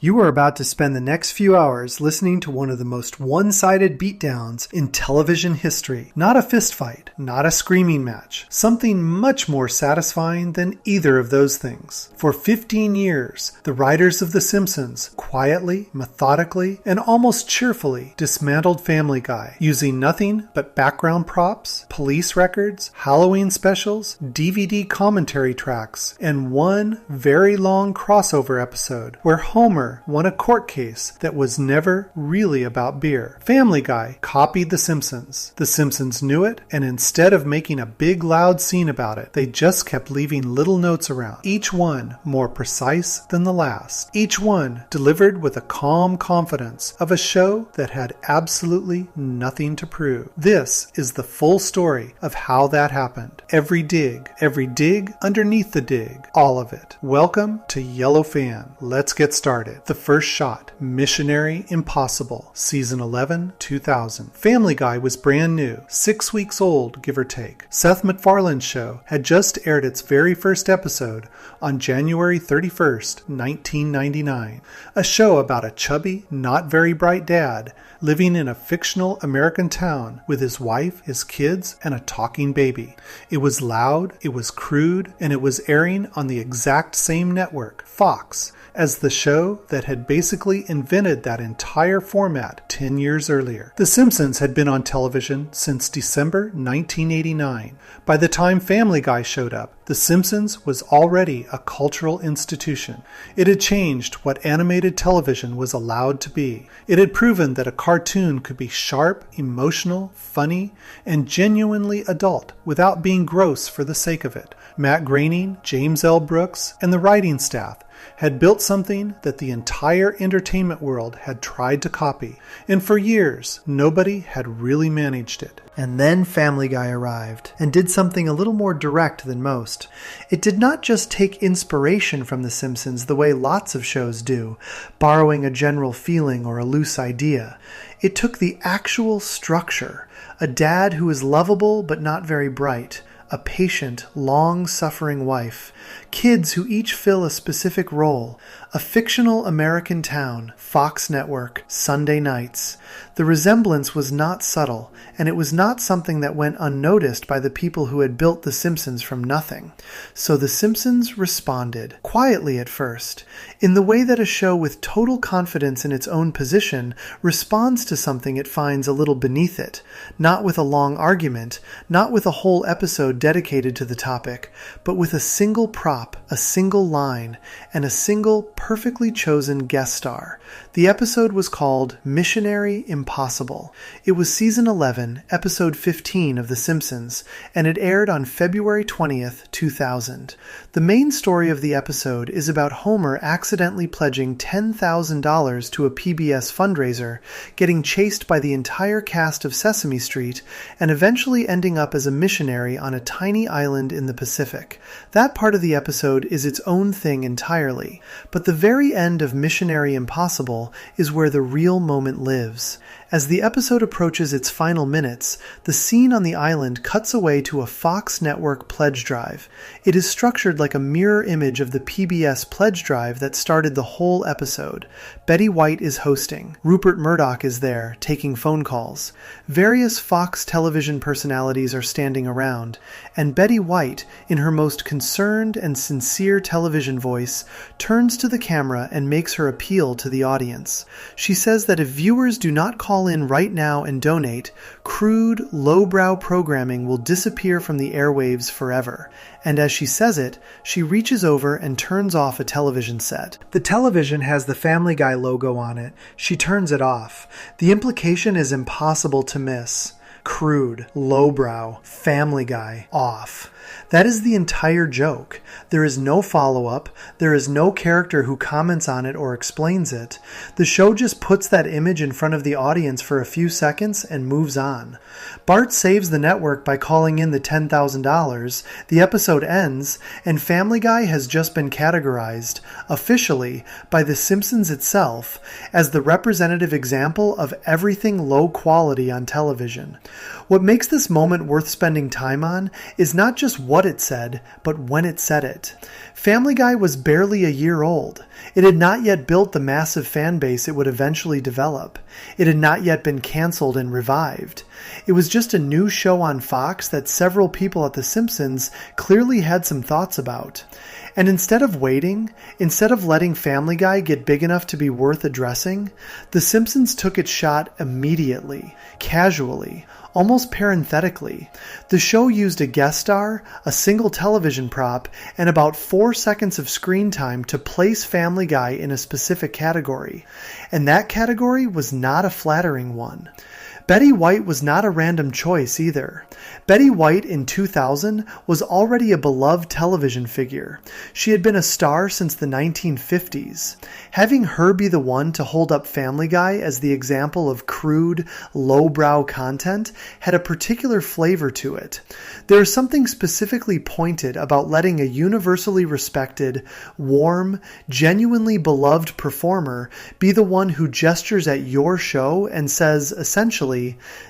You are about to spend the next few hours listening to one of the most one-sided beatdowns in television history. Not a fistfight, not a screaming match. Something much more satisfying than either of those things. For 15 years, the writers of The Simpsons quietly, methodically, and almost cheerfully dismantled Family Guy, using nothing but background props, police records, Halloween specials, DVD commentary tracks, and one very long crossover episode where Homer won a court case that was never really about beer. Family Guy copied The Simpsons. The Simpsons knew it, and instead of making a big loud scene about it, they just kept leaving little notes around, each one more precise than the last. Each one delivered with a calm confidence of a show that had absolutely nothing to prove. This is the full story of how that happened. Every dig underneath the dig, all of it. Welcome to Yellow Fan. Let's get started. The First Shot, Missionary Impossible, Season 11, 2000. Family Guy was brand new, 6 weeks old, give or take. Seth MacFarlane's show had just aired its very first episode on January 31st, 1999. A show about a chubby, not very bright dad living in a fictional American town with his wife, his kids, and a talking baby. It was loud, it was crude, and it was airing on the exact same network, Fox, as the show that had basically invented that entire format 10 years earlier. The Simpsons had been on television since December 1989. By the time Family Guy showed up, The Simpsons was already a cultural institution. It had changed what animated television was allowed to be. It had proven that a cartoon could be sharp, emotional, funny, and genuinely adult without being gross for the sake of it. Matt Groening, James L. Brooks, and the writing staff had built something that the entire entertainment world had tried to copy, and for years, nobody had really managed it. And then Family Guy arrived, and did something a little more direct than most. It did not just take inspiration from The Simpsons the way lots of shows do, borrowing a general feeling or a loose idea. It took the actual structure, a dad who is lovable but not very bright, a patient, long-suffering wife, kids who each fill a specific role, a fictional American town, Fox Network, Sunday nights. The resemblance was not subtle, and it was not something that went unnoticed by the people who had built The Simpsons from nothing. So The Simpsons responded, quietly at first, in the way that a show with total confidence in its own position responds to something it finds a little beneath it, not with a long argument, not with a whole episode dedicated to the topic, but with a single prop, a single line, and a single perfectly chosen guest star. The episode was called Missionary Impossible. It was Season 11, Episode 15 of The Simpsons, and it aired on February 20th, 2000. The main story of the episode is about Homer accidentally pledging $10,000 to a PBS fundraiser, getting chased by the entire cast of Sesame Street, and eventually ending up as a missionary on a tiny island in the Pacific. That part of the episode is its own thing entirely, but the very end of Missionary Impossible is where the real moment lives. As the episode approaches its final minutes, the scene on the island cuts away to a Fox Network pledge drive. It is structured like a mirror image of the PBS pledge drive that started the whole episode. Betty White is hosting. Rupert Murdoch is there, taking phone calls. Various Fox television personalities are standing around, and Betty White, in her most concerned and sincere television voice, turns to the camera and makes her appeal to the audience. She says that if viewers do not call in right now and donate, crude, lowbrow programming will disappear from the airwaves forever. And as she says it, she reaches over and turns off a television set. The television has the Family Guy logo on it. She turns it off. The implication is impossible to miss. Crude, lowbrow, Family Guy, off. That is the entire joke. There is no follow-up. There is no character who comments on it or explains it. The show just puts that image in front of the audience for a few seconds and moves on. Bart saves the network by calling in the $10,000. The episode ends, and Family Guy has just been categorized, officially, by The Simpsons itself, as the representative example of everything low quality on television. What makes this moment worth spending time on is not just what it said, but when it said it. Family Guy was barely a year old. It had not yet built the massive fan base it would eventually develop. It had not yet been canceled and revived. It was just a new show on Fox that several people at The Simpsons clearly had some thoughts about. And instead of waiting, instead of letting Family Guy get big enough to be worth addressing, The Simpsons took its shot immediately, casually, almost parenthetically. The show used a guest star, a single television prop, and about 4 seconds of screen time to place Family Guy in a specific category. And that category was not a flattering one. Betty White was not a random choice either. Betty White in 2000 was already a beloved television figure. She had been a star since the 1950s. Having her be the one to hold up Family Guy as the example of crude, lowbrow content had a particular flavor to it. There is something specifically pointed about letting a universally respected, warm, genuinely beloved performer be the one who gestures at your show and says, essentially,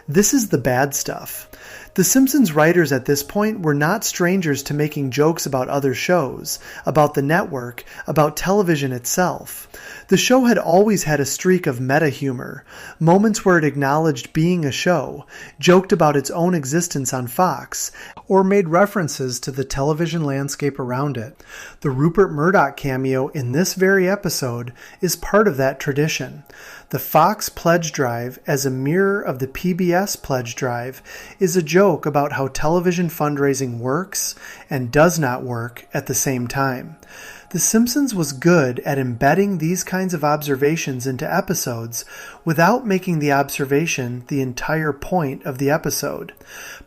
this is the bad stuff. The Simpsons writers at this point were not strangers to making jokes about other shows, about the network, about television itself. The show had always had a streak of meta-humor, moments where it acknowledged being a show, joked about its own existence on Fox, or made references to the television landscape around it. The Rupert Murdoch cameo in this very episode is part of that tradition. The Fox pledge drive, as a mirror of the PBS pledge drive, is a joke about how television fundraising works and does not work at the same time. The Simpsons was good at embedding these kinds of observations into episodes without making the observation the entire point of the episode.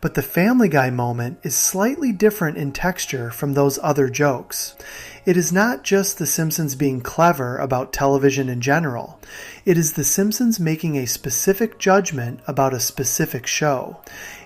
But the Family Guy moment is slightly different in texture from those other jokes. It is not just The Simpsons being clever about television in general. It is The Simpsons making a specific judgment about a specific show.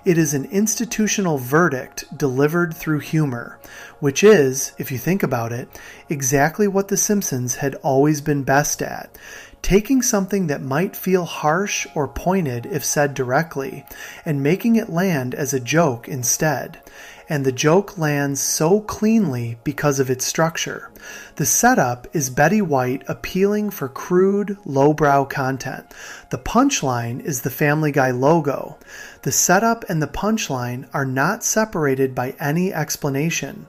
It is an institutional verdict delivered through humor, which is, if you think about it, exactly what The Simpsons had always been best at. Taking something that might feel harsh or pointed if said directly, and making it land as a joke instead. And the joke lands so cleanly because of its structure. The setup is Betty White appealing for crude, lowbrow content. The punchline is the Family Guy logo. The setup and the punchline are not separated by any explanation.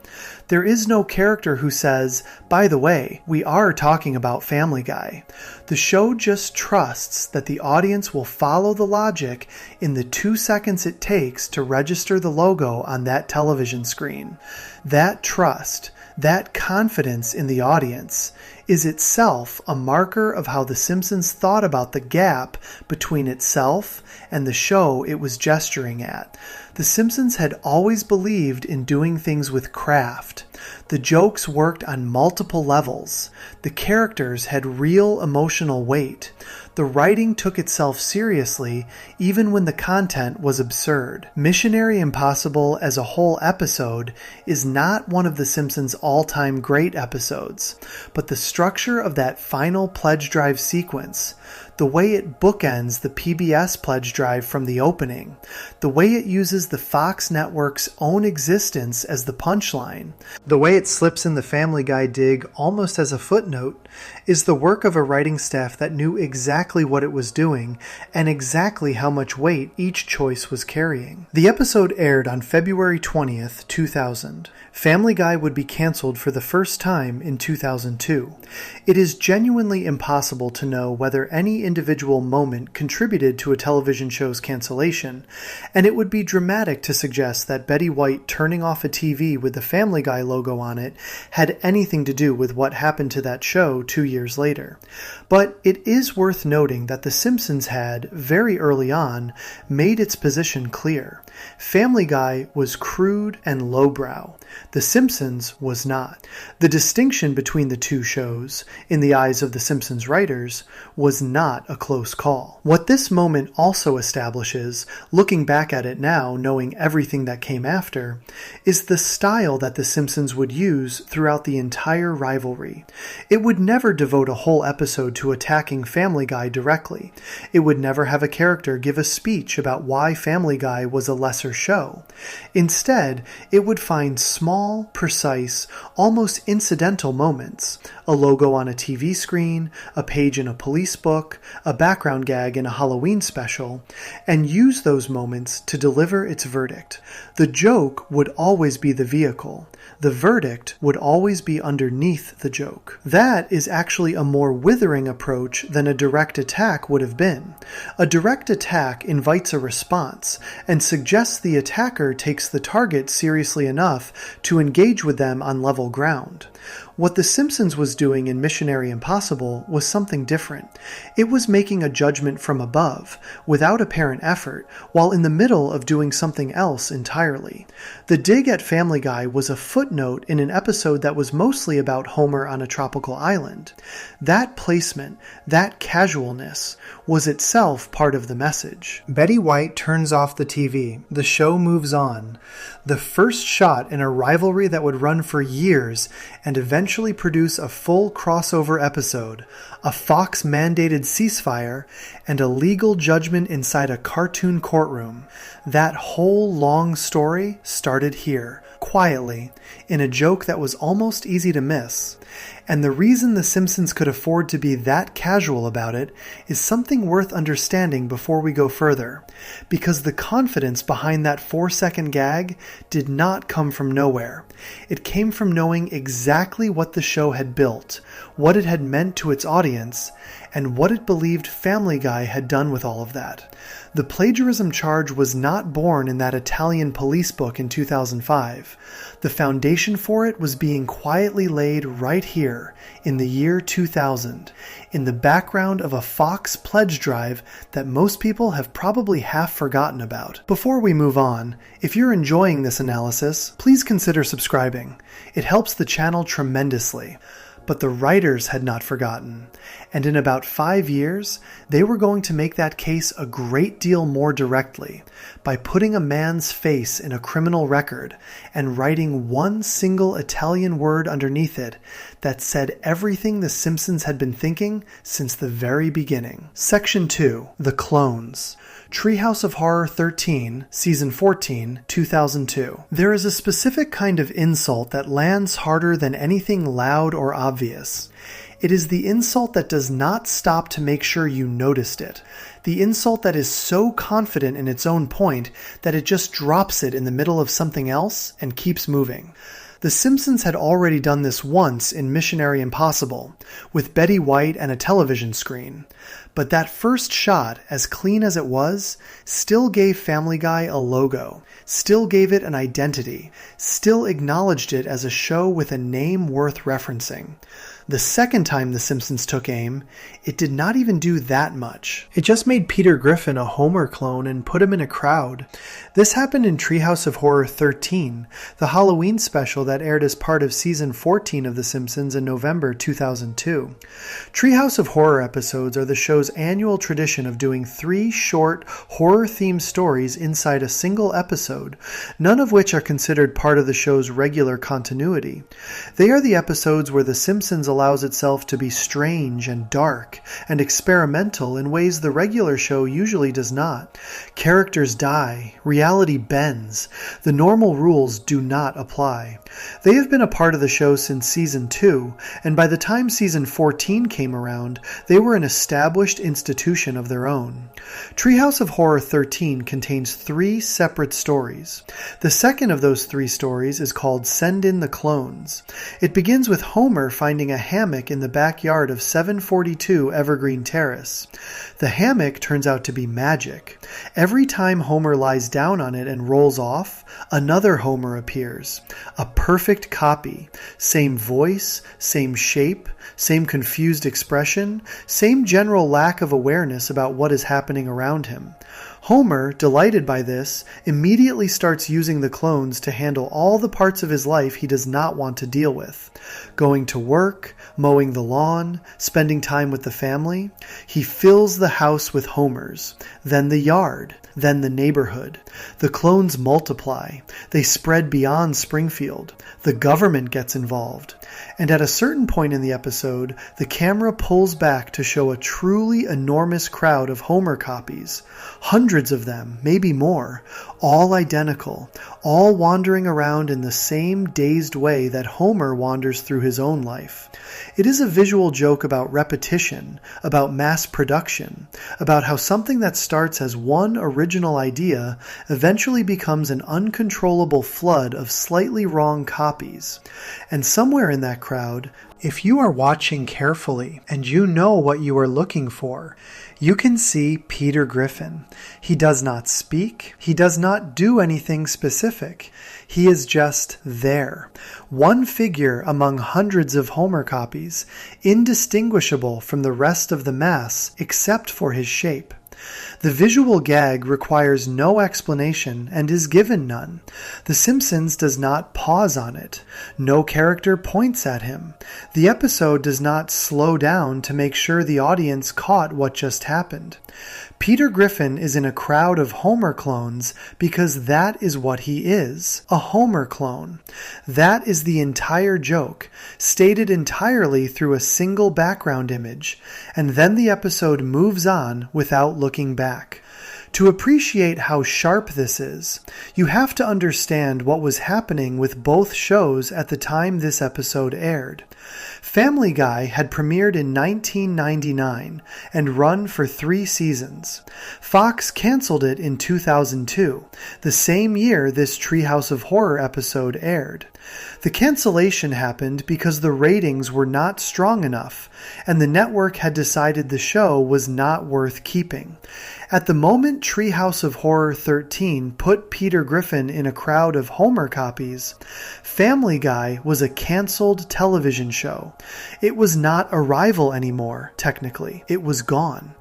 There is no character who says, by the way, we are talking about Family Guy. The show just trusts that the audience will follow the logic in the 2 seconds it takes to register the logo on that television screen. That trust, that confidence in the audience, is itself a marker of how The Simpsons thought about the gap between itself and the show it was gesturing at. The Simpsons had always believed in doing things with craft. The jokes worked on multiple levels. The characters had real emotional weight. The writing took itself seriously even when the content was absurd. Missionary Impossible as a whole episode is not one of The Simpsons' all-time great episodes, but the structure of that final pledge drive sequence, the way it bookends the PBS pledge drive from the opening, the way it uses the Fox network's own existence as the punchline, the way it slips in the Family Guy dig almost as a footnote, is the work of a writing staff that knew exactly what it was doing and exactly how much weight each choice was carrying. The episode aired on February 20th, 2000. Family Guy would be canceled for the first time in 2002. It is genuinely impossible to know whether any individual moment contributed to a television show's cancellation, and it would be dramatic to suggest that Betty White turning off a TV with the Family Guy logo on it had anything to do with what happened to that show 2 years later. But it is worth noting that The Simpsons had, very early on, made its position clear. Family Guy was crude and lowbrow. The Simpsons was not. The distinction between the two shows, in the eyes of The Simpsons writers, was not not a close call. What this moment also establishes, looking back at it now, knowing everything that came after, is the style that The Simpsons would use throughout the entire rivalry. It would never devote a whole episode to attacking Family Guy directly. It would never have a character give a speech about why Family Guy was a lesser show. Instead, it would find small, precise, almost incidental moments, a logo on a TV screen, a page in a police book, a background gag in a Halloween special, and use those moments to deliver its verdict. The joke would always be the vehicle. The verdict would always be underneath the joke. That is actually a more withering approach than a direct attack would have been. A direct attack invites a response and suggests the attacker takes the target seriously enough to engage with them on level ground. What The Simpsons was doing in Missionary Impossible was something different. It was making a judgment from above, without apparent effort, while in the middle of doing something else entirely. The dig at Family Guy was a footnote in an episode that was mostly about Homer on a tropical island. That placement, that casualness, was itself part of the message. Betty White turns off the TV. The show moves on. The first shot in a rivalry that would run for years and eventually produce a full crossover episode, a Fox-mandated ceasefire, and a legal judgment inside a cartoon courtroom. That whole long story started here, quietly, in a joke that was almost easy to miss. And the reason The Simpsons could afford to be that casual about it is something worth understanding before we go further, because the confidence behind that 4-second gag did not come from nowhere. It came from knowing exactly what the show had built, what it had meant to its audience, and what it believed Family Guy had done with all of that. The plagiarism charge was not born in that Italian police book in 2005. The foundation for it was being quietly laid right here, in the year 2000, in the background of a Fox pledge drive that most people have probably half forgotten about. Before we move on, if you're enjoying this analysis, please consider subscribing. It helps the channel tremendously. But the writers had not forgotten, and in about 5 years, they were going to make that case a great deal more directly, by putting a man's face in a criminal record and writing one single Italian word underneath it that said everything The Simpsons had been thinking since the very beginning. Section 2. The Clones. Treehouse of Horror 13, Season 14, 2002. There is a specific kind of insult that lands harder than anything loud or obvious. It is the insult that does not stop to make sure you noticed it. The insult that is so confident in its own point that it just drops it in the middle of something else and keeps moving. The Simpsons had already done this once in Missionary Impossible, with Betty White and a television screen. But that first shot, as clean as it was, still gave Family Guy a logo, still gave it an identity, still acknowledged it as a show with a name worth referencing. The second time The Simpsons took aim, it did not even do that much. It just made Peter Griffin a Homer clone and put him in a crowd. This happened in Treehouse of Horror 13, the Halloween special that aired as part of Season 14 of The Simpsons in November 2002. Treehouse of Horror episodes are the show's annual tradition of doing 3 short, horror-themed stories inside a single episode, none of which are considered part of the show's regular continuity. They are the episodes where The Simpsons allows itself to be strange and dark and experimental in ways the regular show usually does not. Characters die, reality bends, the normal rules do not apply. They have been a part of the show since Season 2, and by the time Season 14 came around, they were an established institution of their own. Treehouse of Horror 13 contains 3 separate stories. The second of those 3 stories is called Send in the Clones. It begins with Homer finding a hammock in the backyard of 742 Evergreen Terrace. The hammock turns out to be magic. Every time Homer lies down on it and rolls off, another Homer appears. A perfect copy. Same voice, same shape, same confused expression, same general lack of awareness about what is happening around him. Homer, delighted by this, immediately starts using the clones to handle all the parts of his life he does not want to deal with. Going to work, mowing the lawn, spending time with the family. He fills the house with Homers, then the yard, then the neighborhood. The clones multiply. They spread beyond Springfield. The government gets involved. And at a certain point in the episode, the camera pulls back to show a truly enormous crowd of Homer copies. Hundreds of them, maybe more, all identical, all wandering around in the same dazed way that Homer wanders through his own life. It is a visual joke about repetition, about mass production, about how something that starts as one original idea eventually becomes an uncontrollable flood of slightly wrong copies. And somewhere in that crowd, if you are watching carefully and you know what you are looking for, you can see Peter Griffin. He does not speak. He does not do anything specific. He is just there. One figure among hundreds of Homer copies, indistinguishable from the rest of the mass except for his shape. The visual gag requires no explanation and is given none. The Simpsons does not pause on it. No character points at him. The episode does not slow down to make sure the audience caught what just happened. Peter Griffin is in a crowd of Homer clones because that is what he is, a Homer clone. That is the entire joke, stated entirely through a single background image, and then the episode moves on without looking back. To appreciate how sharp this is, you have to understand what was happening with both shows at the time this episode aired. Family Guy had premiered in 1999 and run for 3 seasons. Fox canceled it in 2002, the same year this Treehouse of Horror episode aired. The cancellation happened because the ratings were not strong enough, and the network had decided the show was not worth keeping. At the moment Treehouse of Horror 13 put Peter Griffin in a crowd of Homer copies, Family Guy was a canceled television show. It was not a rival anymore, technically. It was gone.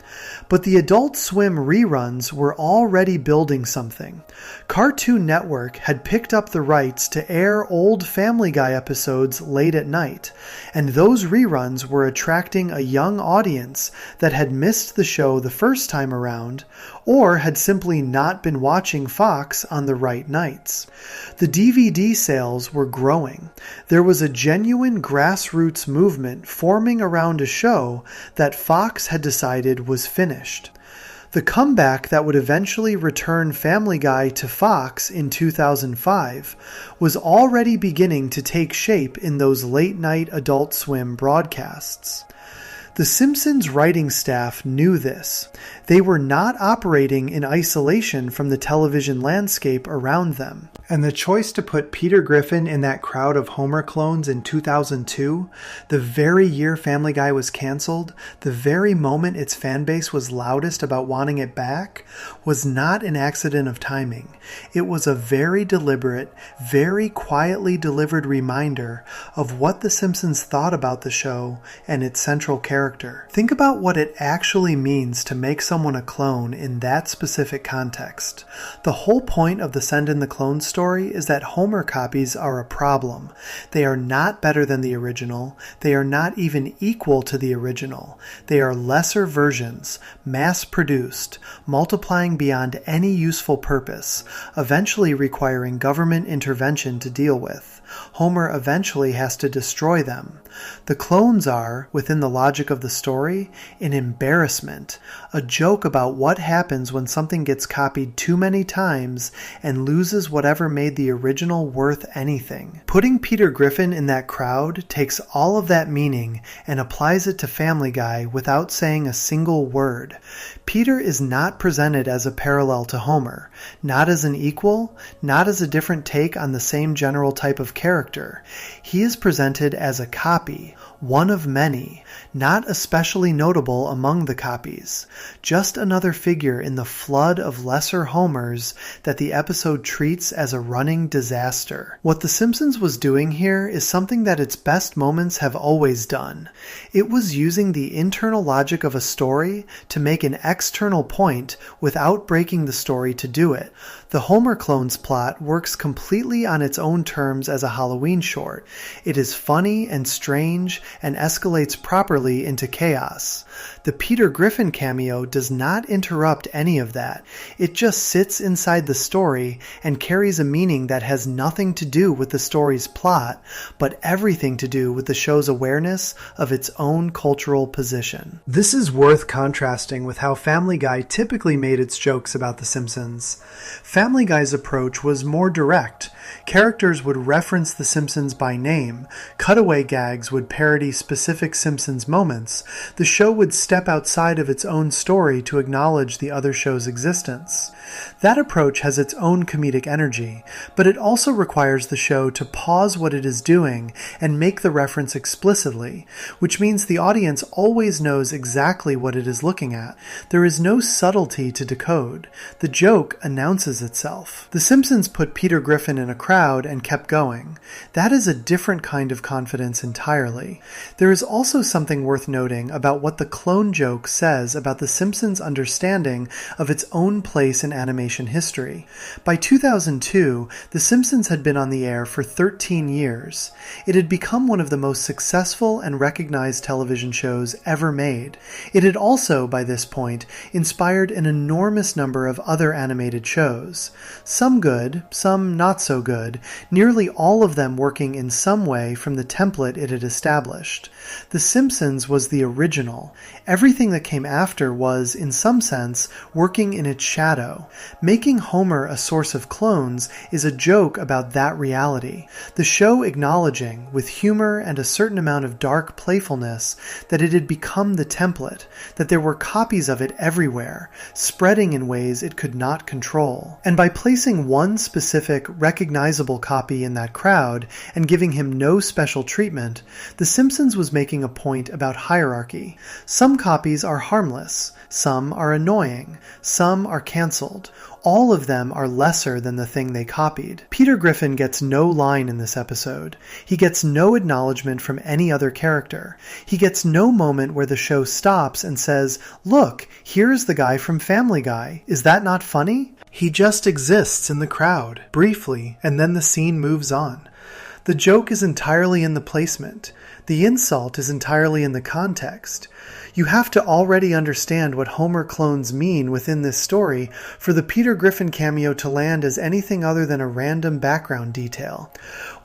But the Adult Swim reruns were already building something. Cartoon Network had picked up the rights to air old Family Guy episodes late at night, and those reruns were attracting a young audience that had missed the show the first time around, or had simply not been watching Fox on the right nights. The DVD sales were growing. There was a genuine grassroots movement forming around a show that Fox had decided was finished. The comeback that would eventually return Family Guy to Fox in 2005 was already beginning to take shape in those late-night Adult Swim broadcasts. The Simpsons writing staff knew this. They were not operating in isolation from the television landscape around them. And the choice to put Peter Griffin in that crowd of Homer clones in 2002, the very year Family Guy was canceled, the very moment its fan base was loudest about wanting it back, was not an accident of timing. It was a very deliberate, very quietly delivered reminder of what The Simpsons thought about the show and its central character. Think about what it actually means to make someone a clone in that specific context. The whole point of the Send in the Clone story is that Homer copies are a problem. They are not better than the original. They are not even equal to the original. They are lesser versions, mass-produced, multiplying beyond any useful purpose, eventually requiring government intervention to deal with. Homer eventually has to destroy them. The clones are, within the logic of the story, an embarrassment, a joke about what happens when something gets copied too many times and loses whatever made the original worth anything. Putting Peter Griffin in that crowd takes all of that meaning and applies it to Family Guy without saying a single word. Peter is not presented as a parallel to Homer, not as an equal, not as a different take on the same general type of character. He is presented as a copy, one of many, not especially notable among the copies, just another figure in the flood of lesser Homers that the episode treats as a running disaster. What The Simpsons was doing here is something that its best moments have always done. It was using the internal logic of a story to make an external point without breaking the story to do it. The Homer Clones plot works completely on its own terms as a Halloween short. It is funny and strange and escalates properly into chaos. The Peter Griffin cameo does not interrupt any of that. It just sits inside the story and carries a meaning that has nothing to do with the story's plot, but everything to do with the show's awareness of its own cultural position. This is worth contrasting with how Family Guy typically made its jokes about The Simpsons. Family Guy's approach was more direct. Characters would reference The Simpsons by name, cutaway gags would parody specific Simpsons moments, the show would step outside of its own story to acknowledge the other show's existence. That approach has its own comedic energy, but it also requires the show to pause what it is doing and make the reference explicitly, which means the audience always knows exactly what it is looking at. There is no subtlety to decode. The joke announces itself. The Simpsons put Peter Griffin in a crowd and kept going. That is a different kind of confidence entirely. There is also something worth noting about what the clone joke says about The Simpsons' understanding of its own place in animation history. By 2002, The Simpsons had been on the air for 13 years. It had become one of the most successful and recognized television shows ever made. It had also, by this point, inspired an enormous number of other animated shows. Some good, some not so good, nearly all of them working in some way from the template it had established. The Simpsons was the original. Everything that came after was, in some sense, working in its shadow. Making Homer a source of clones is a joke about that reality. The show acknowledging, with humor and a certain amount of dark playfulness, that it had become the template, that there were copies of it everywhere, spreading in ways it could not control. And by placing one specific, recognizable copy in that crowd and giving him no special treatment, The Simpsons was making a point about hierarchy. Some copies are harmless, some are annoying, some are cancelled. All of them are lesser than the thing they copied. Peter Griffin gets no line in this episode. He gets no acknowledgement from any other character. He gets no moment where the show stops and says, "Look, here's the guy from Family Guy. Is that not funny?" He just exists in the crowd, briefly, and then the scene moves on. The joke is entirely in the placement. The insult is entirely in the context. You have to already understand what Homer clones mean within this story for the Peter Griffin cameo to land as anything other than a random background detail.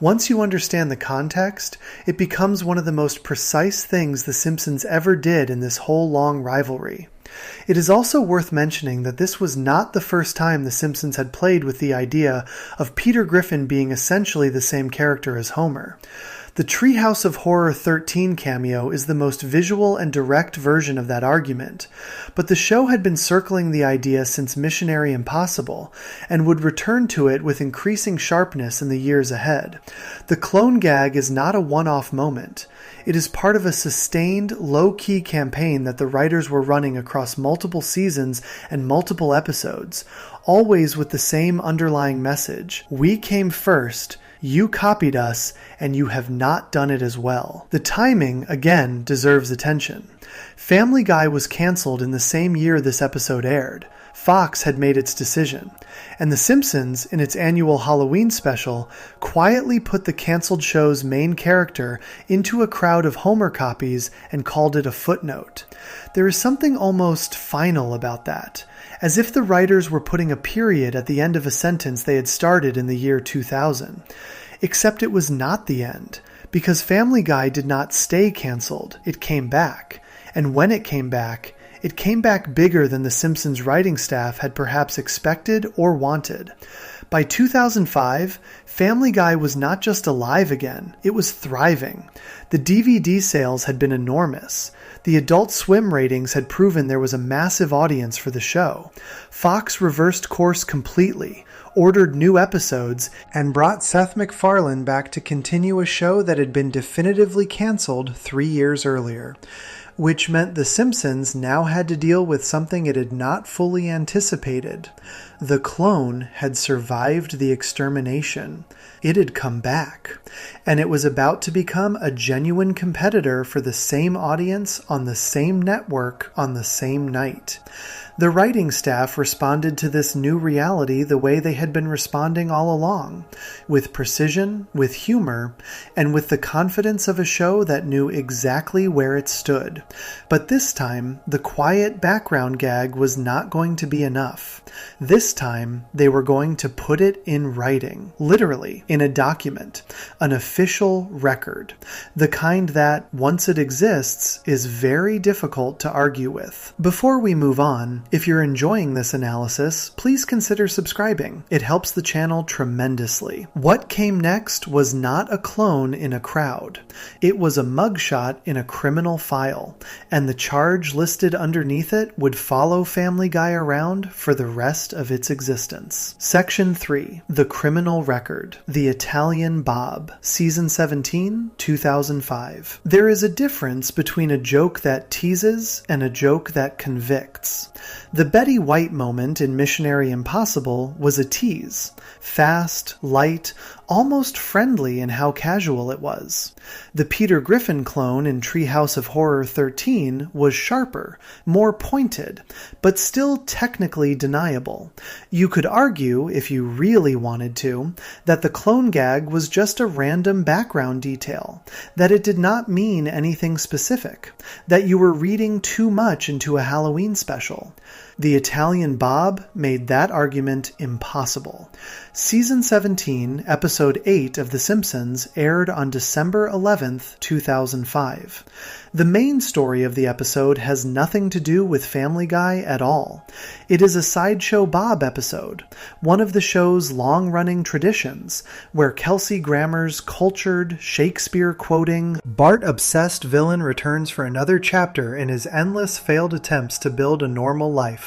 Once you understand the context, it becomes one of the most precise things The Simpsons ever did in this whole long rivalry. It is also worth mentioning that this was not the first time The Simpsons had played with the idea of Peter Griffin being essentially the same character as Homer. The Treehouse of Horror 13 cameo is the most visual and direct version of that argument, but the show had been circling the idea since Missionary Impossible, and would return to it with increasing sharpness in the years ahead. The clone gag is not a one-off moment. It is part of a sustained, low-key campaign that the writers were running across multiple seasons and multiple episodes, always with the same underlying message. We came first, you copied us, and you have not done it as well. The timing, again, deserves attention. Family Guy was cancelled in the same year this episode aired. Fox had made its decision. And The Simpsons, in its annual Halloween special, quietly put the cancelled show's main character into a crowd of Homer copies and called it a footnote. There is something almost final about that, as if the writers were putting a period at the end of a sentence they had started in the year 2000. Except it was not the end, because Family Guy did not stay cancelled, it came back. And when it came back It came back bigger than the Simpsons writing staff had perhaps expected or wanted. By 2005, Family Guy was not just alive again, it was thriving. The DVD sales had been enormous. The Adult Swim ratings had proven there was a massive audience for the show. Fox reversed course completely, ordered new episodes, and brought Seth MacFarlane back to continue a show that had been definitively canceled 3 years earlier, which meant The Simpsons now had to deal with something it had not fully anticipated. The clone had survived the extermination. It had come back, and it was about to become a genuine competitor for the same audience on the same network on the same night. The writing staff responded to this new reality the way they had been responding all along, with precision, with humor, and with the confidence of a show that knew exactly where it stood. But this time, the quiet background gag was not going to be enough. This time, they were going to put it in writing, literally, in a document, an official record, the kind that, once it exists, is very difficult to argue with. Before we move on, if you're enjoying this analysis, please consider subscribing. It helps the channel tremendously. What came next was not a clone in a crowd. It was a mugshot in a criminal file, and the charge listed underneath it would follow Family Guy around for the rest of its existence. Section 3. The Criminal Record. The Italian Bob. Season 17, 2005. There is a difference between a joke that teases and a joke that convicts. The Betty White moment in Missionary Impossible was a tease. Fast, light, almost friendly in how casual it was. The Peter Griffin clone in Treehouse of Horror 13 was sharper, more pointed, but still technically deniable. You could argue, if you really wanted to, that the clone gag was just a random background detail, that it did not mean anything specific, that you were reading too much into a Halloween special. The Italian Bob made that argument impossible. Season 17, Episode 8 of The Simpsons aired on December 11th, 2005. The main story of the episode has nothing to do with Family Guy at all. It is a Sideshow Bob episode, one of the show's long-running traditions, where Kelsey Grammer's cultured, Shakespeare-quoting, Bart-obsessed villain returns for another chapter in his endless failed attempts to build a normal life.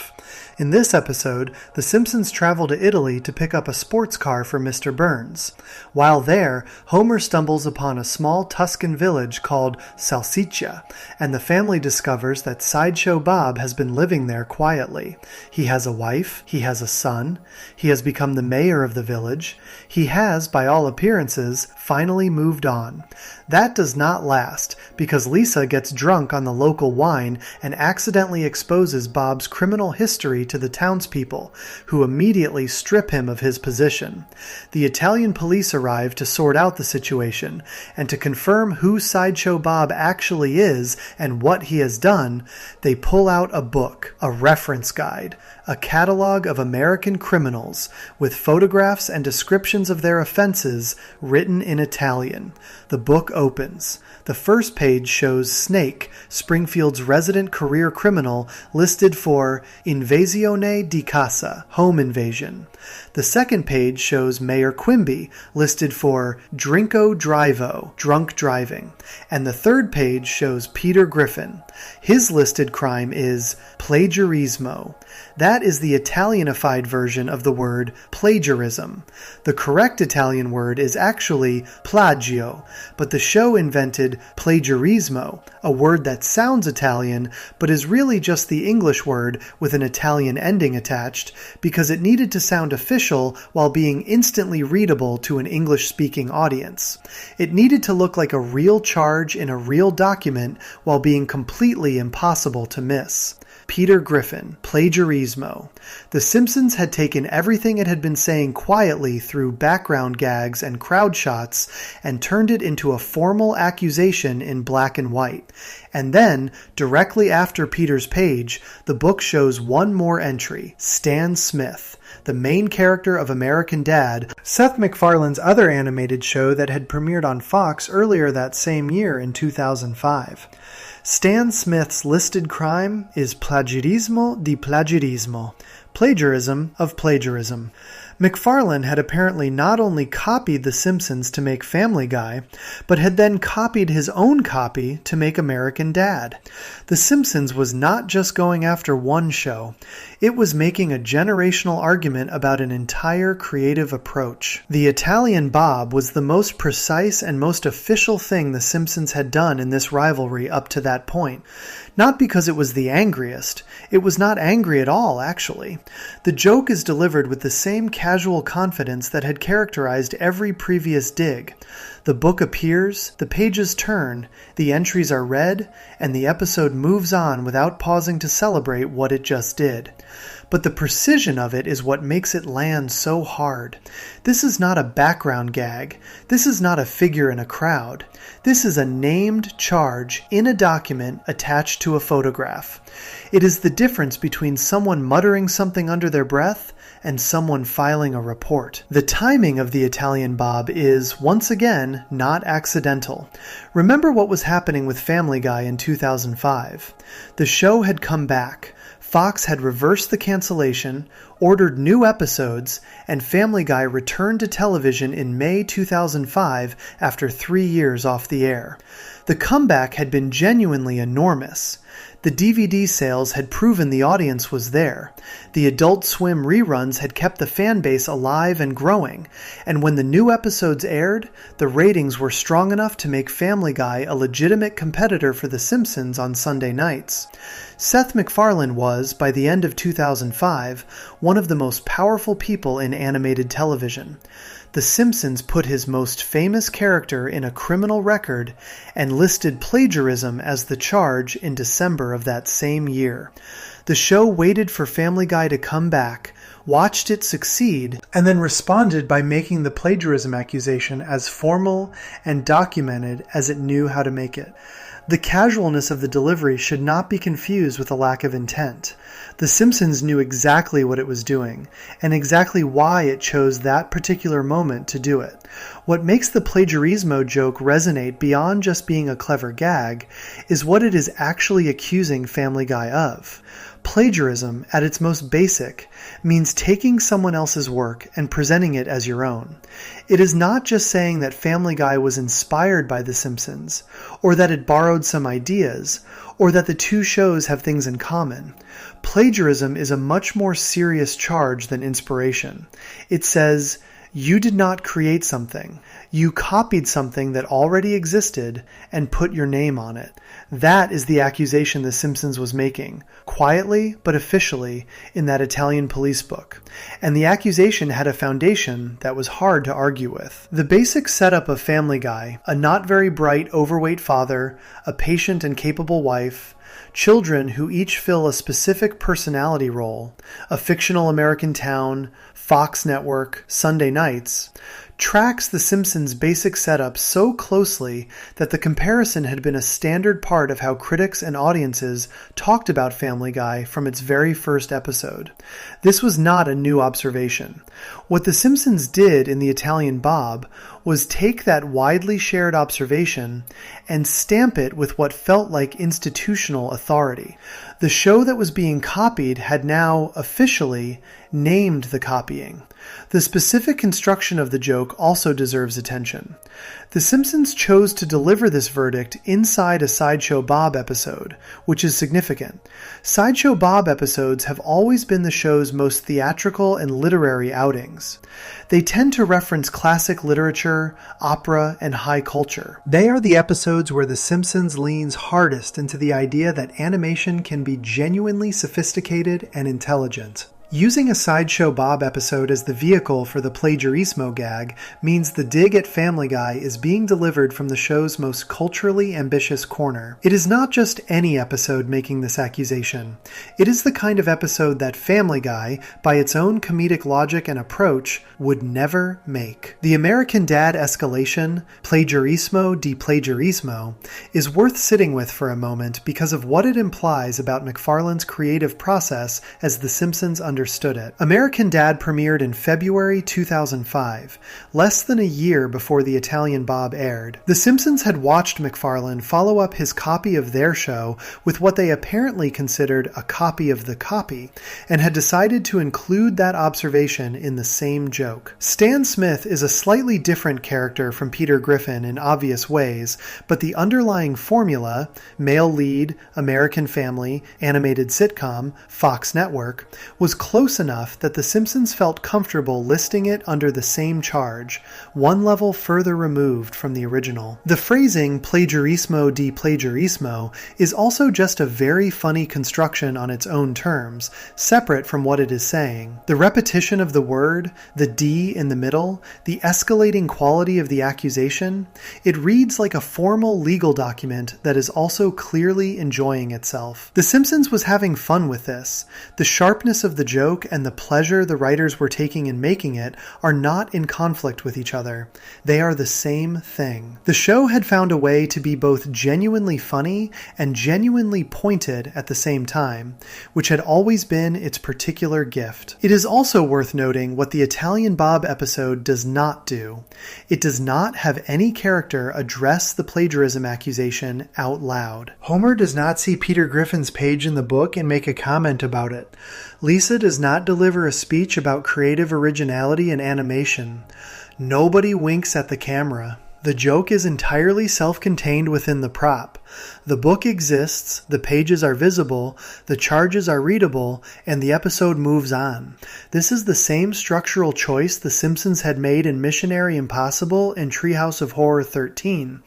In this episode, the Simpsons travel to Italy to pick up a sports car for Mr. Burns. While there, Homer stumbles upon a small Tuscan village called Salsiccia, and the family discovers that Sideshow Bob has been living there quietly. He has a wife, he has a son, he has become the mayor of the village, he has, by all appearances, finally moved on. That does not last, because Lisa gets drunk on the local wine and accidentally exposes Bob's criminal history to the townspeople, who immediately strip him of his position. The Italian police arrive to sort out the situation, and to confirm who Sideshow Bob actually is and what he has done, they pull out a book, a reference guide, a catalog of American criminals, with photographs and descriptions of their offenses written in Italian. The book opens. The first page shows Snake, Springfield's resident career criminal, listed for invasione di casa, home invasion. The second page shows Mayor Quimby, listed for drinko drivo, drunk driving. And the third page shows Peter Griffin. His listed crime is plagiarismo. That is the Italianified version of the word plagiarism. The correct Italian word is actually plagio, but the show invented plagiarismo, a word that sounds Italian, but is really just the English word with an Italian ending attached, because it needed to sound official while being instantly readable to an English-speaking audience. It needed to look like a real charge in a real document while being completely impossible to miss. Peter Griffin, plagiarismo. The Simpsons had taken everything it had been saying quietly through background gags and crowd shots and turned it into a formal accusation in black and white. And then, directly after Peter's page, the book shows one more entry, Stan Smith, the main character of American Dad, Seth MacFarlane's other animated show that had premiered on Fox earlier that same year in 2005. Stan Smith's listed crime is plagiarismo di plagiarismo, plagiarism of plagiarism. MacFarlane had apparently not only copied The Simpsons to make Family Guy, but had then copied his own copy to make American Dad. The Simpsons was not just going after one show. It was making a generational argument about an entire creative approach. The Italian Bob was the most precise and most official thing The Simpsons had done in this rivalry up to that point. Not because it was the angriest. It was not angry at all, actually. The joke is delivered with the same casual confidence that had characterized every previous dig. The book appears, the pages turn, the entries are read, and the episode moves on without pausing to celebrate what it just did. But the precision of it is what makes it land so hard. This is not a background gag. This is not a figure in a crowd. This is a named charge in a document attached to a photograph. It is the difference between someone muttering something under their breath and someone filing a report. The timing of the Italian Bob is, once again, not accidental. Remember what was happening with Family Guy in 2005. The show had come back. Fox had reversed the cancellation, ordered new episodes, and Family Guy returned to television in May 2005 after 3 years off the air. The comeback had been genuinely enormous. The DVD sales had proven the audience was there. The Adult Swim reruns had kept the fan base alive and growing, and when the new episodes aired, the ratings were strong enough to make Family Guy a legitimate competitor for The Simpsons on Sunday nights. Seth MacFarlane was, by the end of 2005, one of the most powerful people in animated television. The Simpsons put his most famous character in a criminal record and listed plagiarism as the charge in December of that same year. The show waited for Family Guy to come back, watched it succeed, and then responded by making the plagiarism accusation as formal and documented as it knew how to make it. The casualness of the delivery should not be confused with a lack of intent. The Simpsons knew exactly what it was doing, and exactly why it chose that particular moment to do it. What makes the plagiarismo joke resonate beyond just being a clever gag is what it is actually accusing Family Guy of. Plagiarism, at its most basic, means taking someone else's work and presenting it as your own. It is not just saying that Family Guy was inspired by The Simpsons, or that it borrowed some ideas, or that the two shows have things in common. Plagiarism is a much more serious charge than inspiration. It says, you did not create something. You copied something that already existed and put your name on it. That is the accusation The Simpsons was making, quietly but officially, in that Italian police book. And the accusation had a foundation that was hard to argue with. The basic setup of Family Guy, a not very bright, overweight father, a patient and capable wife, children who each fill a specific personality role, a fictional American town, Fox network, Sunday nights, tracks The Simpsons' basic setup so closely that the comparison had been a standard part of how critics and audiences talked about Family Guy from its very first episode. This was not a new observation. What The Simpsons did in The Italian Bob was take that widely shared observation and stamp it with what felt like institutional authority. The show that was being copied had now, officially, named the copying. The specific construction of the joke also deserves attention. The Simpsons chose to deliver this verdict inside a Sideshow Bob episode, which is significant. Sideshow Bob episodes have always been the show's most theatrical and literary outings. They tend to reference classic literature, opera, and high culture. They are the episodes where The Simpsons leans hardest into the idea that animation can be genuinely sophisticated and intelligent. Using a Sideshow Bob episode as the vehicle for the Plagiarismo gag means the dig at Family Guy is being delivered from the show's most culturally ambitious corner. It is not just any episode making this accusation. It is the kind of episode that Family Guy, by its own comedic logic and approach, would never make. The American Dad escalation, Plagiarismo de Plagiarismo, is worth sitting with for a moment because of what it implies about McFarlane's creative process as The Simpsons understood it. American Dad premiered in February 2005, less than a year before The Italian Bob aired. The Simpsons had watched McFarlane follow up his copy of their show with what they apparently considered a copy of the copy, and had decided to include that observation in the same joke. Stan Smith is a slightly different character from Peter Griffin in obvious ways, but the underlying formula, male lead, American family, animated sitcom, Fox Network, was close enough that The Simpsons felt comfortable listing it under the same charge, one level further removed from the original. The phrasing plagiarismo de plagiarismo is also just a very funny construction on its own terms, separate from what it is saying. The repetition of the word, the D in the middle, the escalating quality of the accusation, it reads like a formal legal document that is also clearly enjoying itself. The Simpsons was having fun with this. The sharpness of the joke and the pleasure the writers were taking in making it are not in conflict with each other. They are the same thing. The show had found a way to be both genuinely funny and genuinely pointed at the same time, which had always been its particular gift. It is also worth noting what the Italian Bob episode does not do. It does not have any character address the plagiarism accusation out loud. Homer does not see Peter Griffin's page in the book and make a comment about it. Lisa does not deliver a speech about creative originality and animation. Nobody winks at the camera. The joke is entirely self-contained within the prop. The book exists, the pages are visible, the charges are readable, and the episode moves on. This is the same structural choice The Simpsons had made in Missionary Impossible and Treehouse of Horror 13.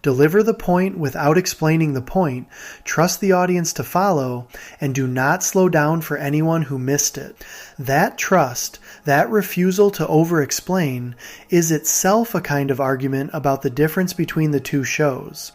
Deliver the point without explaining the point, trust the audience to follow, and do not slow down for anyone who missed it. That trust, that refusal to over-explain, is itself a kind of argument about the difference between the two shows.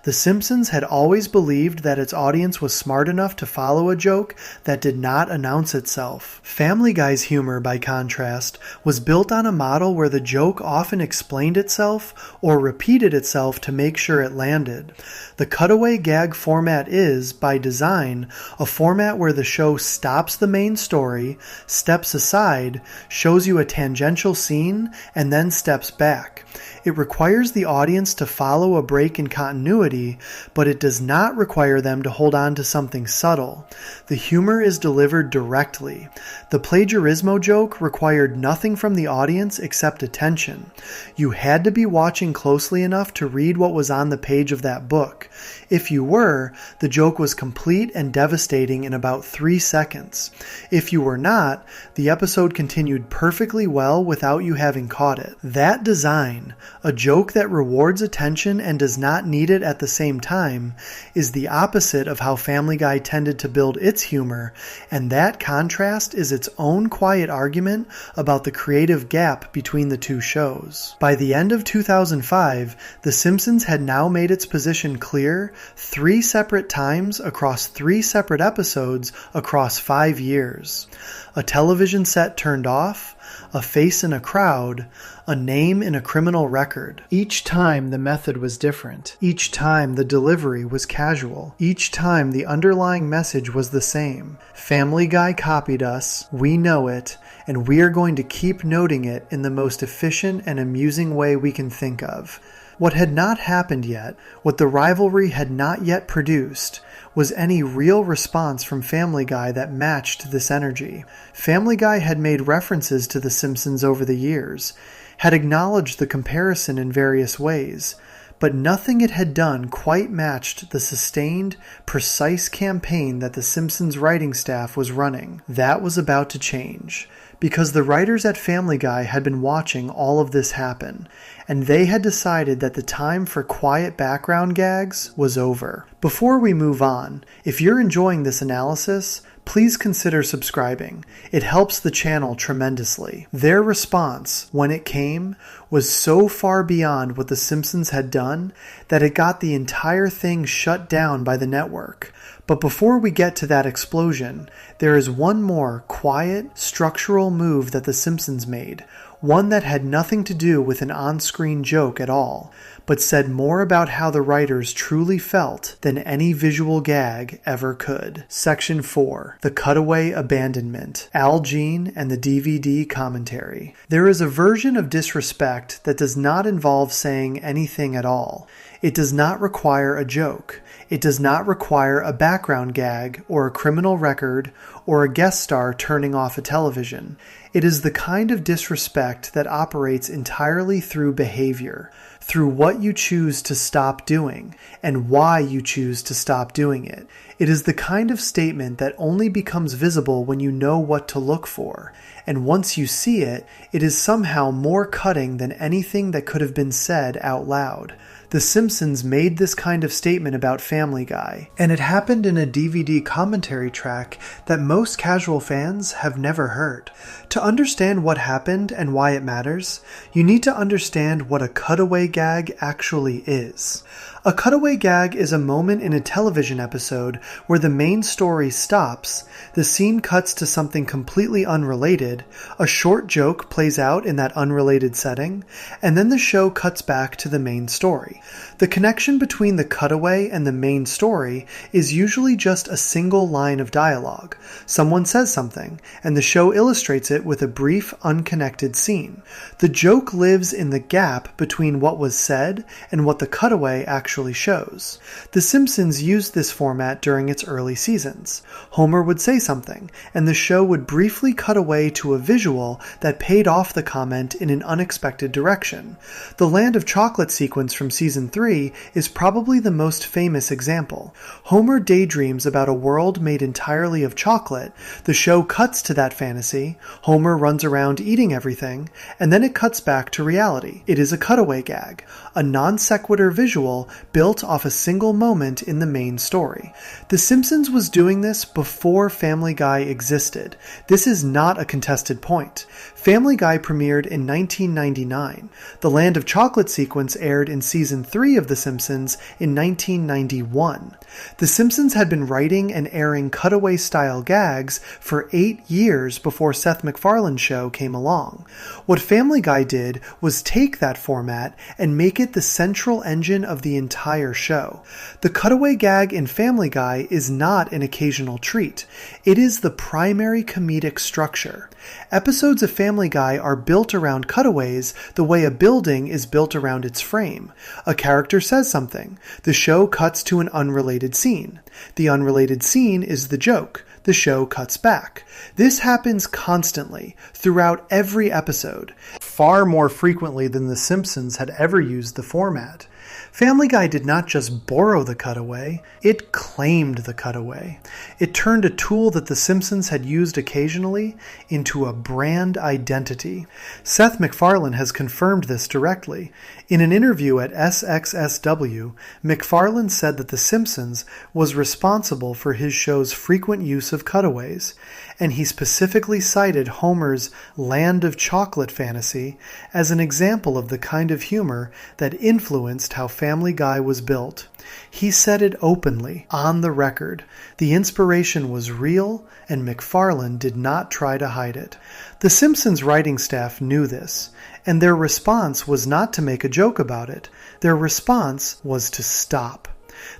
The Simpsons had always believed that its audience was smart enough to follow a joke that did not announce itself. Family Guy's humor, by contrast, was built on a model where the joke often explained itself or repeated itself to make sure it landed. The cutaway gag format is, by design, a format where the show stops the main story, steps aside, shows you a tangential scene, and then steps back. It requires the audience to follow a break in continuity, but it does not require them to hold on to something subtle. The humor is delivered directly. The plagiarismo joke required nothing from the audience except attention. You had to be watching closely enough to read what was on the page of that book. If you were, the joke was complete and devastating in about 3 seconds. If you were not, the episode continued perfectly well without you having caught it. That design, a joke that rewards attention and does not need it at the same time, is the opposite of how Family Guy tended to build its humor, and that contrast is its own quiet argument about the creative gap between the two shows. By the end of 2005, The Simpsons had now made its position clear 3 separate times across 3 separate episodes across 5 years. A television set turned off, a face in a crowd, a name in a criminal record. Each time the method was different. Each time the delivery was casual. Each time the underlying message was the same. Family Guy copied us, we know it, and we are going to keep noting it in the most efficient and amusing way we can think of. What had not happened yet, what the rivalry had not yet produced, was any real response from Family Guy that matched this energy. Family Guy had made references to The Simpsons over the years, had acknowledged the comparison in various ways, but nothing it had done quite matched the sustained, precise campaign that The Simpsons writing staff was running. That was about to change, because the writers at Family Guy had been watching all of this happen, and they had decided that the time for quiet background gags was over. Before we move on, if you're enjoying this analysis, please consider subscribing. It helps the channel tremendously. Their response, when it came, was so far beyond what The Simpsons had done that it got the entire thing shut down by the network. But before we get to that explosion, there is one more quiet, structural move that The Simpsons made, one that had nothing to do with an on-screen joke at all, but said more about how the writers truly felt than any visual gag ever could. Section 4. The Cutaway Abandonment. Al Jean and the DVD Commentary. There is a version of disrespect that does not involve saying anything at all. It does not require a joke. It does not require a background gag or a criminal record or a guest star turning off a television. It is the kind of disrespect that operates entirely through behavior, through what you choose to stop doing and why you choose to stop doing it. It is the kind of statement that only becomes visible when you know what to look for. And once you see it, it is somehow more cutting than anything that could have been said out loud. The Simpsons made this kind of statement about Family Guy, and it happened in a DVD commentary track that most casual fans have never heard. To understand what happened and why it matters, you need to understand what a cutaway gag actually is. A cutaway gag is a moment in a television episode where the main story stops, the scene cuts to something completely unrelated, a short joke plays out in that unrelated setting, and then the show cuts back to the main story. The connection between the cutaway and the main story is usually just a single line of dialogue. Someone says something, and the show illustrates it with a brief, unconnected scene. The joke lives in the gap between what was said and what the cutaway actually shows. The Simpsons used this format during its early seasons. Homer would say something, and the show would briefly cut away to a visual that paid off the comment in an unexpected direction. The Land of Chocolate sequence from Season 3 is probably the most famous example. Homer daydreams about a world made entirely of chocolate, the show cuts to that fantasy, Homer runs around eating everything, and then it cuts back to reality. It is a cutaway gag, a non sequitur visual built off a single moment in the main story. The Simpsons was doing this before Family Guy existed. This is not a contested point. Family Guy premiered in 1999. The Land of Chocolate sequence aired in Season 3 of The Simpsons in 1991. The Simpsons had been writing and airing cutaway-style gags for 8 years before Seth MacFarlane's show came along. What Family Guy did was take that format and make it the central engine of the entire show. The cutaway gag in Family Guy is not an occasional treat. It is the primary comedic structure. Episodes of Family Guy are built around cutaways the way a building is built around its frame. A character says something. The show cuts to an unrelated scene. The unrelated scene is the joke. The show cuts back. This happens constantly, throughout every episode, far more frequently than The Simpsons had ever used the format. Family Guy did not just borrow the cutaway, it claimed the cutaway. It turned a tool that The Simpsons had used occasionally into a brand identity. Seth MacFarlane has confirmed this directly. In an interview at SXSW, MacFarlane said that The Simpsons was responsible for his show's frequent use of cutaways, and he specifically cited Homer's Land of Chocolate fantasy as an example of the kind of humor that influenced how Family Guy was built. He said it openly, on the record. The inspiration was real, and MacFarlane did not try to hide it. The Simpsons writing staff knew this, and their response was not to make a joke about it. Their response was to stop.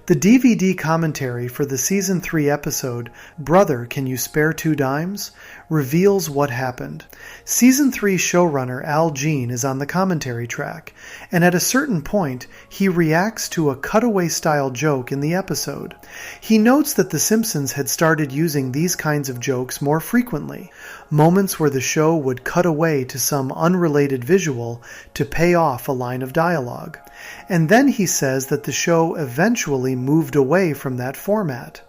The DVD commentary for the Season 3 episode, Brother, Can You Spare Two Dimes?, reveals what happened. Season 3 showrunner Al Jean is on the commentary track, and at a certain point, he reacts to a cutaway-style joke in the episode. He notes that The Simpsons had started using these kinds of jokes more frequently, moments where the show would cut away to some unrelated visual to pay off a line of dialogue. And then he says that the show eventually moved away from that format.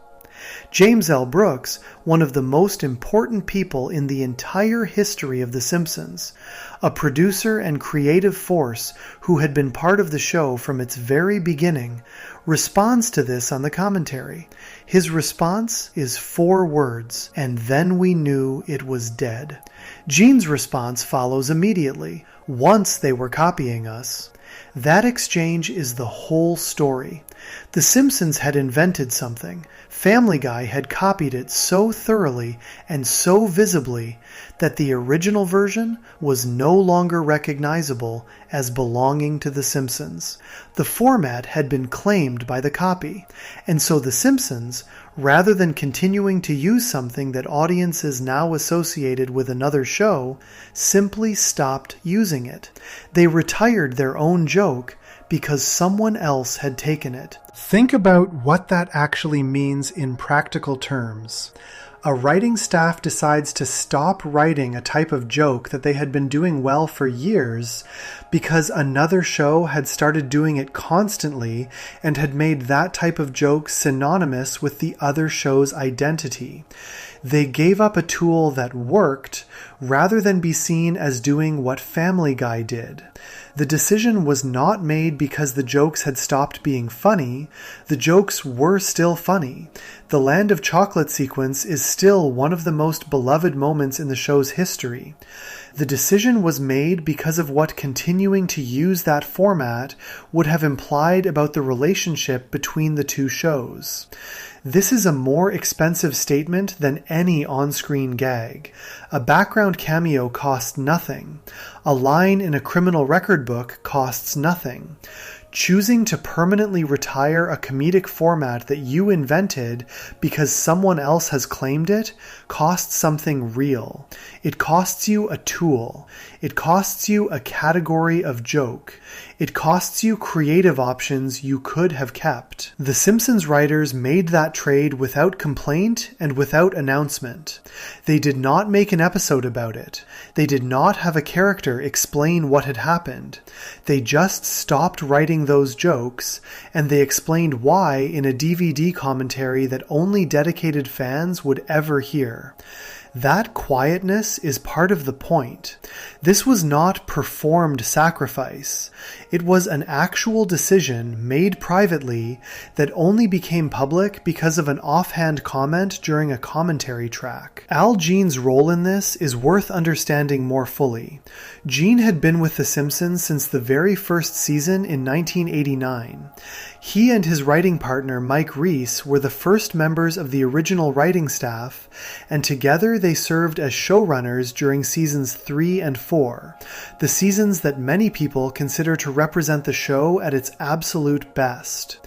James L. Brooks, one of the most important people in the entire history of The Simpsons, a producer and creative force who had been part of the show from its very beginning, responds to this on the commentary. His response is 4 words, and then we knew it was dead. Gene's response follows immediately. Once they were copying us. That exchange is the whole story. The Simpsons had invented something. Family Guy had copied it so thoroughly and so visibly that the original version was no longer recognizable as belonging to The Simpsons. The format had been claimed by the copy, and so The Simpsons, rather than continuing to use something that audiences now associated with another show, simply stopped using it. They retired their own joke because someone else had taken it. Think about what that actually means in practical terms. A writing staff decides to stop writing a type of joke that they had been doing well for years because another show had started doing it constantly and had made that type of joke synonymous with the other show's identity. They gave up a tool that worked rather than be seen as doing what Family Guy did. The decision was not made because the jokes had stopped being funny. The jokes were still funny. The Land of Chocolate sequence is still one of the most beloved moments in the show's history. The decision was made because of what continuing to use that format would have implied about the relationship between the two shows. This is a more expensive statement than any on-screen gag. A background cameo costs nothing. A line in a criminal record book costs nothing. Choosing to permanently retire a comedic format that you invented because someone else has claimed it costs something real. It costs you a tool. It costs you a category of joke. It costs you creative options you could have kept. The Simpsons writers made that trade without complaint and without announcement. They did not make an episode about it. They did not have a character explain what had happened. They just stopped writing those jokes, and they explained why in a DVD commentary that only dedicated fans would ever hear. That quietness is part of the point. This was not performed sacrifice. It was an actual decision made privately that only became public because of an offhand comment during a commentary track. Al Jean's role in this is worth understanding more fully. Gene had been with The Simpsons since the very first season in 1989. He and his writing partner Mike Reiss were the first members of the original writing staff, and together they served as showrunners during seasons 3 and 4, the seasons that many people consider to represent the show at its absolute best.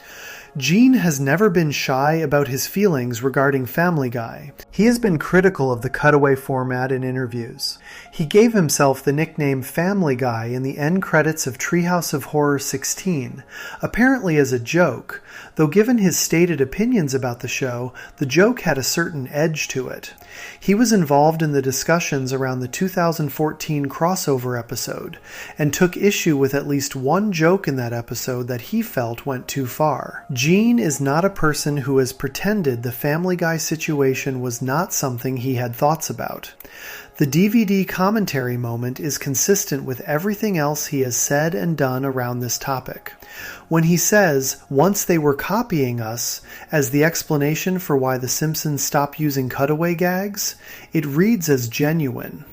Gene has never been shy about his feelings regarding Family Guy. He has been critical of the cutaway format in interviews. He gave himself the nickname Family Guy in the end credits of Treehouse of Horror 16, apparently as a joke, though given his stated opinions about the show, the joke had a certain edge to it. He was involved in the discussions around the 2014 crossover episode, and took issue with at least one joke in that episode that he felt went too far. Gene is not a person who has pretended the Family Guy situation was not something he had thoughts about. The DVD commentary moment is consistent with everything else he has said and done around this topic. When he says, "Once they were copying us," as the explanation for why The Simpsons stopped using cutaway gags, it reads as genuine.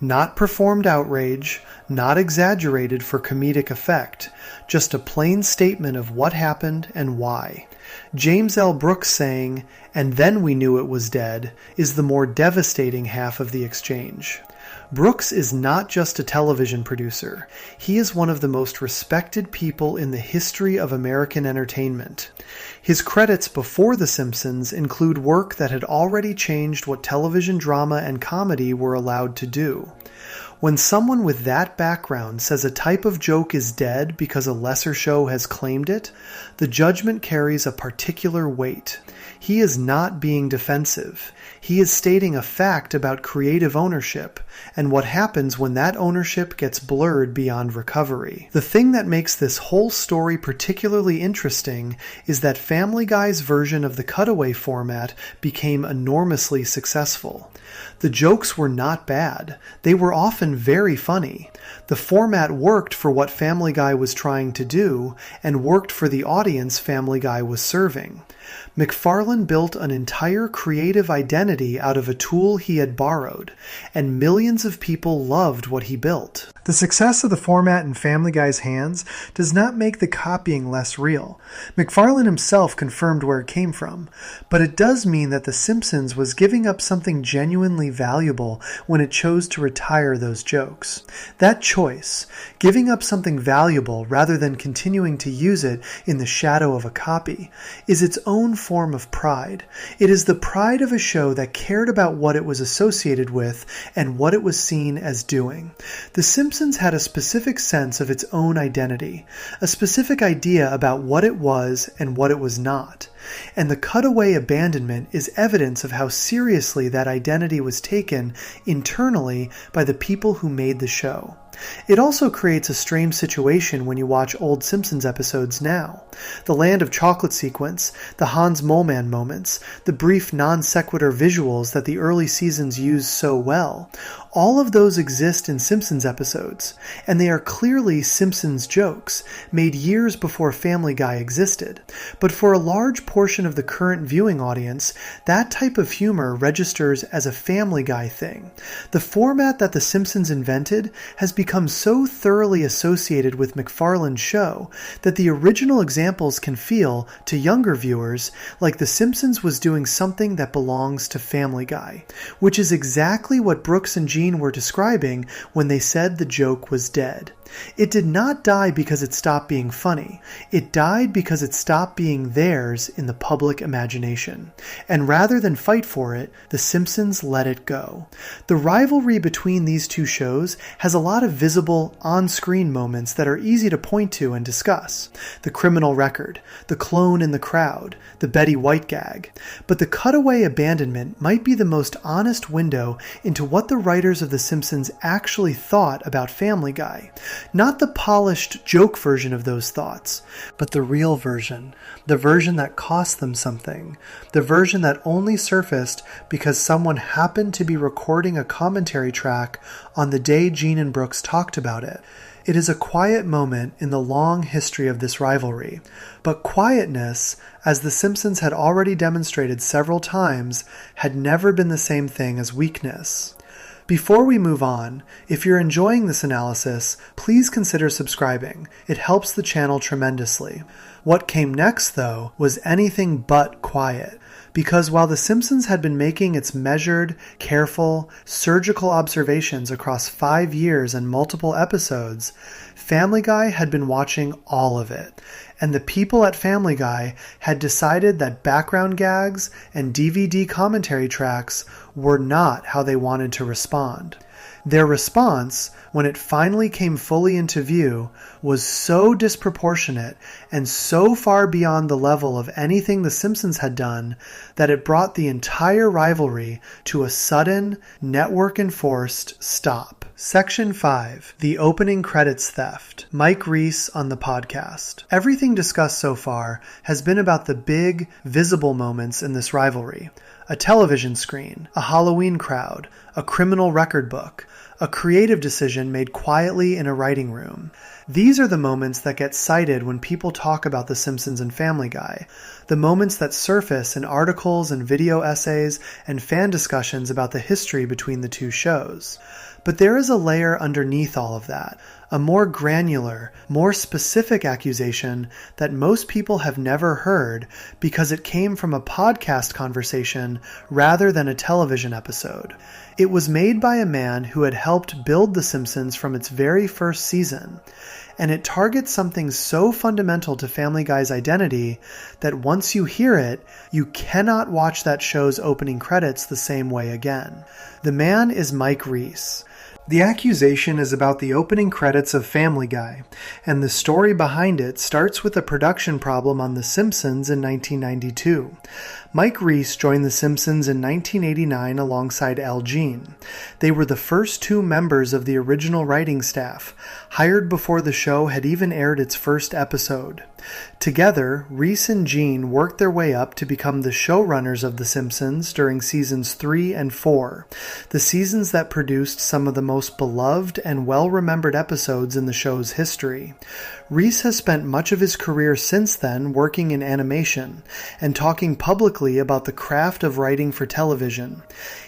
Not performed outrage, not exaggerated for comedic effect, just a plain statement of what happened and why. James L. Brooks saying, "And then we knew it was dead," is the more devastating half of the exchange. Brooks is not just a television producer. He is one of the most respected people in the history of American entertainment. His credits before The Simpsons include work that had already changed what television drama and comedy were allowed to do. When someone with that background says a type of joke is dead because a lesser show has claimed it, the judgment carries a particular weight. He is not being defensive. He is stating a fact about creative ownership and what happens when that ownership gets blurred beyond recovery. The thing that makes this whole story particularly interesting is that Family Guy's version of the cutaway format became enormously successful. The jokes were not bad. They were often very funny. The format worked for what Family Guy was trying to do and worked for the audience Family Guy was serving. MacFarlane built an entire creative identity out of a tool he had borrowed, and millions of people loved what he built. The success of the format in Family Guy's hands does not make the copying less real. MacFarlane himself confirmed where it came from, but it does mean that The Simpsons was giving up something genuinely valuable when it chose to retire those jokes. That choice, giving up something valuable rather than continuing to use it in the shadow of a copy, is its own form of pride. It is the pride of a show that cared about what it was associated with and what it was seen as doing. The Simpsons had a specific sense of its own identity, a specific idea about what it was and what it was not. And the cutaway abandonment is evidence of how seriously that identity was taken internally by the people who made the show. It also creates a strange situation when you watch old Simpsons episodes now. The Land of Chocolate sequence, the Hans Moleman moments, the brief non-sequitur visuals that the early seasons used so well, all of those exist in Simpsons episodes, and they are clearly Simpsons jokes, made years before Family Guy existed. But for a large portion of the current viewing audience, that type of humor registers as a Family Guy thing. The format that The Simpsons invented has become so thoroughly associated with MacFarlane's show that the original examples can feel, to younger viewers, like The Simpsons was doing something that belongs to Family Guy, which is exactly what Brooks and Gene were describing when they said the joke was dead. It did not die because it stopped being funny. It died because it stopped being theirs in the public imagination. And rather than fight for it, The Simpsons let it go. The rivalry between these two shows has a lot of visible, on-screen moments that are easy to point to and discuss. The criminal record, the clone in the crowd, the Betty White gag. But the cutaway abandonment might be the most honest window into what the writers of The Simpsons actually thought about Family Guy. Not the polished joke version of those thoughts, but the real version, the version that cost them something, the version that only surfaced because someone happened to be recording a commentary track on the day Gene and Brooks talked about it. It is a quiet moment in the long history of this rivalry, but quietness, as The Simpsons had already demonstrated several times, had never been the same thing as weakness. Before we move on, if you're enjoying this analysis, please consider subscribing. It helps the channel tremendously. What came next, though, was anything but quiet. Because while The Simpsons had been making its measured, careful, surgical observations across 5 years and multiple episodes, Family Guy had been watching all of it. And the people at Family Guy had decided that background gags and DVD commentary tracks were not how they wanted to respond. Their response, when it finally came fully into view, was so disproportionate and so far beyond the level of anything The Simpsons had done that it brought the entire rivalry to a sudden, network-enforced stop. Section 5. The Opening Credits Theft. Mike Reese on the podcast. Everything discussed so far has been about the big, visible moments in this rivalry. A television screen, a Halloween crowd, a criminal record book, a creative decision made quietly in a writing room. These are the moments that get cited when people talk about The Simpsons and Family Guy, the moments that surface in articles and video essays and fan discussions about the history between the two shows. But there is a layer underneath all of that, a more granular, more specific accusation that most people have never heard because it came from a podcast conversation rather than a television episode. It was made by a man who had helped build The Simpsons from its very first season, and it targets something so fundamental to Family Guy's identity that once you hear it, you cannot watch that show's opening credits the same way again. The man is Mike Reese. The accusation is about the opening credits of Family Guy, and the story behind it starts with a production problem on The Simpsons in 1992. Mike Reiss joined The Simpsons in 1989 alongside Al Jean. They were the first two members of the original writing staff, hired before the show had even aired its first episode. Together, Reiss and Jean worked their way up to become the showrunners of The Simpsons during seasons 3 and 4, the seasons that produced some of the most beloved and well-remembered episodes in the show's history. Reiss has spent much of his career since then working in animation and talking publicly about the craft of writing for television.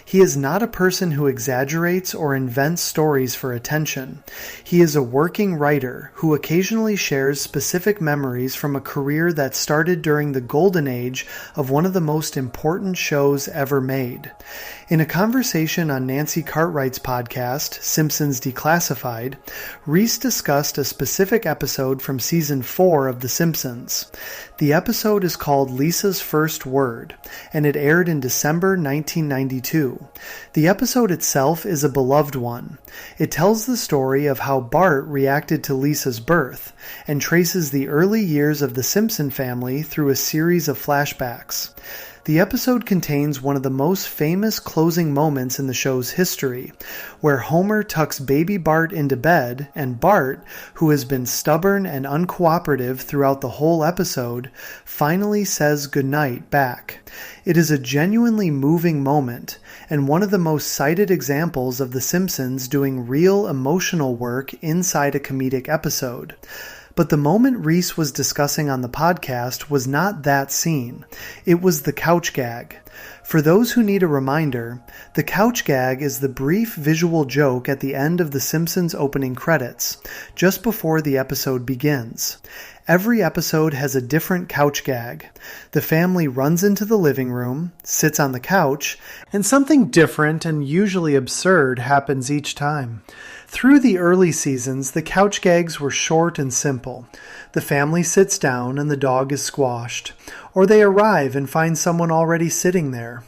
He is not a person who exaggerates or invents stories for attention. He is a working writer who occasionally shares specific memories from a career that started during the golden age of one of the most important shows ever made. In a conversation on Nancy Cartwright's podcast, Simpsons Declassified, Reiss discussed a specific episode from season 4 of The Simpsons. The episode is called Lisa's First Word, and it aired in December 1992. The episode itself is a beloved one. It tells the story of how Bart reacted to Lisa's birth, and traces the early years of the Simpson family through a series of flashbacks. The episode contains one of the most famous closing moments in the show's history, where Homer tucks baby Bart into bed, and Bart, who has been stubborn and uncooperative throughout the whole episode, finally says goodnight back. It is a genuinely moving moment, and one of the most cited examples of The Simpsons doing real emotional work inside a comedic episode. But the moment Reiss was discussing on the podcast was not that scene. It was the couch gag. For those who need a reminder, the couch gag is the brief visual joke at the end of The Simpsons opening credits, just before the episode begins. Every episode has a different couch gag. The family runs into the living room, sits on the couch, and something different and usually absurd happens each time. Through the early seasons, the couch gags were short and simple. The family sits down and the dog is squashed, or they arrive and find someone already sitting there.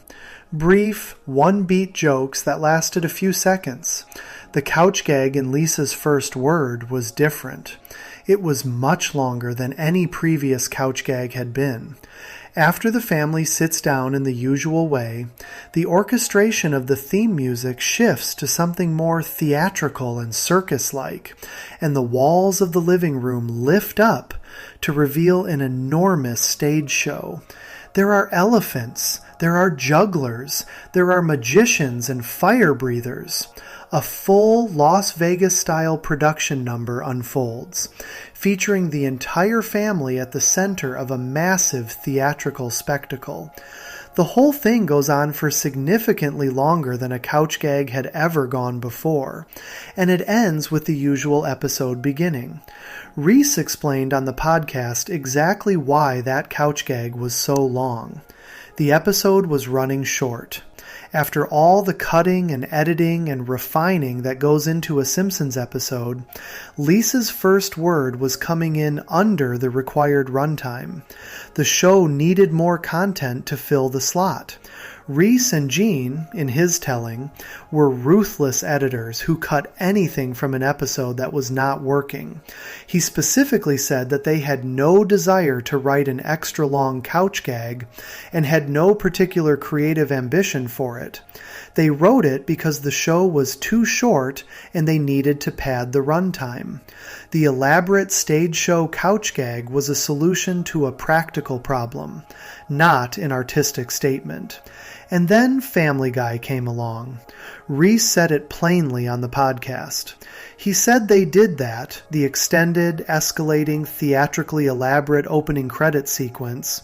Brief, one-beat jokes that lasted a few seconds. The couch gag in Lisa's First Word was different. It was much longer than any previous couch gag had been. After the family sits down in the usual way, the orchestration of the theme music shifts to something more theatrical and circus-like, and the walls of the living room lift up to reveal an enormous stage show. There are elephants, there are jugglers, there are magicians and fire breathers. A full Las Vegas-style production number unfolds, featuring the entire family at the center of a massive theatrical spectacle. The whole thing goes on for significantly longer than a couch gag had ever gone before, and it ends with the usual episode beginning. Reiss explained on the podcast exactly why that couch gag was so long. The episode was running short. After all the cutting and editing and refining that goes into a Simpsons episode, Lisa's First Word was coming in under the required runtime. The show needed more content to fill the slot. Reiss and Jean, in his telling, were ruthless editors who cut anything from an episode that was not working. He specifically said that they had no desire to write an extra long couch gag and had no particular creative ambition for it. They wrote it because the show was too short and they needed to pad the runtime. The elaborate stage show couch gag was a solution to a practical problem, not an artistic statement. And then Family Guy came along. Reiss said it plainly on the podcast. He said they did that, the extended, escalating, theatrically elaborate opening credit sequence.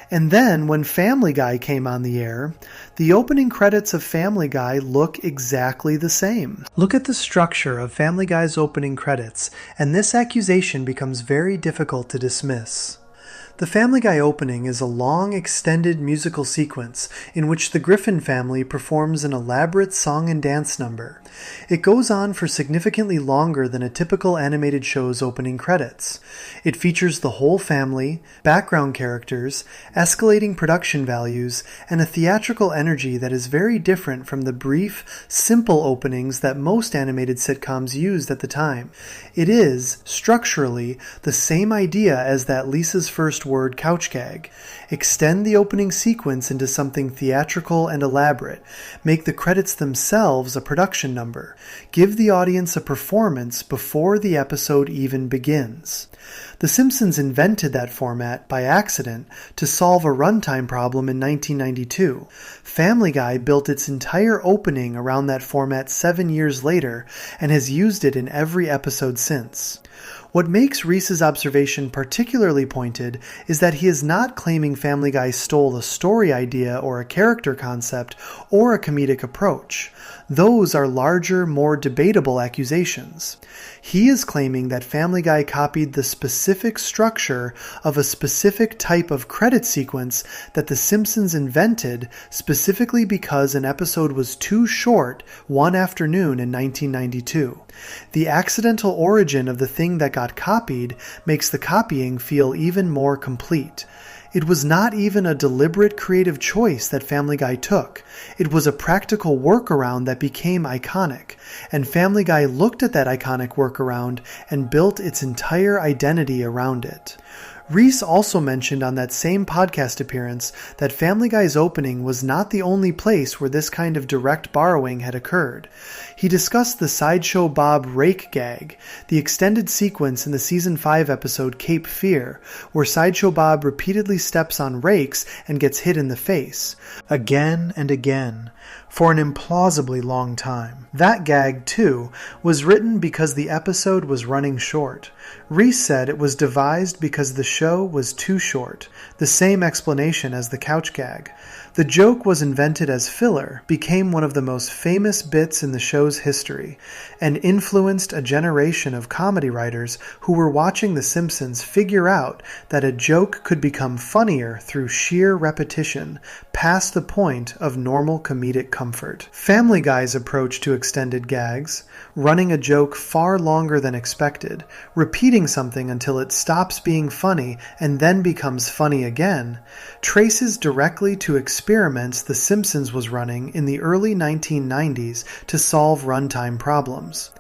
And then, when Family Guy came on the air, the opening credits of Family Guy look exactly the same. Look at the structure of Family Guy's opening credits, and this accusation becomes very difficult to dismiss. The Family Guy opening is a long, extended musical sequence in which the Griffin family performs an elaborate song and dance number, It goes on for significantly longer than a typical animated show's opening credits. It features the whole family, background characters, escalating production values, and a theatrical energy that is very different from the brief, simple openings that most animated sitcoms used at the time. It is, structurally, the same idea as that Lisa's first word couch gag. Extend the opening sequence into something theatrical and elaborate. Make the credits themselves a production number. Give the audience a performance before the episode even begins. The Simpsons invented that format by accident to solve a runtime problem in 1992. Family Guy built its entire opening around that format 7 years later and has used it in every episode since. What makes Reese's observation particularly pointed is that he is not claiming Family Guy stole a story idea or a character concept or a comedic approach. Those are larger, more debatable accusations. He is claiming that Family Guy copied the specific structure of a specific type of credit sequence that The Simpsons invented specifically because an episode was too short one afternoon in 1992. The accidental origin of the thing that got copied makes the copying feel even more complete. It was not even a deliberate creative choice that Family Guy took. It was a practical workaround that became iconic, and Family Guy looked at that iconic workaround and built its entire identity around it. Reese also mentioned on that same podcast appearance that Family Guy's opening was not the only place where this kind of direct borrowing had occurred. He discussed the Sideshow Bob rake gag, the extended sequence in the Season 5 episode Cape Fear, where Sideshow Bob repeatedly steps on rakes and gets hit in the face, again and again, for an implausibly long time. That gag, too, was written because the episode was running short. Reese said it was devised because the show was too short, the same explanation as the couch gag. The joke was invented as filler, became one of the most famous bits in the show's history, and influenced a generation of comedy writers who were watching The Simpsons figure out that a joke could become funnier through sheer repetition, past the point of normal comedic comfort. Family Guy's approach to extended gags, running a joke far longer than expected, repeating something until it stops being funny and then becomes funny again, traces directly to experiments The Simpsons was running in the early 1990s to solve runtime problems.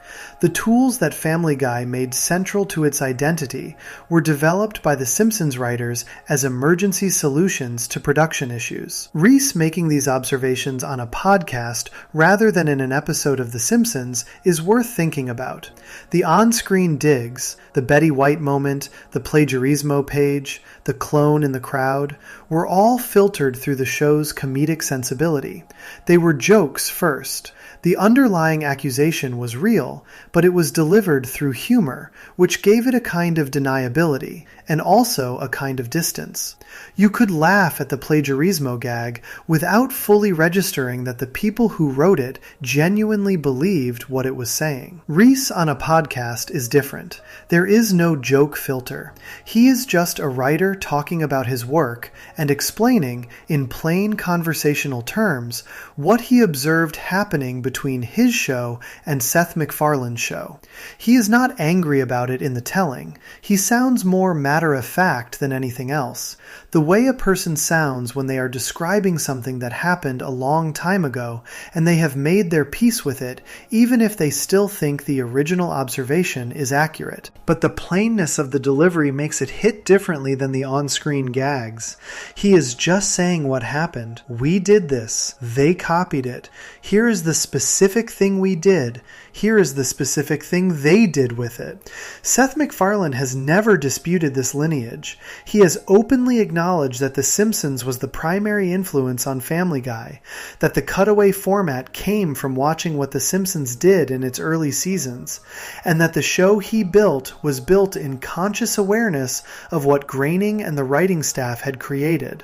The tools that Family Guy made central to its identity were developed by the Simpsons writers as emergency solutions to production issues. Reese making these observations on a podcast rather than in an episode of The Simpsons is worth thinking about. The on-screen digs, the Betty White moment, the Plagiarismo page, the clone in the crowd, were all filtered through the show's comedic sensibility. They were jokes first. The underlying accusation was real, but it was delivered through humor, which gave it a kind of deniability, and also a kind of distance. You could laugh at the Plagiarismo gag without fully registering that the people who wrote it genuinely believed what it was saying. Reese on a podcast is different. There is no joke filter. He is just a writer talking about his work and explaining, in plain conversational terms, what he observed happening between his show and Seth MacFarlane's show. He is not angry about it in the telling. He sounds more matter-of-fact than anything else. The way a person sounds when they are describing something that happened a long time ago and they have made their peace with it, even if they still think the original observation is accurate. But the plainness of the delivery makes it hit differently than the on-screen gags. He is just saying what happened. We did this. They copied it. Here is the specific thing we did. Here is the specific thing they did with it. Seth MacFarlane has never disputed this lineage. He has openly acknowledged that The Simpsons was the primary influence on Family Guy, that the cutaway format came from watching what The Simpsons did in its early seasons, and that the show he built was built in conscious awareness of what Groening and the writing staff had created.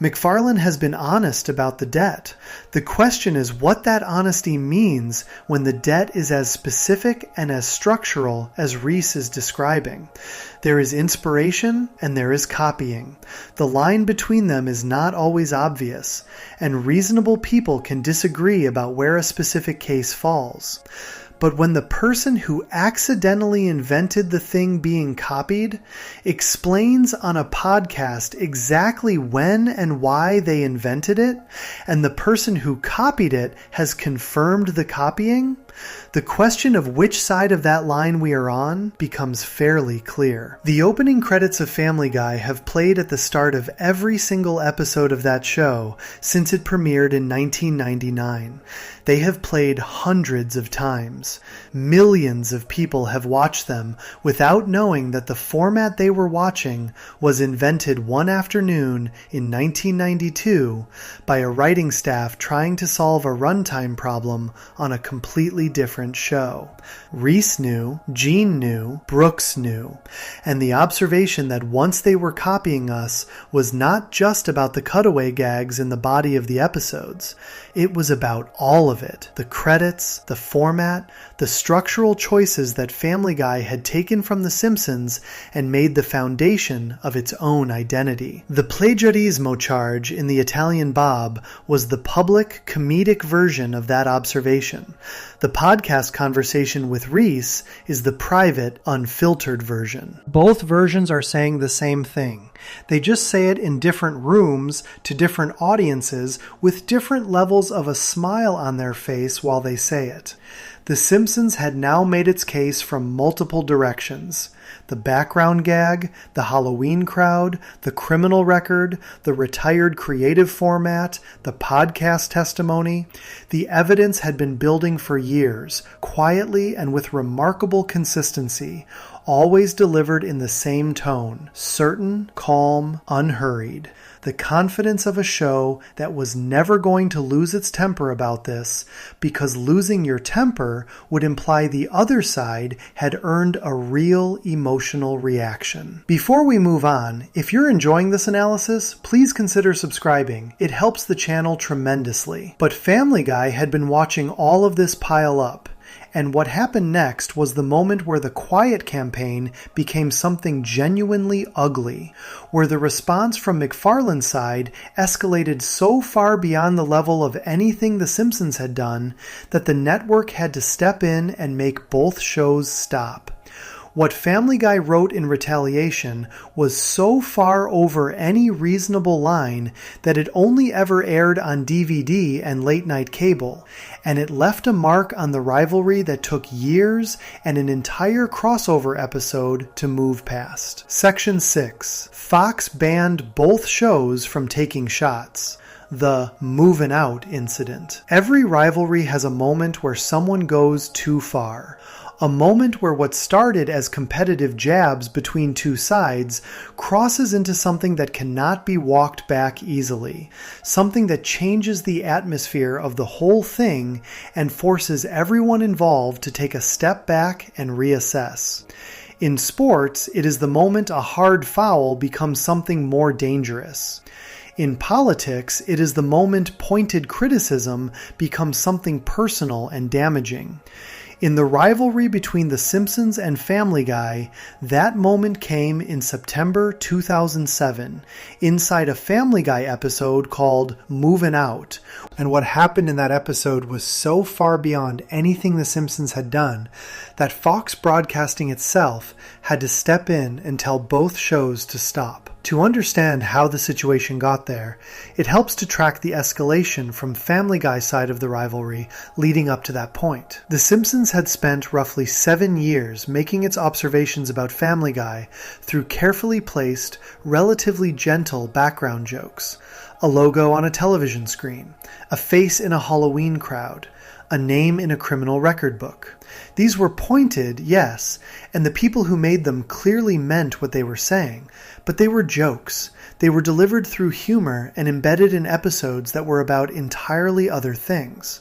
MacFarlane has been honest about the debt. The question is what that honesty means when the debt is as specific and as structural as Reese is describing. There is inspiration and there is copying. The line between them is not always obvious, and reasonable people can disagree about where a specific case falls. But when the person who accidentally invented the thing being copied explains on a podcast exactly when and why they invented it, and the person who copied it has confirmed the copying, the question of which side of that line we are on becomes fairly clear. The opening credits of Family Guy have played at the start of every single episode of that show since it premiered in 1999. They have played hundreds of times. Millions of people have watched them without knowing that the format they were watching was invented one afternoon in 1992 by a writing staff trying to solve a runtime problem on a completely different show. Reese knew, Gene knew, Brooks knew, and the observation that once they were copying us was not just about the cutaway gags in the body of the episodes. It was about all of it. The credits, the format, the structural choices that Family Guy had taken from The Simpsons and made the foundation of its own identity. The plagiarismo charge in the Italian Bob was the public, comedic version of that observation. The podcast conversation with Reese is the private, unfiltered version. Both versions are saying the same thing. They just say it in different rooms to different audiences with different levels of a smile on their face while they say it. The Simpsons had now made its case from multiple directions. The background gag, the Halloween crowd, the criminal record, the retired creative format, the podcast testimony. The evidence had been building for years, quietly and with remarkable consistency, always delivered in the same tone, certain, calm, unhurried. The confidence of a show that was never going to lose its temper about this, because losing your temper would imply the other side had earned a real emotional reaction. Before we move on, if you're enjoying this analysis, please consider subscribing. It helps the channel tremendously. But Family Guy had been watching all of this pile up. And what happened next was the moment where the quiet campaign became something genuinely ugly, where the response from McFarlane's side escalated so far beyond the level of anything The Simpsons had done that the network had to step in and make both shows stop. What Family Guy wrote in retaliation was so far over any reasonable line that it only ever aired on DVD and late-night cable, and it left a mark on the rivalry that took years and an entire crossover episode to move past. Section 6. Fox banned both shows from taking shots. The movin' out incident. Every rivalry has a moment where someone goes too far. A moment where what started as competitive jabs between two sides crosses into something that cannot be walked back easily, something that changes the atmosphere of the whole thing and forces everyone involved to take a step back and reassess. In sports, it is the moment a hard foul becomes something more dangerous. In politics, it is the moment pointed criticism becomes something personal and damaging. In the rivalry between The Simpsons and Family Guy, that moment came in September 2007, inside a Family Guy episode called Movin' Out. And what happened in that episode was so far beyond anything The Simpsons had done that Fox Broadcasting itself had to step in and tell both shows to stop. To understand how the situation got there, it helps to track the escalation from Family Guy's side of the rivalry leading up to that point. The Simpsons had spent roughly 7 years making its observations about Family Guy through carefully placed, relatively gentle background jokes. A logo on a television screen, a face in a Halloween crowd, a name in a criminal record book. These were pointed, yes, and the people who made them clearly meant what they were saying, but they were jokes. They were delivered through humor and embedded in episodes that were about entirely other things.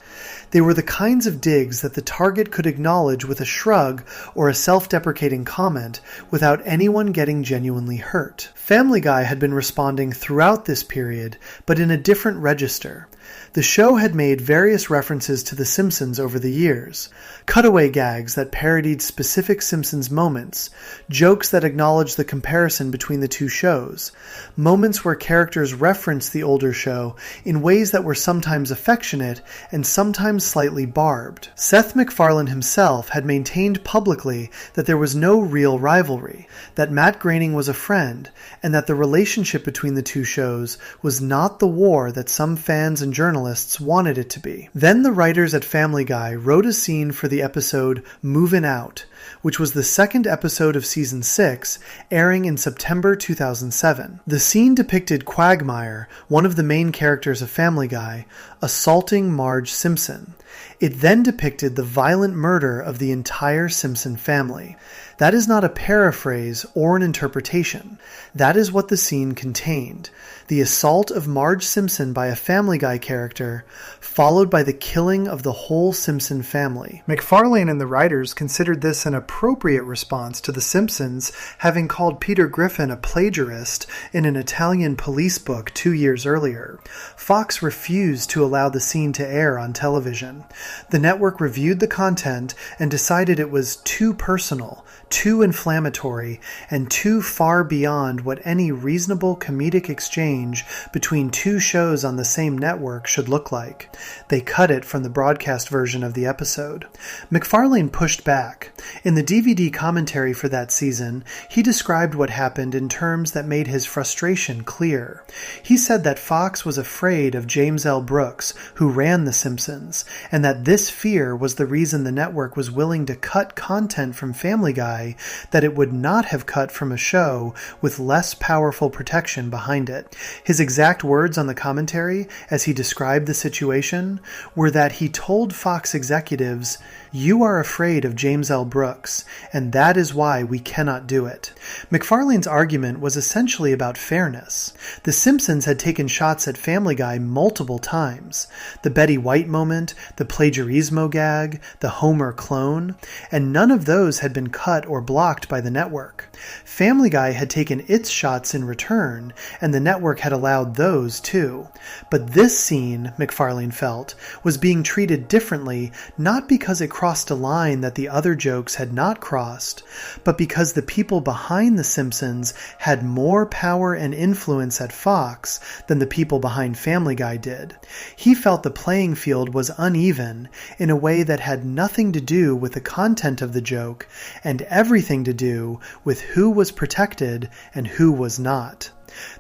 They were the kinds of digs that the target could acknowledge with a shrug or a self-deprecating comment without anyone getting genuinely hurt. Family Guy had been responding throughout this period, but in a different register. The show had made various references to The Simpsons over the years, cutaway gags that parodied specific Simpsons moments, jokes that acknowledged the comparison between the two shows, moments where characters referenced the older show in ways that were sometimes affectionate and sometimes slightly barbed. Seth MacFarlane himself had maintained publicly that there was no real rivalry, that Matt Groening was a friend, and that the relationship between the two shows was not the war that some fans and journalists wanted it to be. Then the writers at Family Guy wrote a scene for the episode Movin' Out, which was the second episode of Season 6, airing in September 2007. The scene depicted Quagmire, one of the main characters of Family Guy, assaulting Marge Simpson. It then depicted the violent murder of the entire Simpson family. That is not a paraphrase or an interpretation. That is what the scene contained. The assault of Marge Simpson by a Family Guy character, followed by the killing of the whole Simpson family. MacFarlane and the writers considered this an appropriate response to The Simpsons having called Peter Griffin a plagiarist in an Italian police book 2 years earlier. Fox refused to allow the scene to air on television. The network reviewed the content and decided it was too personal, too inflammatory, and too far beyond what any reasonable comedic exchange between two shows on the same network should look like. They cut it from the broadcast version of the episode. MacFarlane pushed back. In the DVD commentary for that season, he described what happened in terms that made his frustration clear. He said that Fox was afraid of James L. Brooks, who ran The Simpsons, and that this fear was the reason the network was willing to cut content from Family Guy that it would not have cut from a show with less powerful protection behind it. His exact words on the commentary, as he described the situation, were that he told Fox executives, "You are afraid of James L. Brooks, and that is why we cannot do it." MacFarlane's argument was essentially about fairness. The Simpsons had taken shots at Family Guy multiple times. The Betty White moment, the Plagiarismo gag, the Homer clone, and none of those had been cut or blocked by the network. Family Guy had taken its shots in return, and the network had allowed those too. But this scene, MacFarlane felt, was being treated differently not because it crossed a line that the other jokes had not crossed, but because the people behind The Simpsons had more power and influence at Fox than the people behind Family Guy did. He felt the playing field was uneven in a way that had nothing to do with the content of the joke and everything to do with who was protected and who was not.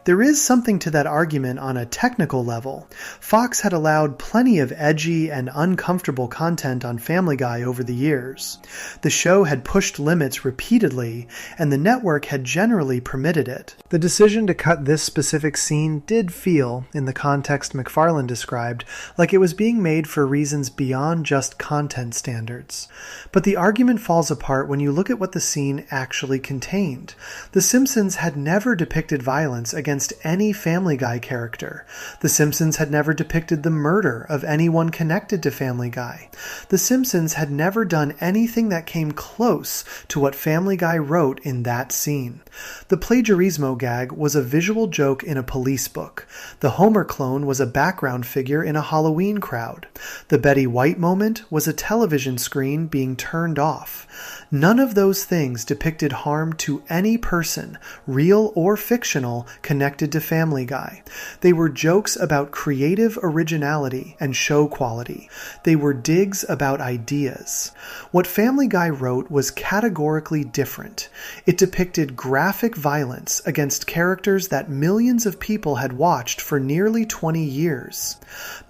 There is something to that argument on a technical level. Fox had allowed plenty of edgy and uncomfortable content on Family Guy over the years. The show had pushed limits repeatedly, and the network had generally permitted it. The decision to cut this specific scene did feel, in the context MacFarlane described, like it was being made for reasons beyond just content standards. But the argument falls apart when you look at what the scene actually contained. The Simpsons had never depicted violence against any Family Guy character. The Simpsons had never depicted the murder of anyone connected to Family Guy. The Simpsons had never done anything that came close to what Family Guy wrote in that scene. The Plagiarismo gag was a visual joke in a police book. The Homer clone was a background figure in a Halloween crowd. The Betty White moment was a television screen being turned off. None of those things depicted harm to any person, real or fictional, connected to Family Guy. They were jokes about creative originality and show quality. They were digs about ideas. What Family Guy wrote was categorically different. It depicted graphic violence against characters that millions of people had watched for nearly 20 years.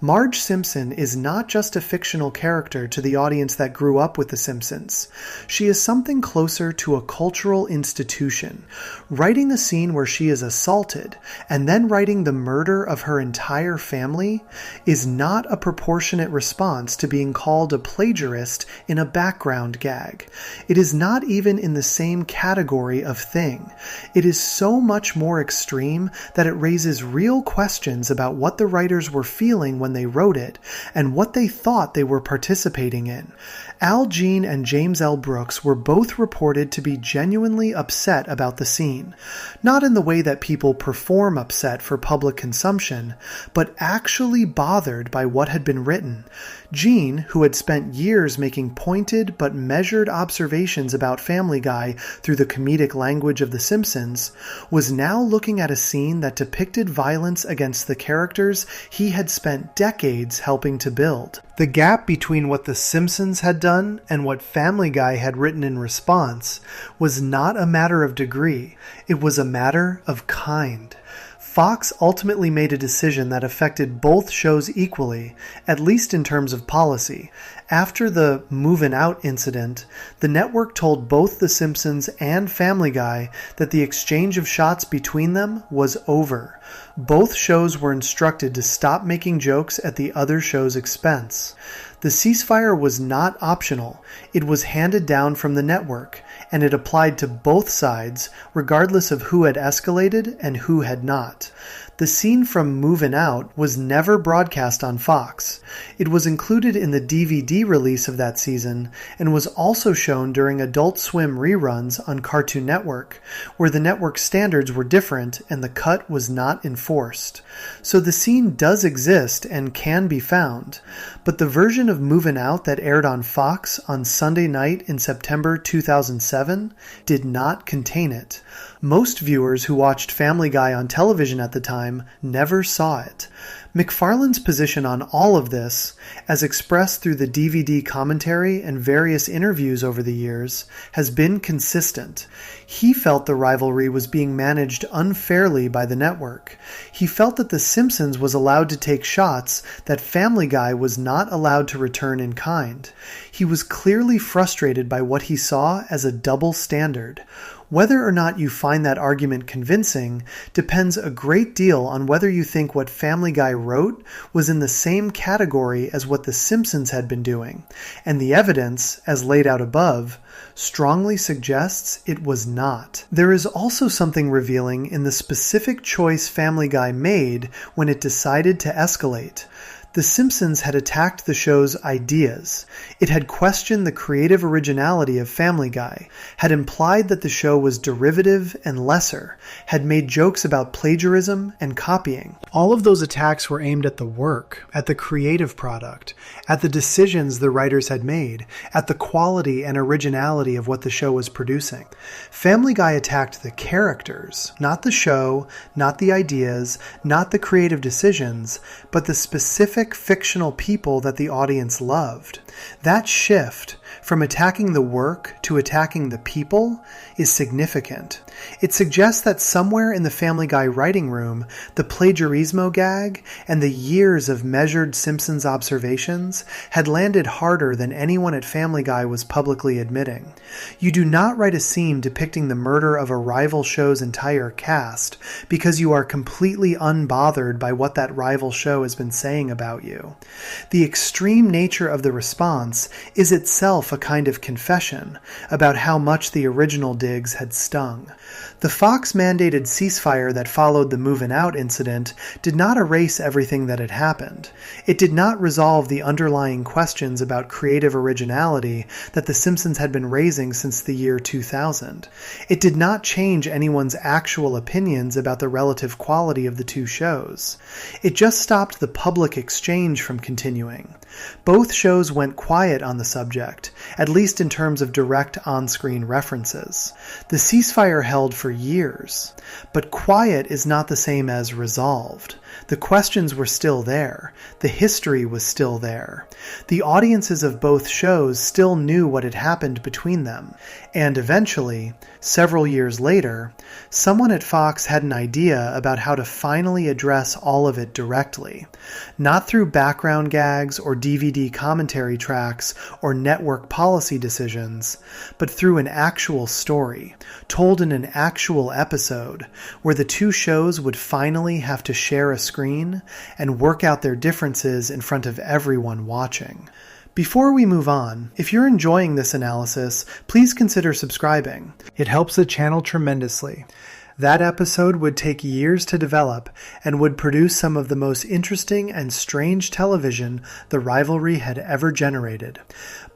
Marge Simpson is not just a fictional character to the audience that grew up with The Simpsons. She is something closer to a cultural institution. Writing the scene where she is assaulted and then writing the murder of her entire family is not a proportionate response to being called a plagiarist in a background gag. It is not even in the same category of thing. It is so much more extreme that it raises real questions about what the writers were feeling when they wrote it and what they thought they were participating in. Al Jean and James L. Brooks were both reported to be genuinely upset about the scene. Not in the way that people people perform upset for public consumption, but actually bothered by what had been written. Gene, who had spent years making pointed but measured observations about Family Guy through the comedic language of The Simpsons, was now looking at a scene that depicted violence against the characters he had spent decades helping to build. The gap between what The Simpsons had done and what Family Guy had written in response was not a matter of degree, it was a matter of kind. Fox ultimately made a decision that affected both shows equally, at least in terms of policy. After the "movin' out" incident, the network told both The Simpsons and Family Guy that the exchange of shots between them was over. Both shows were instructed to stop making jokes at the other show's expense. The ceasefire was not optional. It was handed down from the network, and it applied to both sides, regardless of who had escalated and who had not. The scene from Movin' Out was never broadcast on Fox. It was included in the DVD release of that season and was also shown during Adult Swim reruns on Cartoon Network, where the network's standards were different and the cut was not enforced. So the scene does exist and can be found, but the version of Movin' Out that aired on Fox on Sunday night in September 2007 did not contain it. Most viewers who watched Family Guy on television at the time never saw it. McFarlane's position on all of this, as expressed through the DVD commentary and various interviews over the years, has been consistent. He felt the rivalry was being managed unfairly by the network. He felt that The Simpsons was allowed to take shots that Family Guy was not allowed to return in kind. He was clearly frustrated by what he saw as a double standard. Whether or not you find that argument convincing depends a great deal on whether you think what Family Guy wrote was in the same category as what The Simpsons had been doing, and the evidence, as laid out above, strongly suggests it was not. There is also something revealing in the specific choice Family Guy made when it decided to escalate. The Simpsons had attacked the show's ideas. It had questioned the creative originality of Family Guy, had implied that the show was derivative and lesser, had made jokes about plagiarism and copying. All of those attacks were aimed at the work, at the creative product, at the decisions the writers had made, at the quality and originality of what the show was producing. Family Guy attacked the characters, not the show, not the ideas, not the creative decisions, but the specific fictional people that the audience loved. That shift from attacking the work to attacking the people is significant. It suggests that somewhere in the Family Guy writing room, the plagiarismo gag and the years of measured Simpsons observations had landed harder than anyone at Family Guy was publicly admitting. You do not write a scene depicting the murder of a rival show's entire cast because you are completely unbothered by what that rival show has been saying about you. The extreme nature of the response is itself a kind of confession about how much the original digs had stung. The Fox-mandated ceasefire that followed the Movin' Out incident did not erase everything that had happened. It did not resolve the underlying questions about creative originality that The Simpsons had been raising since the year 2000. It did not change anyone's actual opinions about the relative quality of the two shows. It just stopped the public exchange from continuing. Both shows went quiet on the subject, at least in terms of direct on-screen references. The ceasefire held for years, but quiet is not the same as resolved. The questions were still there. The history was still there. The audiences of both shows still knew what had happened between them. And eventually, several years later, someone at Fox had an idea about how to finally address all of it directly. Not through background gags or DVD commentary tracks or network policy decisions, but through an actual story, told in an actual episode, where the two shows would finally have to share a screen and work out their differences in front of everyone watching. Before we move on, if you're enjoying this analysis, please consider subscribing. It helps the channel tremendously. That episode would take years to develop and would produce some of the most interesting and strange television the rivalry had ever generated.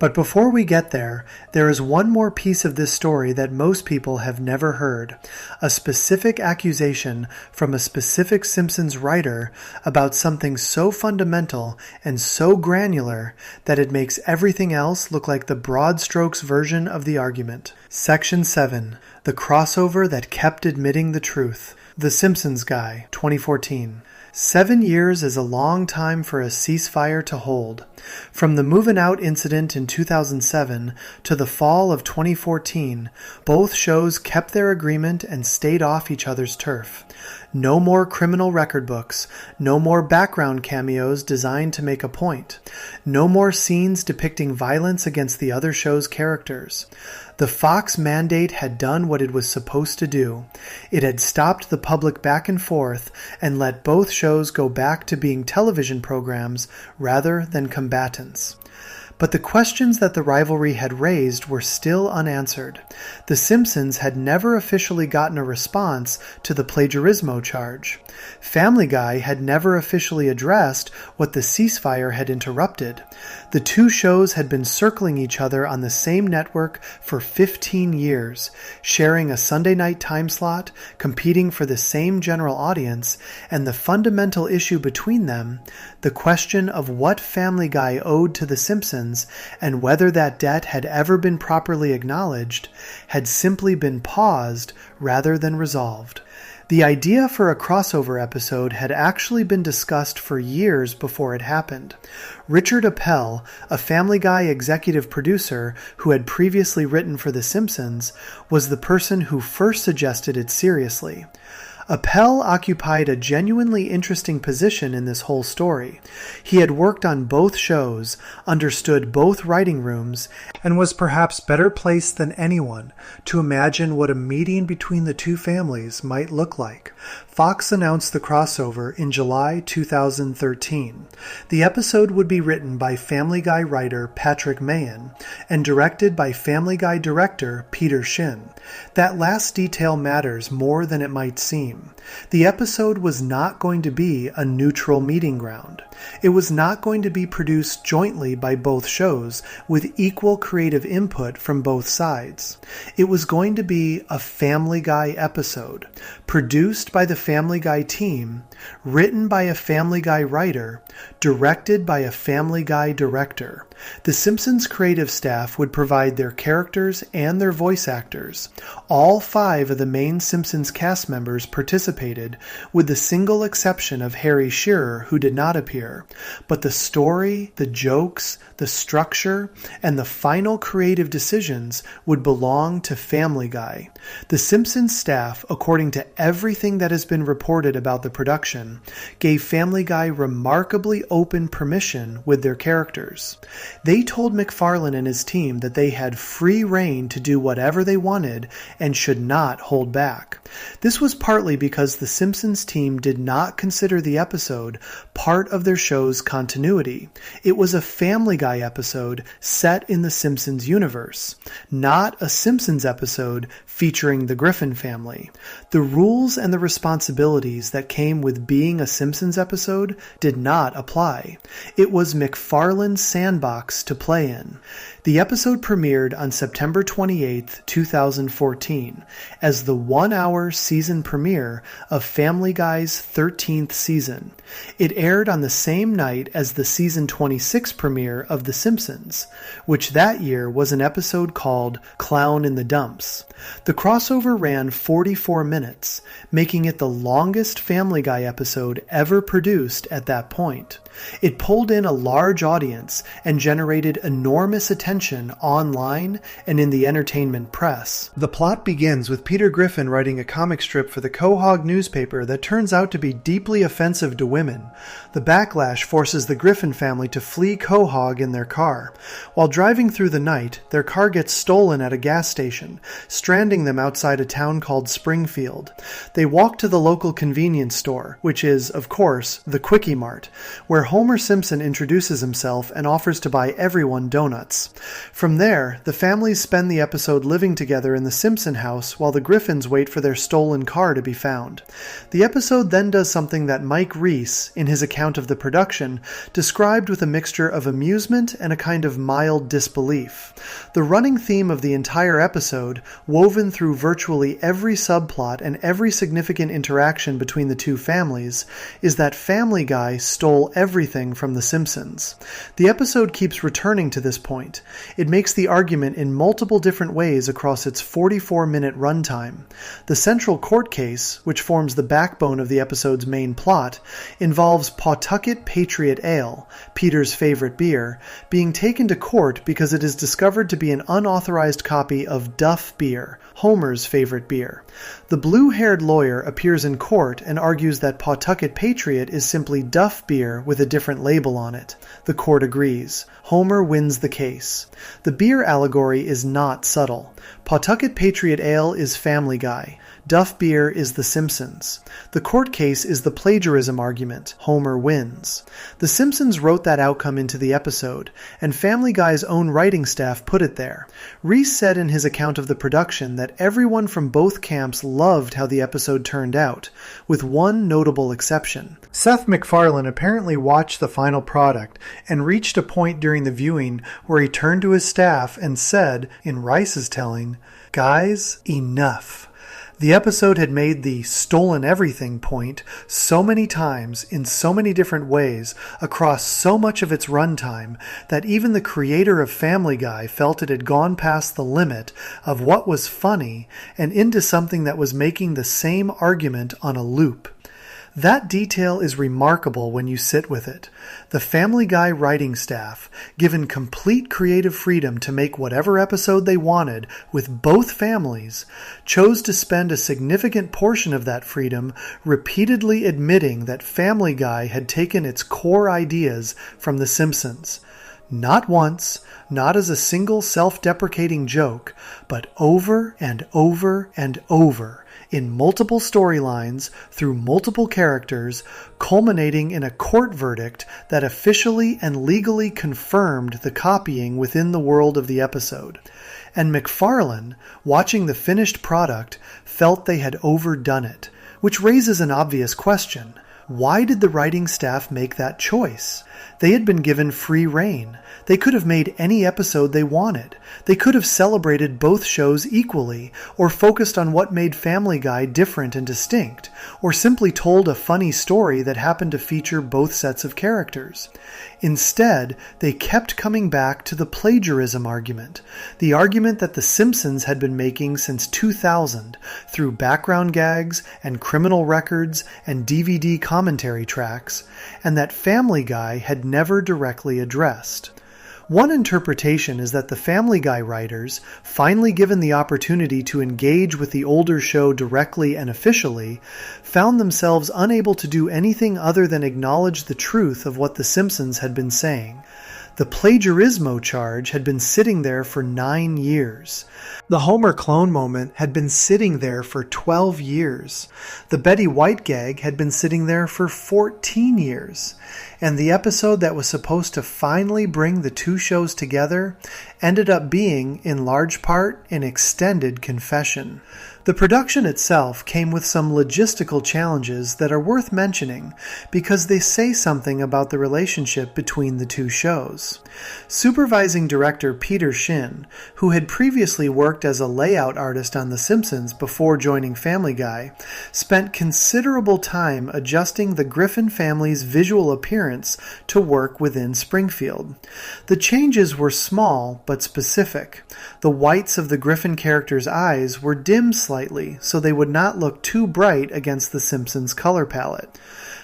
But before we get there is one more piece of this story that most people have never heard. A specific accusation from a specific Simpsons writer about something so fundamental and so granular that it makes everything else look like the broad strokes version of the argument. Section 7. The crossover that kept admitting the truth. The Simpsons Guy, 2014. 7 years is a long time for a ceasefire to hold. From the moving out incident in 2007 to the fall of 2014, both shows kept their agreement and stayed off each other's turf. No more criminal record books, no more background cameos designed to make a point, no more scenes depicting violence against the other show's characters. The Fox mandate had done what it was supposed to do. It had stopped the public back and forth and let both shows go back to being television programs rather than combatants. But the questions that the rivalry had raised were still unanswered. The Simpsons had never officially gotten a response to the plagiarismo charge. Family Guy had never officially addressed what the ceasefire had interrupted. The two shows had been circling each other on the same network for 15 years, sharing a Sunday night time slot, competing for the same general audience, and the fundamental issue between them, the question of what Family Guy owed to The Simpsons and whether that debt had ever been properly acknowledged, had simply been paused rather than resolved. The idea for a crossover episode had actually been discussed for years before it happened. Richard Appel, a Family Guy executive producer who had previously written for The Simpsons, was the person who first suggested it seriously. Appel occupied a genuinely interesting position in this whole story. He had worked on both shows, understood both writing rooms, and was perhaps better placed than anyone to imagine what a meeting between the two families might look like. Fox announced the crossover in July 2013. The episode would be written by Family Guy writer Patrick Mahan and directed by Family Guy director Peter Shin. That last detail matters more than it might seem. The episode was not going to be a neutral meeting ground. It was not going to be produced jointly by both shows with equal creative input from both sides. It was going to be a Family Guy episode, produced by the Family Guy team, written by a Family Guy writer, directed by a Family Guy director. The Simpsons creative staff would provide their characters and their voice actors. All 5 of the main Simpsons cast members participated, with the single exception of Harry Shearer, who did not appear. But the story, the jokes, the structure, and the final creative decisions would belong to Family Guy. The Simpsons staff, according to everything that has been reported about the production, gave Family Guy remarkably open permission with their characters. They told MacFarlane and his team that they had free rein to do whatever they wanted and should not hold back. This was partly because the Simpsons team did not consider the episode part of their show's continuity. It was a Family Guy episode set in the Simpsons universe, not a Simpsons episode featuring the Griffin family. The rules and the responsibilities that came with being a Simpsons episode did not apply. It was MacFarlane's sandbox to play in. The episode premiered on September 28, 2014, as the 1-hour season premiere of Family Guy's 13th season. It aired on the same night as the season 26 premiere of The Simpsons, which that year was an episode called Clown in the Dumps. The crossover ran 44 minutes, making it the longest Family Guy episode ever produced at that point. It pulled in a large audience and generated enormous attention online and in the entertainment press. The plot begins with Peter Griffin writing a comic strip for the Quahog newspaper that turns out to be deeply offensive to women. The backlash forces the Griffin family to flee Quahog in their car. While driving through the night, their car gets stolen at a gas station, stranding them outside a town called Springfield. They walk to the local convenience store, which is, of course, the Quickie Mart, where Homer Simpson introduces himself and offers to buy everyone donuts. From there, the families spend the episode living together in the Simpson house while the Griffins wait for their stolen car to be found. The episode then does something that Mike Reiss, in his account of the production, described with a mixture of amusement and a kind of mild disbelief. The running theme of the entire episode, woven through virtually every subplot and every significant interaction between the two families, is that Family Guy stole everything from The Simpsons. The episode keeps returning to this point. It makes the argument in multiple different ways across its 44-minute runtime. The central court case, which forms the backbone of the episode's main plot, involves Pawtucket Patriot Ale, Peter's favorite beer, being taken to court because it is discovered to be an unauthorized copy of Duff Beer, Homer's favorite beer. The blue-haired lawyer appears in court and argues that Pawtucket Patriot is simply Duff Beer with a different label on it. The court agrees. Homer wins the case. The beer allegory is not subtle. Pawtucket Patriot Ale is Family Guy. Duff Beer is The Simpsons. The court case is the plagiarism argument. Homer wins. The Simpsons wrote that outcome into the episode, and Family Guy's own writing staff put it there. Reiss said in his account of the production that everyone from both camps loved how the episode turned out, with one notable exception. Seth MacFarlane apparently watched the final product and reached a point during the viewing where he turned to his staff and said, in Reiss's telling, "Guys, enough." The episode had made the stolen everything point so many times in so many different ways across so much of its runtime that even the creator of Family Guy felt it had gone past the limit of what was funny and into something that was making the same argument on a loop. That detail is remarkable when you sit with it. The Family Guy writing staff, given complete creative freedom to make whatever episode they wanted with both families, chose to spend a significant portion of that freedom repeatedly admitting that Family Guy had taken its core ideas from The Simpsons. Not once, not as a single self-deprecating joke, but over and over and over, in multiple storylines, through multiple characters, culminating in a court verdict that officially and legally confirmed the copying within the world of the episode. And MacFarlane, watching the finished product, felt they had overdone it, which raises an obvious question. Why did the writing staff make that choice? They had been given free rein. They could have made any episode they wanted. They could have celebrated both shows equally, or focused on what made Family Guy different and distinct, or simply told a funny story that happened to feature both sets of characters. Instead, they kept coming back to the plagiarism argument, the argument that The Simpsons had been making since 2000 through background gags and criminal records and DVD commentary tracks, and that Family Guy had never directly addressed. One interpretation is that the Family Guy writers, finally given the opportunity to engage with the older show directly and officially, found themselves unable to do anything other than acknowledge the truth of what The Simpsons had been saying. The plagiarismo charge had been sitting there for 9 years. The Homer clone moment had been sitting there for 12 years. The Betty White gag had been sitting there for 14 years. And the episode that was supposed to finally bring the two shows together ended up being, in large part, an extended confession. The production itself came with some logistical challenges that are worth mentioning because they say something about the relationship between the two shows. Supervising director Peter Shin, who had previously worked as a layout artist on The Simpsons before joining Family Guy, spent considerable time adjusting the Griffin family's visual appearance to work within Springfield. The changes were small but specific. The whites of the Griffin characters' eyes were dimmed slightly so they would not look too bright against The Simpsons' color palette.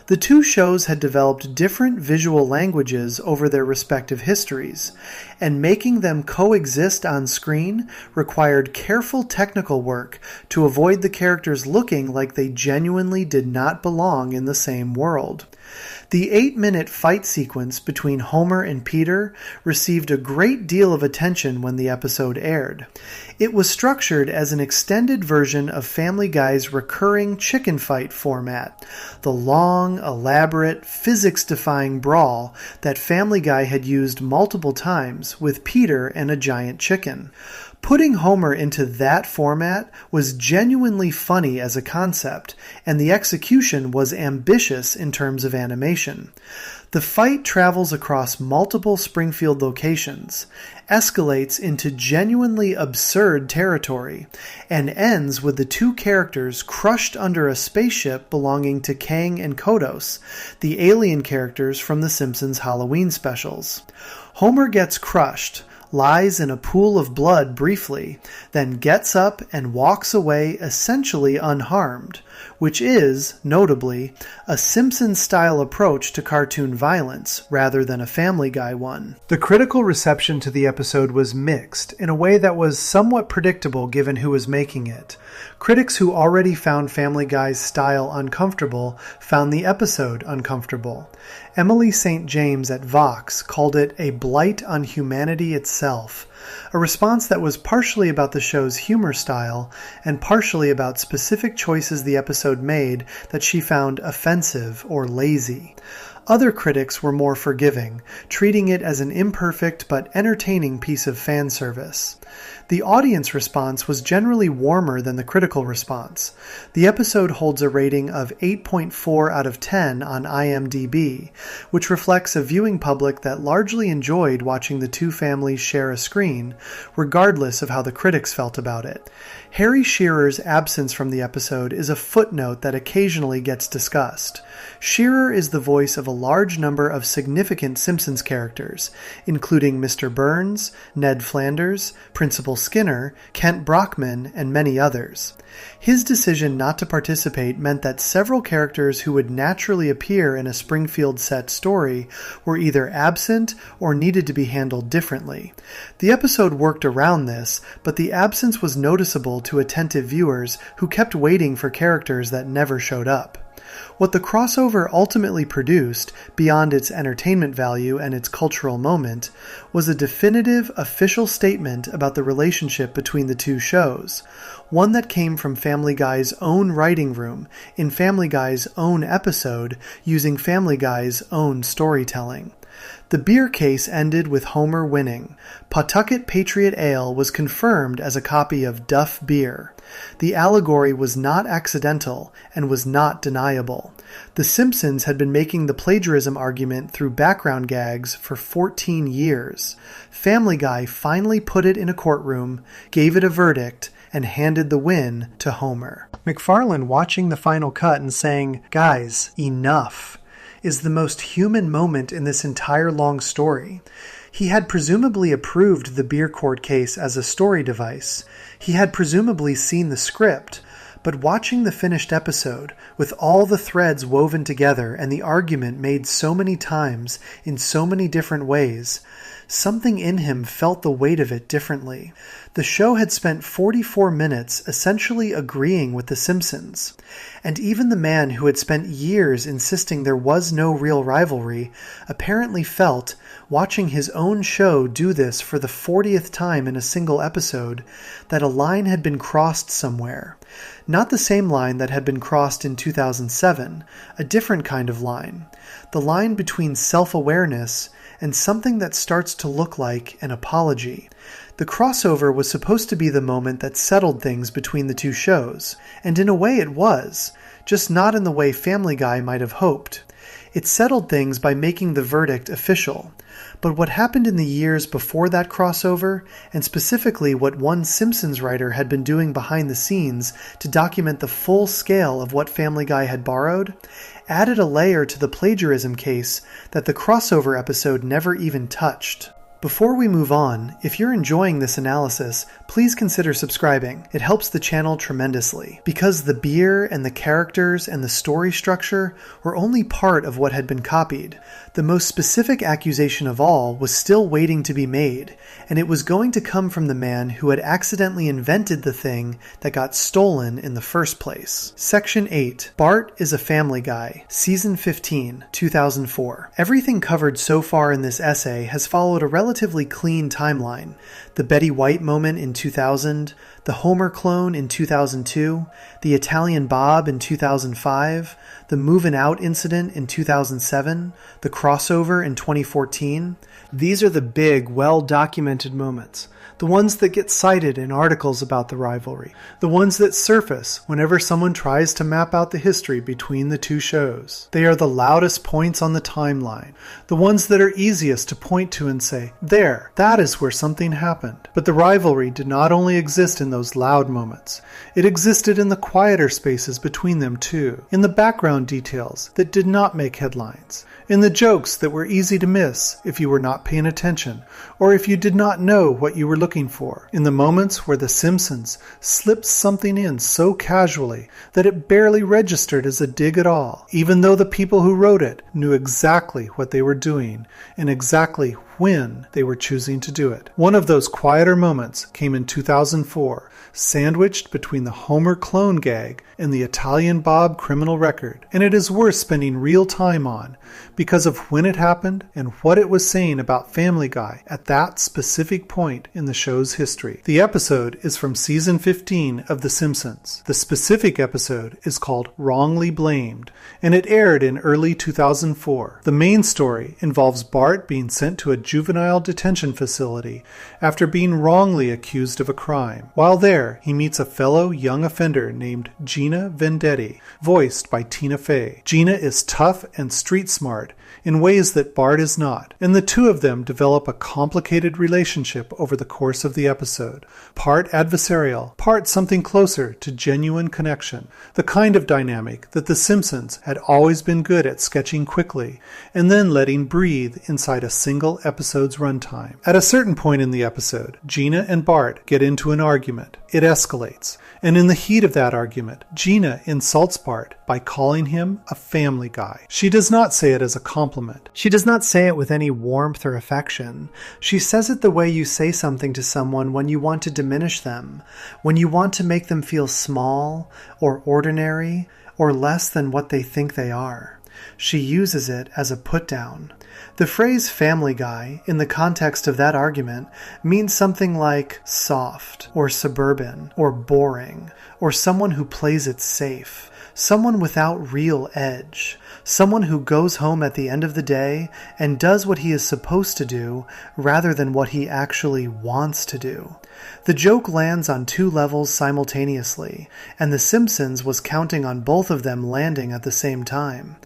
The two shows had developed different visual languages over their respective histories, and making them coexist on screen required careful technical work to avoid the characters looking like they genuinely did not belong in the same world. The 8-minute fight sequence between Homer and Peter received a great deal of attention when the episode aired. It was structured as an extended version of Family Guy's recurring chicken fight format, the long, elaborate, physics-defying brawl that Family Guy had used multiple times times with Peter and a giant chicken. Putting Homer into that format was genuinely funny as a concept, and the execution was ambitious in terms of animation. The fight travels across multiple Springfield locations, escalates into genuinely absurd territory, and ends with the two characters crushed under a spaceship belonging to Kang and Kodos, the alien characters from the Simpsons Halloween specials. Homer gets crushed, lies in a pool of blood briefly, then gets up and walks away essentially unharmed, which is, notably, a Simpsons-style approach to cartoon violence rather than a Family Guy one. The critical reception to the episode was mixed, in a way that was somewhat predictable given who was making it. Critics who already found Family Guy's style uncomfortable found the episode uncomfortable. Emily St. James at Vox called it a blight on humanity itself, a response that was partially about the show's humor style and partially about specific choices the episode made that she found offensive or lazy. Other critics were more forgiving, treating it as an imperfect but entertaining piece of fan service. The audience response was generally warmer than the critical response. The episode holds a rating of 8.4 out of 10 on IMDb, which reflects a viewing public that largely enjoyed watching the two families share a screen, regardless of how the critics felt about it. Harry Shearer's absence from the episode is a footnote that occasionally gets discussed. Shearer is the voice of a large number of significant Simpsons characters, including Mr. Burns, Ned Flanders, Principal Skinner, Kent Brockman, and many others. His decision not to participate meant that several characters who would naturally appear in a Springfield set story were either absent or needed to be handled differently. The episode worked around this, but the absence was noticeable to attentive viewers who kept waiting for characters that never showed up. What the crossover ultimately produced, beyond its entertainment value and its cultural moment, was a definitive, official statement about the relationship between the two shows, one that came from Family Guy's own writing room, in Family Guy's own episode, using Family Guy's own storytelling. The beer case ended with Homer winning. Pawtucket Patriot Ale was confirmed as a copy of Duff Beer. The allegory was not accidental and was not deniable. The Simpsons had been making the plagiarism argument through background gags for 14 years. Family Guy finally put it in a courtroom, gave it a verdict, and handed the win to Homer. McFarlane watching the final cut and saying, "Guys, enough," is the most human moment in this entire long story. He had presumably approved the beer court case as a story device. He had presumably seen the script. But watching the finished episode, with all the threads woven together and the argument made so many times in so many different ways, something in him felt the weight of it differently. The show had spent 44 minutes essentially agreeing with The Simpsons, and even the man who had spent years insisting there was no real rivalry apparently felt, watching his own show do this for the 40th time in a single episode, that a line had been crossed somewhere. Not the same line that had been crossed in 2007, a different kind of line. The line between self-awareness and something that starts to look like an apology. The crossover was supposed to be the moment that settled things between the two shows, and in a way it was, just not in the way Family Guy might have hoped. It settled things by making the verdict official. But what happened in the years before that crossover, and specifically what one Simpsons writer had been doing behind the scenes to document the full scale of what Family Guy had borrowed, added a layer to the plagiarism case that the crossover episode never even touched. Before we move on, if you're enjoying this analysis, please consider subscribing. It helps the channel tremendously, because the beer and the characters and the story structure were only part of what had been copied. The most specific accusation of all was still waiting to be made, and it was going to come from the man who had accidentally invented the thing that got stolen in the first place. Section 8. Bart is a Family Guy. Season 15, 2004. Everything covered so far in this essay has followed a relatively clean timeline. the Betty White moment in 2000, the Homer clone in 2002, the Italian Bob in 2005, the Movin' Out incident in 2007, the crossover in 2014. These are the big, well-documented moments. The ones that get cited in articles about the rivalry. The ones that surface whenever someone tries to map out the history between the two shows. They are the loudest points on the timeline. The ones that are easiest to point to and say, there, that is where something happened. But the rivalry did not only exist in those loud moments. It existed in the quieter spaces between them too. In the background details that did not make headlines. In the jokes that were easy to miss if you were not paying attention, or if you did not know what you were looking for. In the moments where the Simpsons slipped something in so casually that it barely registered as a dig at all, even though the people who wrote it knew exactly what they were doing and exactly when they were choosing to do it. One of those quieter moments came in 2004, sandwiched between the Homer clone gag and the Italian Bob criminal record, and it is worth spending real time on because of when it happened and what it was saying about Family Guy at that specific point in the show's history. The episode is from season 15 of The Simpsons. The specific episode is called Wrongly Blamed, and it aired in early 2004. The main story involves Bart being sent to a juvenile detention facility after being wrongly accused of a crime. While there, he meets a fellow young offender named Gina Vendetti, voiced by Tina Fey. Gina is tough and street smart in ways that Bart is not, and the two of them develop a complicated relationship over the course of the episode. Part adversarial, part something closer to genuine connection, the kind of dynamic that The Simpsons had always been good at sketching quickly and then letting breathe inside a single episode's runtime. At a certain point in the episode, Gina and Bart get into an argument. It escalates, and in the heat of that argument, Gina insults Bart by calling him a family guy. She does not say it as a compliment. She does not say it with any warmth or affection. She says it the way you say something to someone when you want to diminish them, when you want to make them feel small or ordinary or less than what they think they are. She uses it as a put-down. The phrase family guy, in the context of that argument, means something like soft, or suburban, or boring, or someone who plays it safe, someone without real edge, someone who goes home at the end of the day and does what he is supposed to do rather than what he actually wants to do. The joke lands on two levels simultaneously, and The Simpsons was counting on both of them landing at the same time.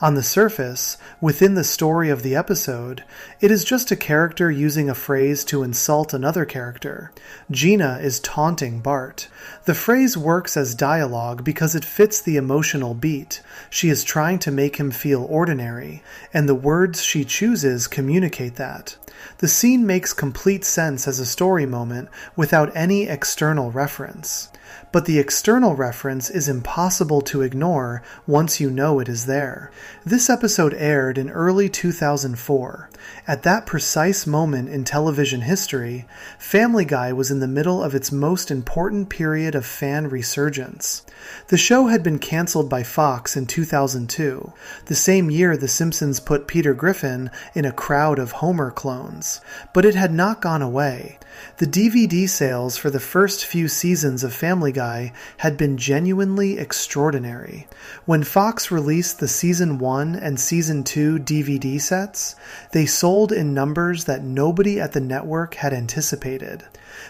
On the surface, within the story of the episode, it is just a character using a phrase to insult another character. Gina is taunting Bart. The phrase works as dialogue because it fits the emotional beat. She is trying to make him feel ordinary, and the words she chooses communicate that. The scene makes complete sense as a story moment without any external reference. But the external reference is impossible to ignore once you know it is there. This episode aired in early 2004. At that precise moment in television history, Family Guy was in the middle of its most important period of fan resurgence. The show had been canceled by Fox in 2002, the same year The Simpsons put Peter Griffin in a crowd of Homer clones. But it had not gone away. The DVD sales for the first few seasons of Family Guy had been genuinely extraordinary. When Fox released the Season 1 and Season 2 DVD sets, they sold in numbers that nobody at the network had anticipated.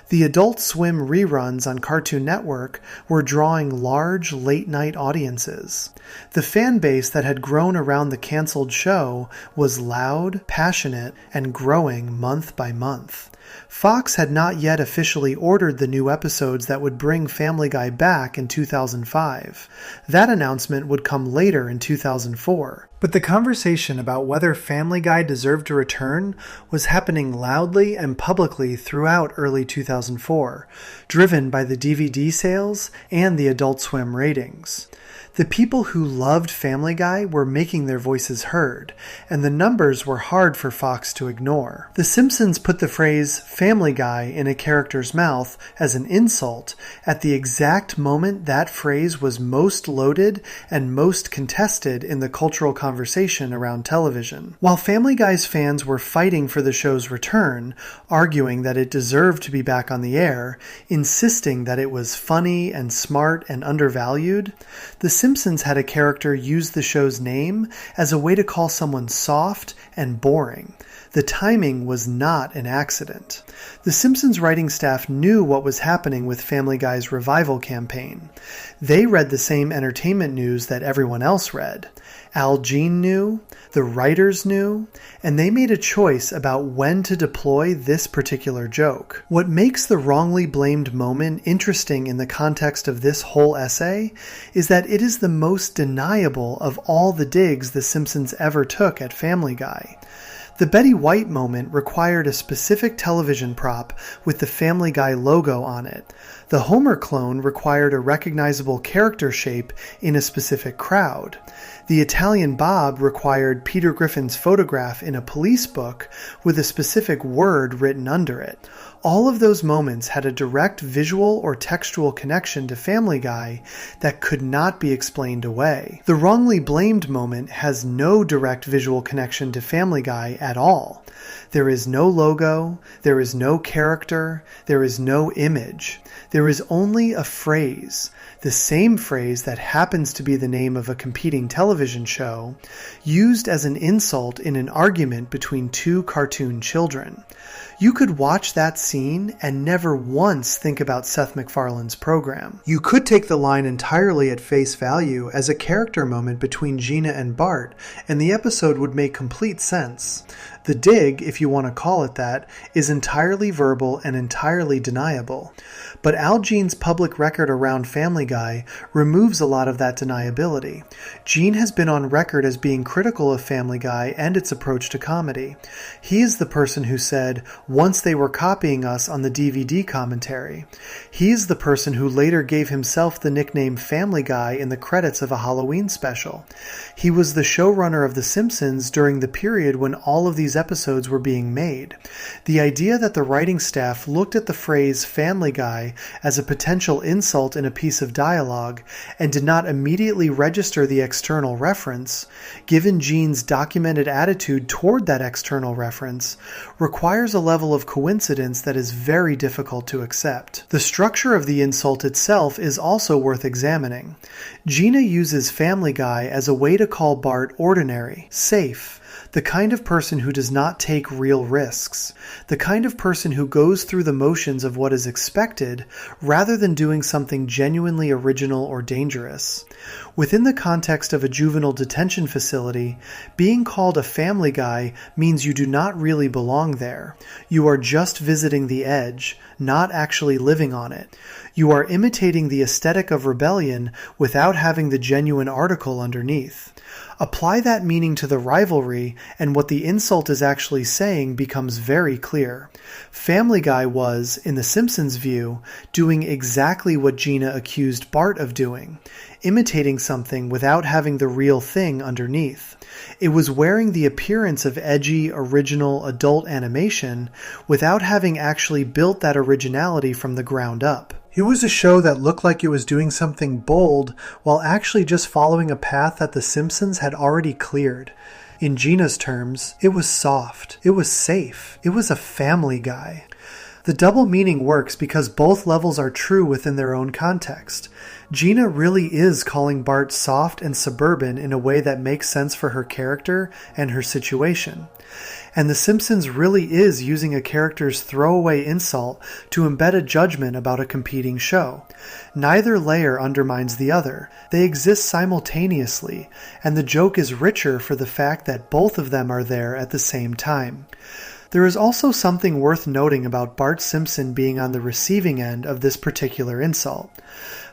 The Adult Swim reruns on Cartoon Network were drawing large late-night audiences. The fan base that had grown around the canceled show was loud, passionate, and growing month by month. Fox had not yet officially ordered the new episodes that would bring Family Guy back in 2005. That announcement would come later in 2004. But the conversation about whether Family Guy deserved to return was happening loudly and publicly throughout early 2004, driven by the DVD sales and the Adult Swim ratings. The people who loved Family Guy were making their voices heard, and the numbers were hard for Fox to ignore. The Simpsons put the phrase Family Guy in a character's mouth as an insult at the exact moment that phrase was most loaded and most contested in the cultural conversation around television. While Family Guy's fans were fighting for the show's return, arguing that it deserved to be back on the air, insisting that it was funny and smart and undervalued, the Simpsons had a character use the show's name as a way to call someone soft and boring. The timing was not an accident. The Simpsons writing staff knew what was happening with Family Guy's revival campaign. They read the same entertainment news that everyone else read. Al Jean knew, the writers knew, and they made a choice about when to deploy this particular joke. What makes the wrongly blamed moment interesting in the context of this whole essay is that it is the most deniable of all the digs The Simpsons ever took at Family Guy. The Betty White moment required a specific television prop with the Family Guy logo on it. The Homer clone required a recognizable character shape in a specific crowd. The Italian Bob required Peter Griffin's photograph in a police book with a specific word written under it. All of those moments had a direct visual or textual connection to Family Guy that could not be explained away. The wrongly blamed moment has no direct visual connection to Family Guy at all. There is no logo, there is no character, there is no image. There is only a phrase, the same phrase that happens to be the name of a competing television show, used as an insult in an argument between two cartoon children. You could watch that scene and never once think about Seth MacFarlane's program. You could take the line entirely at face value as a character moment between Gina and Bart, and the episode would make complete sense. The dig, if you want to call it that, is entirely verbal and entirely deniable. But Al Jean's public record around Family Guy removes a lot of that deniability. Gene has been on record as being critical of Family Guy and its approach to comedy. He is the person who said, "Once they were copying us on the DVD commentary." He is the person who later gave himself the nickname Family Guy in the credits of a Halloween special. He was the showrunner of The Simpsons during the period when all of these episodes were being made. The idea that the writing staff looked at the phrase Family Guy as a potential insult in a piece of dialogue and did not immediately register the external reference, given Gene's documented attitude toward that external reference, requires a level of coincidence that is very difficult to accept. The structure of the insult itself is also worth examining. Gina uses Family Guy as a way to call Bart ordinary, safe, the kind of person who does not take real risks, the kind of person who goes through the motions of what is expected rather than doing something genuinely original or dangerous. Within the context of a juvenile detention facility, being called a Family Guy means you do not really belong there. You are just visiting the edge, not actually living on it. You are imitating the aesthetic of rebellion without having the genuine article underneath. Apply that meaning to the rivalry, and what the insult is actually saying becomes very clear. Family Guy was, in The Simpsons' view, doing exactly what Gina accused Bart of doing, imitating something without having the real thing underneath. It was wearing the appearance of edgy, original, adult animation without having actually built that originality from the ground up. It was a show that looked like it was doing something bold while actually just following a path that The Simpsons had already cleared. In Gina's terms, it was soft, it was safe, it was a Family Guy. The double meaning works because both levels are true within their own context. Gina really is calling Bart soft and suburban in a way that makes sense for her character and her situation. And The Simpsons really is using a character's throwaway insult to embed a judgment about a competing show. Neither layer undermines the other. They exist simultaneously, and the joke is richer for the fact that both of them are there at the same time. There is also something worth noting about Bart Simpson being on the receiving end of this particular insult.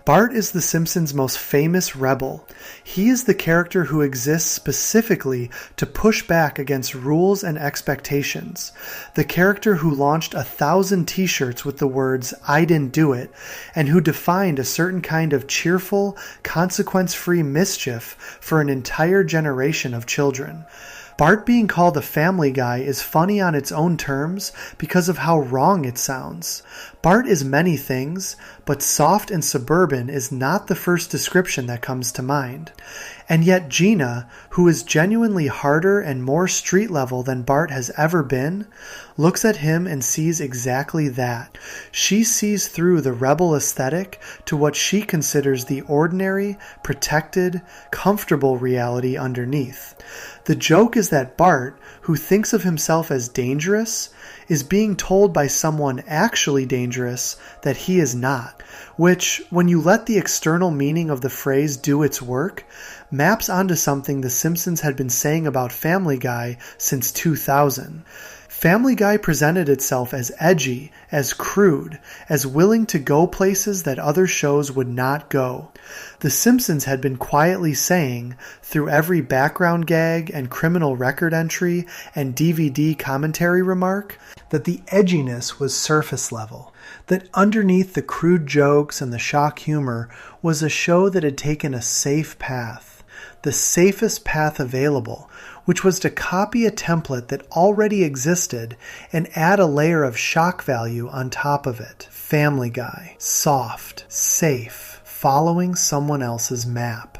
Bart is the Simpsons' most famous rebel. He is the character who exists specifically to push back against rules and expectations. The character who launched 1,000 t-shirts with the words, "I didn't do it," and who defined a certain kind of cheerful, consequence-free mischief for an entire generation of children. Bart being called a family guy is funny on its own terms because of how wrong it sounds. Bart is many things, but soft and suburban is not the first description that comes to mind. And yet Gina, who is genuinely harder and more street level than Bart has ever been, looks at him and sees exactly that. She sees through the rebel aesthetic to what she considers the ordinary, protected, comfortable reality underneath. The joke is that Bart, who thinks of himself as dangerous, is being told by someone actually dangerous that he is not, which, when you let the external meaning of the phrase do its work, maps onto something the Simpsons had been saying about Family Guy since 2000. Family Guy presented itself as edgy, as crude, as willing to go places that other shows would not go. The Simpsons had been quietly saying, through every background gag and criminal record entry and DVD commentary remark, that the edginess was surface level, that underneath the crude jokes and the shock humor was a show that had taken a safe path, the safest path available, which was to copy a template that already existed and add a layer of shock value on top of it. Family Guy. Soft. Safe. Following someone else's map.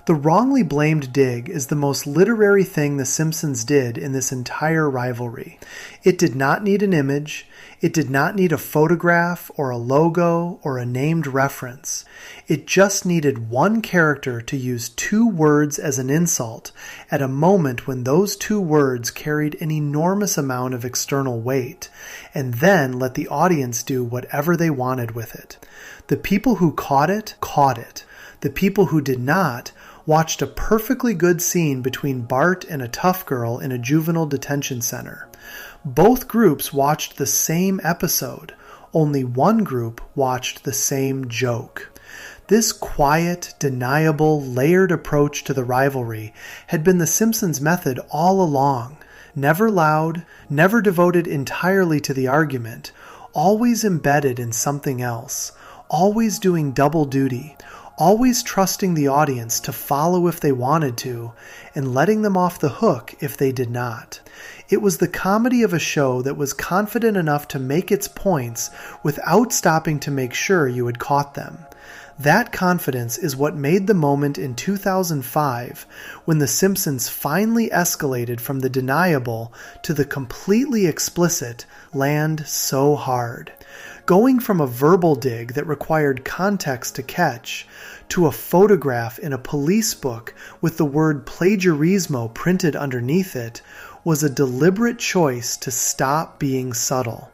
The wrongly blamed dig is the most literary thing The Simpsons did in this entire rivalry. It did not need an image. It did not need a photograph or a logo or a named reference. It just needed one character to use 2 words as an insult at a moment when those 2 words carried an enormous amount of external weight, and then let the audience do whatever they wanted with it. The people who caught it, caught it. The people who did not watched a perfectly good scene between Bart and a tough girl in a juvenile detention center. Both groups watched the same episode, only one group watched the same joke. This quiet, deniable, layered approach to the rivalry had been the Simpsons' method all along. Never loud, never devoted entirely to the argument, always embedded in something else, always doing double duty, always trusting the audience to follow if they wanted to, and letting them off the hook if they did not. It was the comedy of a show that was confident enough to make its points without stopping to make sure you had caught them. That confidence is what made the moment in 2005, when The Simpsons finally escalated from the deniable to the completely explicit, land so hard. Going from a verbal dig that required context to catch, to a photograph in a police book with the word plagiarismo printed underneath it, was a deliberate choice to stop being subtle.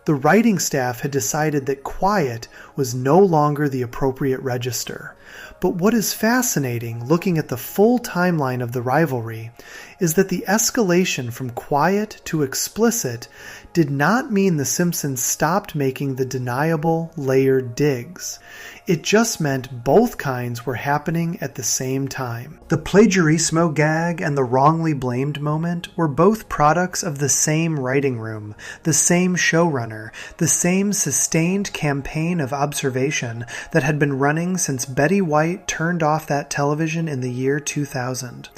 The writing staff had decided that quiet was no longer the appropriate register. But what is fascinating, looking at the full timeline of the rivalry, is that the escalation from quiet to explicit did not mean The Simpsons stopped making the deniable, layered digs. It just meant both kinds were happening at the same time. The plagiarismo gag and the wrongly blamed moment were both products of the same writing room, the same showrunner, the same sustained campaign of observation that had been running since Betty White turned off that television in the year 2000.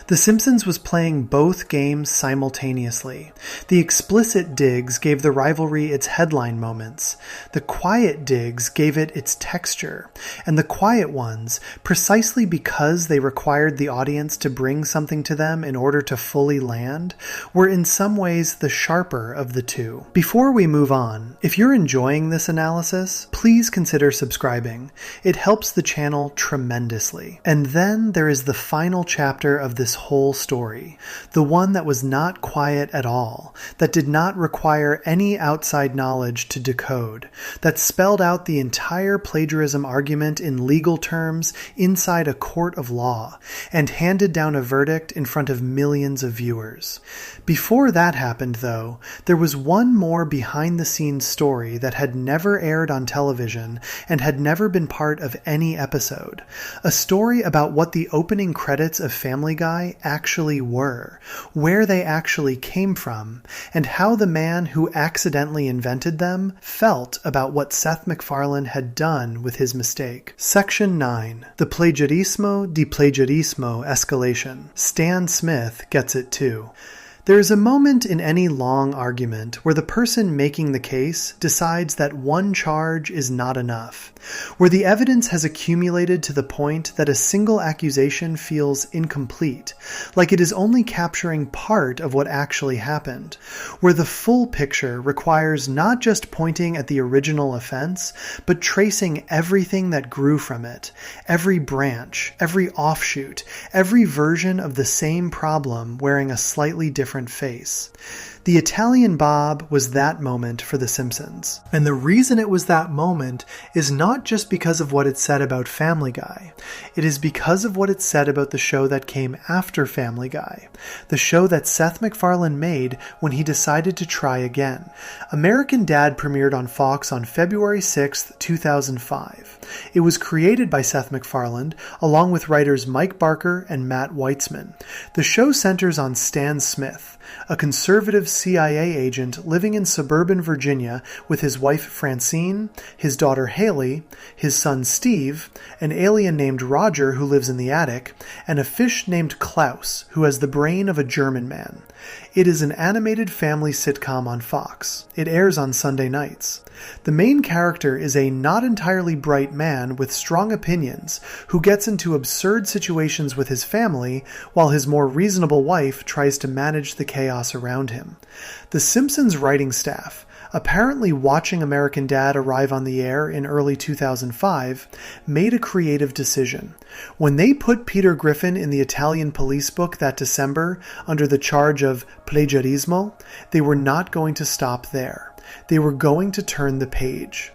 The Simpsons was playing both games simultaneously. The explicit digs gave the rivalry its headline moments. The quiet digs gave it its texture. And the quiet ones, precisely because they required the audience to bring something to them in order to fully land, were in some ways the sharper of the two. Before we move on, if you're enjoying this analysis, please consider subscribing. It helps the channel tremendously. And then there is the final chapter of this whole story, the one that was not quiet at all, that did not require any outside knowledge to decode. that spelled out the entire plagiarism argument in legal terms inside a court of law, and handed down a verdict in front of millions of viewers. Before that happened, though, there was one more behind-the-scenes story that had never aired on television and had never been part of any episode. A story about what the opening credits of Family Guy actually were, where they actually came from, and how the man who accidentally invented them felt about what Seth MacFarlane had done with his mistake. Section 9. The Plagiarismo di Plagiarismo Escalation. Stan Smith gets it too. There is a moment in any long argument where the person making the case decides that one charge is not enough, where the evidence has accumulated to the point that a single accusation feels incomplete, like it is only capturing part of what actually happened, where the full picture requires not just pointing at the original offense, but tracing everything that grew from it, every branch, every offshoot, every version of the same problem wearing a slightly different face. The Italian Bob was that moment for The Simpsons. And the reason it was that moment is not just because of what it said about Family Guy. It is because of what it said about the show that came after Family Guy. The show that Seth MacFarlane made when he decided to try again. American Dad premiered on Fox on February 6, 2005. It was created by Seth MacFarlane along with writers Mike Barker and Matt Weitzman. The show centers on Stan Smith, a conservative CIA agent living in suburban Virginia with his wife Francine, his daughter Haley, his son Steve, an alien named Roger who lives in the attic, and a fish named Klaus who has the brain of a German man. It is an animated family sitcom on Fox. It airs on Sunday nights. The main character is a not entirely bright man with strong opinions who gets into absurd situations with his family while his more reasonable wife tries to manage the chaos around him. The Simpsons writing staff, apparently watching American Dad arrive on the air in early 2005, made a creative decision. When they put Peter Griffin in the Italian police book that December under the charge of plagiarismo, they were not going to stop there. They were going to turn the page.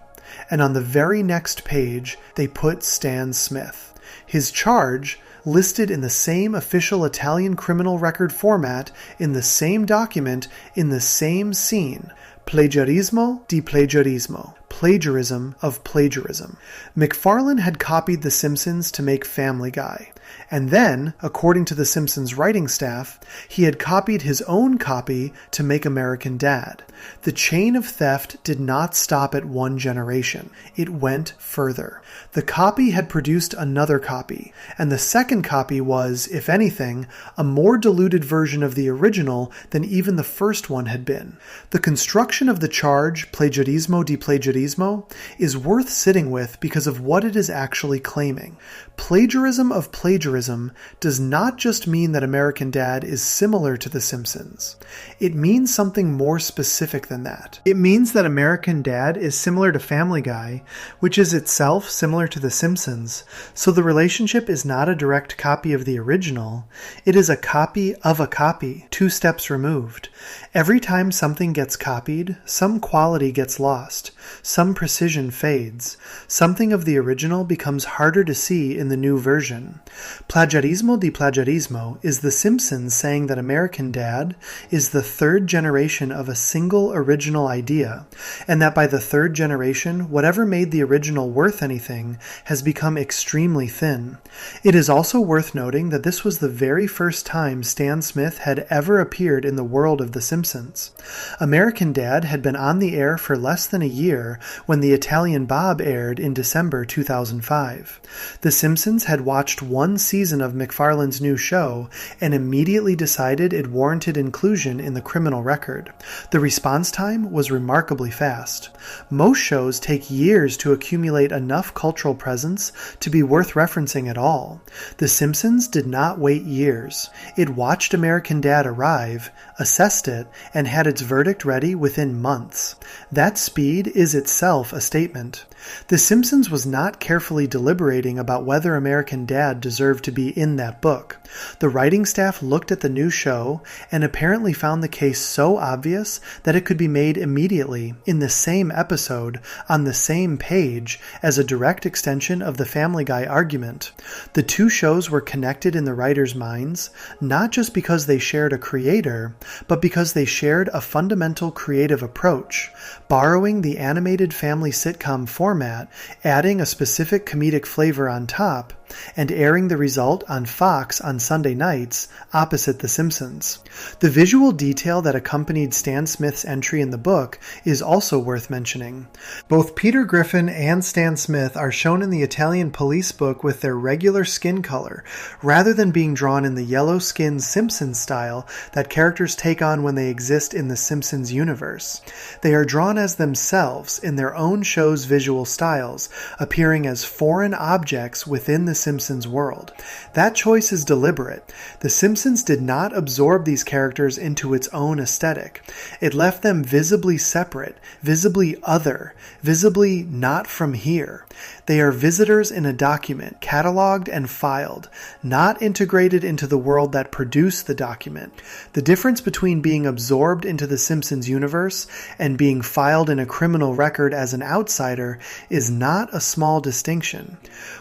And on the very next page, they put Stan Smith. His charge, listed in the same official Italian criminal record format, in the same document, in the same scene. Plagiarismo di plagiarismo. Plagiarism of plagiarism. MacFarlane had copied The Simpsons to make Family Guy. And then, according to The Simpsons writing staff, he had copied his own copy to make American Dad. The chain of theft did not stop at one generation. It went further. The copy had produced another copy, and the second copy was, if anything, a more diluted version of the original than even the first one had been. The construction of the charge, plagiarismo di plagiarismo, is worth sitting with because of what it is actually claiming. Plagiarism of plagiarism does not just mean that American Dad is similar to The Simpsons. It means something more specific than that. It means that American Dad is similar to Family Guy, which is itself similar to The Simpsons, so the relationship is not a direct copy of the original. It is a copy of a copy, 2 steps removed. Every time something gets copied, some quality gets lost, some precision fades, something of the original becomes harder to see in the new version. Plagiarismo di plagiarismo is The Simpsons saying that American Dad is the third generation of a single original idea, and that by the third generation, whatever made the original worth anything has become extremely thin. It is also worth noting that this was the very first time Stan Smith had ever appeared in the world of The Simpsons. American Dad had been on the air for less than a year when The Italian Bob aired in December 2005. The Simpsons had watched one season of MacFarlane's new show and immediately decided it warranted inclusion in the criminal record. The response time was remarkably fast. Most shows take years to accumulate enough cultural presence to be worth referencing at all. The Simpsons did not wait years. It watched American Dad arrive, assessed it, and had its verdict ready within months. That speed is itself a statement. The Simpsons was not carefully deliberating about whether American Dad deserved to be in that book. The writing staff looked at the new show and apparently found the case so obvious that it could be made immediately, in the same episode, on the same page, as a direct extension of the Family Guy argument. The two shows were connected in the writers' minds, not just because they shared a creator, but because they shared a fundamental creative approach, borrowing the animated family sitcom format, adding a specific comedic flavor on top, and airing the result on Fox on Sunday nights, opposite The Simpsons. The visual detail that accompanied Stan Smith's entry in the book is also worth mentioning. Both Peter Griffin and Stan Smith are shown in the Italian police book with their regular skin color, rather than being drawn in the yellow-skinned Simpsons style that characters take on when they exist in the Simpsons universe. They are drawn as themselves in their own show's visual styles, appearing as foreign objects within the Simpsons world. That choice is deliberate. The Simpsons did not absorb these characters into its own aesthetic. It left them visibly separate, visibly other, visibly not from here. They are visitors in a document, cataloged and filed, not integrated into the world that produced the document. The difference between being absorbed into the Simpsons universe and being filed in a criminal record as an outsider is not a small distinction.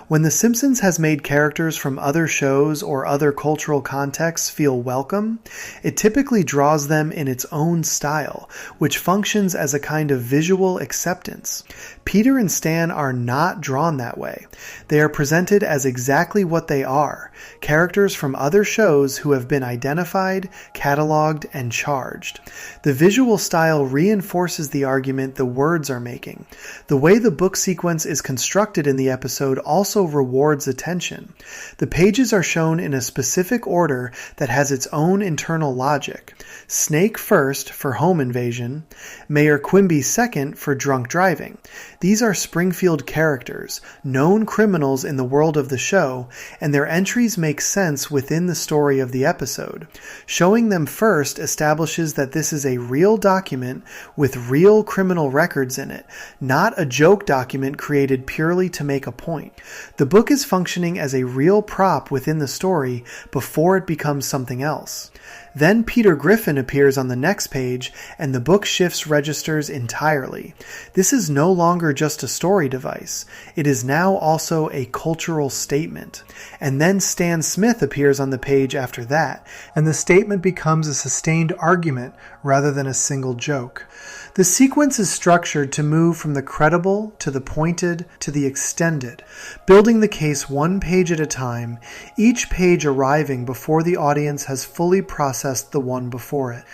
When The Simpsons has made characters from other shows or other cultural contexts feel welcome, it typically draws them in its own style, which functions as a kind of visual acceptance. Peter and Stan are not drawn that way. They are presented as exactly what they are, characters from other shows who have been identified, cataloged, and charged. The visual style reinforces the argument the words are making. The way the book sequence is constructed in the episode also rewards attention. The pages are shown in a specific order that has its own internal logic. Snake first for home invasion, Mayor Quimby second for drunk driving. These are Springfield characters, known criminals in the world of the show, and their entries make sense within the story of the episode. Showing them first establishes that this is a real document with real criminal records in it, not a joke document created purely to make a point. The book is functioning as a real prop within the story before it becomes something else. Then Peter Griffin appears on the next page, and the book shifts registers entirely. This is no longer just a story device. It is now also a cultural statement. And then Stan Smith appears on the page after that, and the statement becomes a sustained argument rather than a single joke. The sequence is structured to move from the credible to the pointed to the extended, building the case one page at a time, each page arriving before the audience has fully processed the one before it.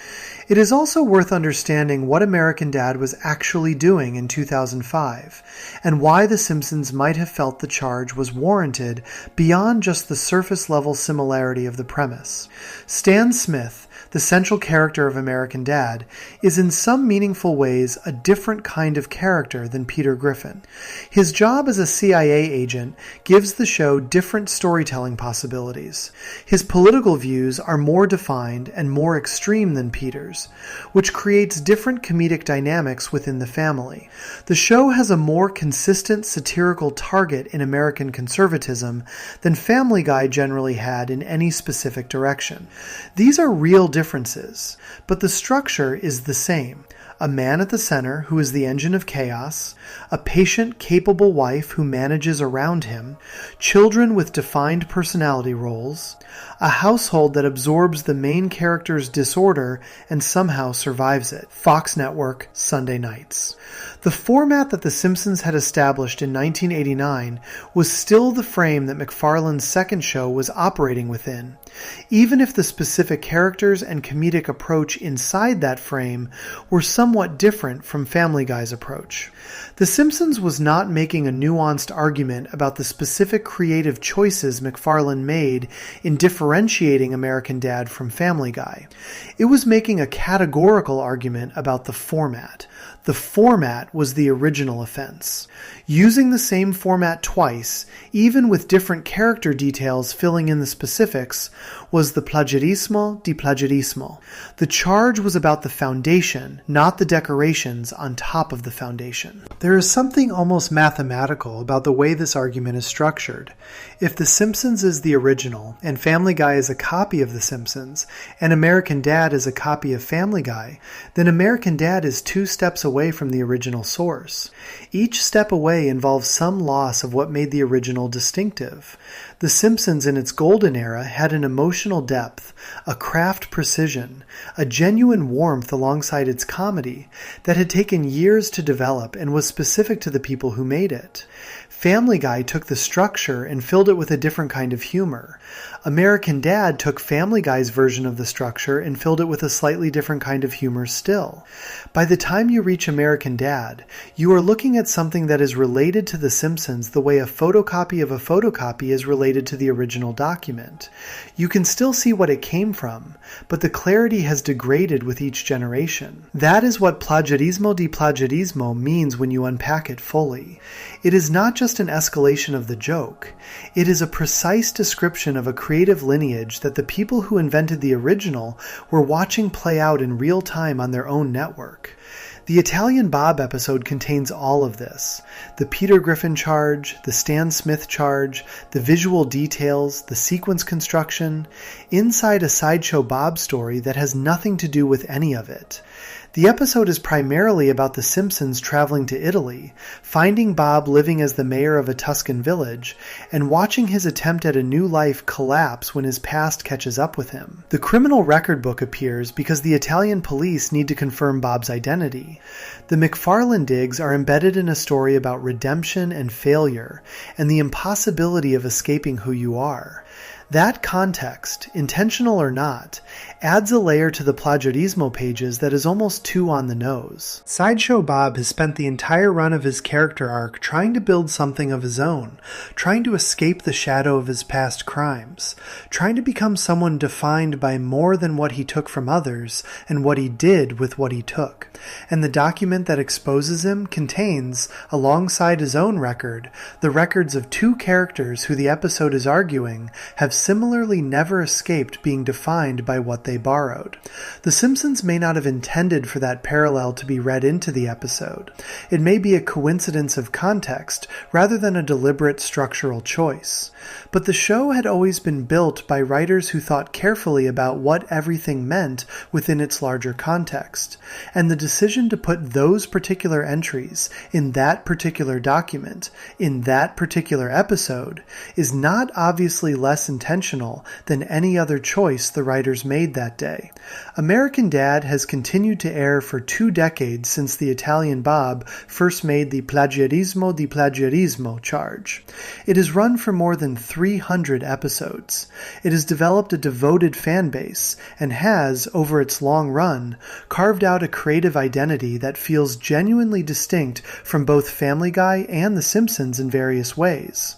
It is also worth understanding what American Dad was actually doing in 2005, and why The Simpsons might have felt the charge was warranted beyond just the surface-level similarity of the premise. Stan Smith, the central character of American Dad, is in some meaningful ways a different kind of character than Peter Griffin. His job as a CIA agent gives the show different storytelling possibilities. His political views are more defined and more extreme than Peter's, which creates different comedic dynamics within the family. The show has a more consistent satirical target in American conservatism than Family Guy generally had in any specific direction. These are real differences, but the structure is the same. A man at the center who is the engine of chaos, a patient, capable wife who manages around him, children with defined personality roles, a household that absorbs the main character's disorder and somehow survives it. Fox Network, Sunday nights. The format that The Simpsons had established in 1989 was still the frame that McFarlane's second show was operating within, even if the specific characters and comedic approach inside that frame were somewhat different from Family Guy's approach. The Simpsons was not making a nuanced argument about the specific creative choices McFarlane made in differentiating American Dad from Family Guy. It was making a categorical argument about the format. The format was the original offense. Using the same format twice, even with different character details filling in the specifics, was the plagiarismo di plagiarismo. The charge was about the foundation, not the decorations on top of the foundation. There is something almost mathematical about the way this argument is structured. If The Simpsons is the original, and Family Guy is a copy of The Simpsons, and American Dad is a copy of Family Guy, then American Dad is 2 steps away from the original source. Each step away involves some loss of what made the original distinctive. The Simpsons in its golden era had an emotional depth, a craft precision, a genuine warmth alongside its comedy that had taken years to develop and was specific to the people who made it. Family Guy took the structure and filled it with a different kind of humor. American Dad took Family Guy's version of the structure and filled it with a slightly different kind of humor still. By the time you reach American Dad, you are looking at something that is related to The Simpsons the way a photocopy of a photocopy is related to the original document. You can still see what it came from, but the clarity has degraded with each generation. That is what plagiarismo di plagiarismo means when you unpack it fully. It is not just an escalation of the joke. It is a precise description of a creative lineage that the people who invented the original were watching play out in real time on their own network. The Italian Bob episode contains all of this. The Peter Griffin charge, the Stan Smith charge, the visual details, the sequence construction, inside a Sideshow Bob story that has nothing to do with any of it. The episode is primarily about the Simpsons traveling to Italy, finding Bob living as the mayor of a Tuscan village, and watching his attempt at a new life collapse when his past catches up with him. The criminal record book appears because the Italian police need to confirm Bob's identity. The McFarlane digs are embedded in a story about redemption and failure, and the impossibility of escaping who you are. That context, intentional or not, adds a layer to the plagiarismo pages that is almost too on the nose. Sideshow Bob has spent the entire run of his character arc trying to build something of his own, trying to escape the shadow of his past crimes, trying to become someone defined by more than what he took from others and what he did with what he took. And the document that exposes him contains, alongside his own record, the records of 2 characters who the episode is arguing have similarly never escaped being defined by what they borrowed. The Simpsons may not have intended for that parallel to be read into the episode. It may be a coincidence of context rather than a deliberate structural choice. But the show had always been built by writers who thought carefully about what everything meant within its larger context, and the decision to put those particular entries in that particular document, in that particular episode, is not obviously less intentional than any other choice the writers made that day. American Dad has continued to air for 2 decades since the Italian Bob first made the plagiarismo di plagiarismo charge. It has run for more than 300 episodes. It has developed a devoted fan base and has, over its long run, carved out a creative identity that feels genuinely distinct from both Family Guy and The Simpsons in various ways.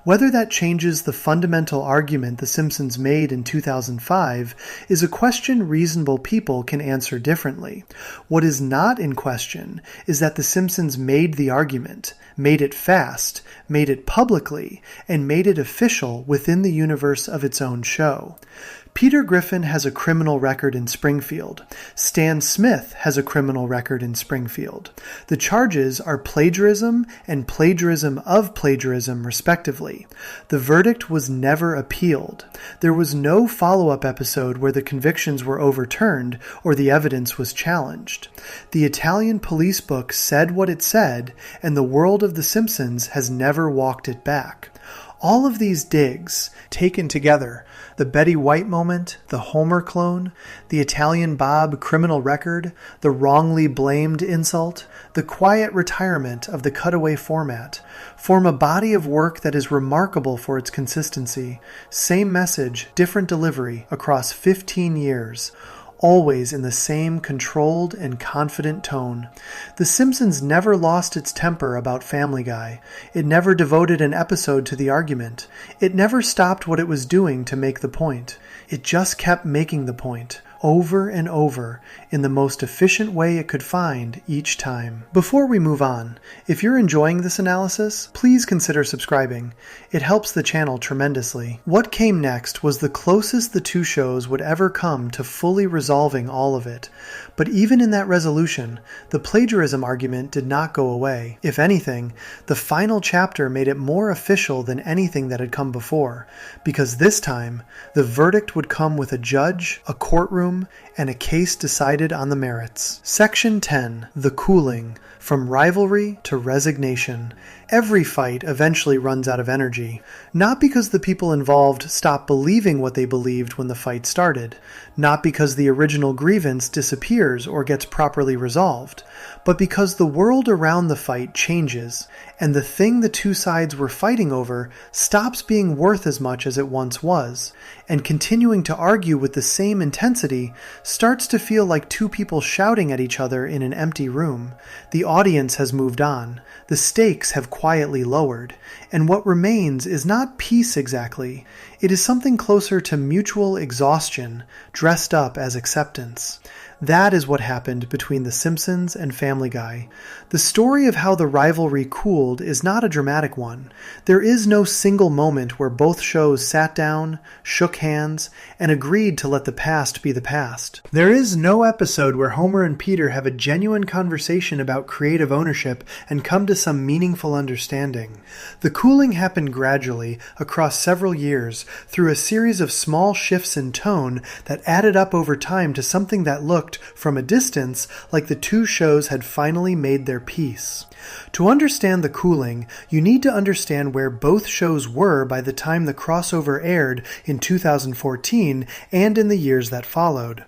Whether that changes the fundamental argument The Simpsons made in 2005 is a question reasonable people can answer differently. What is not in question is that The Simpsons made the argument, made it fast, made it publicly, and made it official within the universe of its own show. Peter Griffin has a criminal record in Springfield. Stan Smith has a criminal record in Springfield. The charges are plagiarism and plagiarism of plagiarism, respectively. The verdict was never appealed. There was no follow-up episode where the convictions were overturned or the evidence was challenged. The Italian police book said what it said, and the world of The Simpsons has never walked it back. All of these digs, taken together, the Betty White moment, the Homer clone, the Italian Bob criminal record, the wrongly blamed insult, the quiet retirement of the cutaway format, form a body of work that is remarkable for its consistency. Same message, different delivery across 15 years. Always in the same controlled and confident tone. The Simpsons never lost its temper about Family Guy. It never devoted an episode to the argument. It never stopped what it was doing to make the point. It just kept making the point, over and over in the most efficient way it could find each time. Before we move on, if you're enjoying this analysis, please consider subscribing. It helps the channel tremendously. What came next was the closest the two shows would ever come to fully resolving all of it. But even in that resolution, the plagiarism argument did not go away. If anything, the final chapter made it more official than anything that had come before, because this time, the verdict would come with a judge, a courtroom, and a case decided on the merits. Section 10. The Cooling. From rivalry to resignation. Every fight eventually runs out of energy, not because the people involved stop believing what they believed when the fight started, not because the original grievance disappears or gets properly resolved, but because the world around the fight changes, and the thing the two sides were fighting over stops being worth as much as it once was, and continuing to argue with the same intensity starts to feel like two people shouting at each other in an empty room. The audience has moved on, the stakes have quietly lowered, and what remains is not peace exactly. It is something closer to mutual exhaustion, dressed up as acceptance. That is what happened between The Simpsons and Family Guy. The story of how the rivalry cooled is not a dramatic one. There is no single moment where both shows sat down, shook hands, and agreed to let the past be the past. There is no episode where Homer and Peter have a genuine conversation about creative ownership and come to some meaningful understanding. The cooling happened gradually, across several years, through a series of small shifts in tone that added up over time to something that looked, from a distance, like the two shows had finally made their peace. To understand the cooling, you need to understand where both shows were by the time the crossover aired in 2014 and in the years that followed.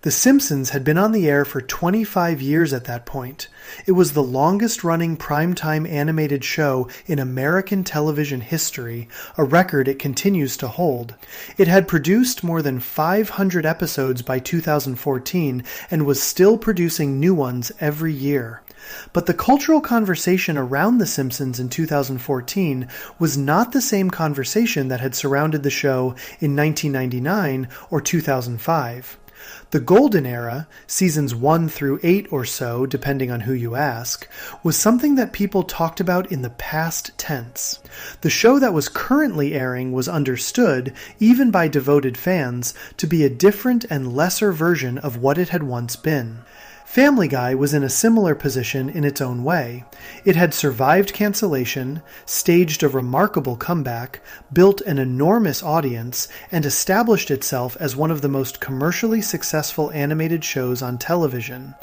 The Simpsons had been on the air for 25 years at that point. It was the longest-running primetime animated show in American television history, a record it continues to hold. It had produced more than 500 episodes by 2014 and was still producing new ones every year. But the cultural conversation around The Simpsons in 2014 was not the same conversation that had surrounded the show in 1999 or 2005. The golden era, seasons 1 through 8 or so, depending on who you ask, was something that people talked about in the past tense. The show that was currently airing was understood, even by devoted fans, to be a different and lesser version of what it had once been. Family Guy was in a similar position in its own way. It had survived cancellation, staged a remarkable comeback, built an enormous audience, and established itself as one of the most commercially successful animated shows on television.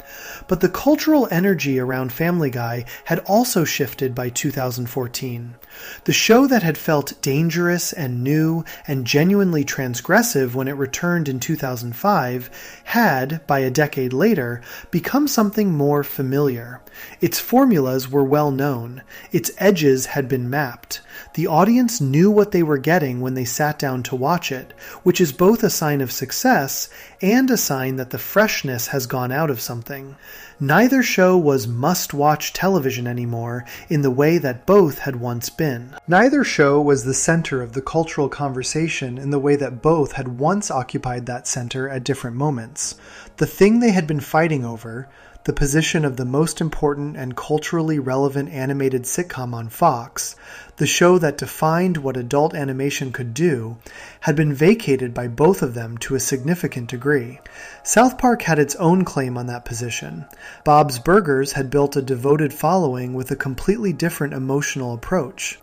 But the cultural energy around Family Guy had also shifted by 2014. The show that had felt dangerous and new and genuinely transgressive when it returned in 2005 had, by a decade later, become something more familiar. Its formulas were well known. Its edges had been mapped. The audience knew what they were getting when they sat down to watch it, which is both a sign of success and a sign that the freshness has gone out of something. Neither show was must-watch television anymore in the way that both had once been. Neither show was the center of the cultural conversation in the way that both had once occupied that center at different moments. The thing they had been fighting over, the position of the most important and culturally relevant animated sitcom on Fox, the show that defined what adult animation could do, had been vacated by both of them to a significant degree. South Park had its own claim on that position. Bob's Burgers had built a devoted following with a completely different emotional approach.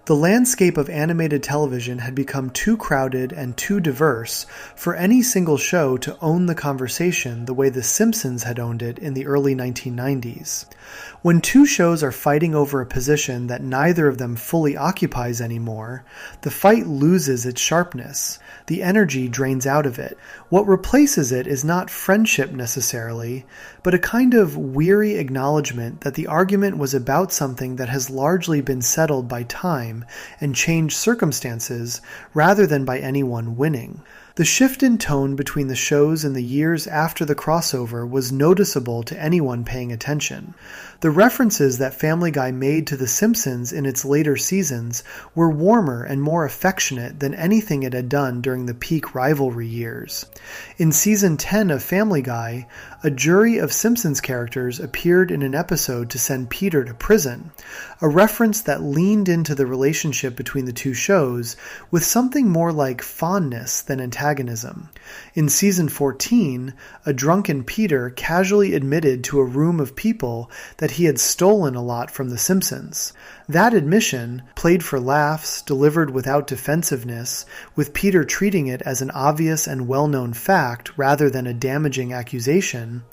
The landscape of animated television had become too crowded and too diverse for any single show to own the conversation the way The Simpsons had owned it in the early 1990s. When two shows are fighting over a position that neither of them fully occupies anymore, the fight loses its sharpness. The energy drains out of it. What replaces it is not friendship necessarily, but a kind of weary acknowledgement that the argument was about something that has largely been settled by time and changed circumstances rather than by anyone winning. The shift in tone between the shows in the years after the crossover was noticeable to anyone paying attention. The references that Family Guy made to The Simpsons in its later seasons were warmer and more affectionate than anything it had done during the peak rivalry years. In Season 10 of Family Guy, a jury of Simpsons characters appeared in an episode to send Peter to prison, a reference that leaned into the relationship between the two shows with something more like fondness than antagonism. In Season 14, a drunken Peter casually admitted to a room of people that he had stolen a lot from The Simpsons. That admission, played for laughs, delivered without defensiveness, with Peter treating it as an obvious and well-known fact rather than a damaging accusation,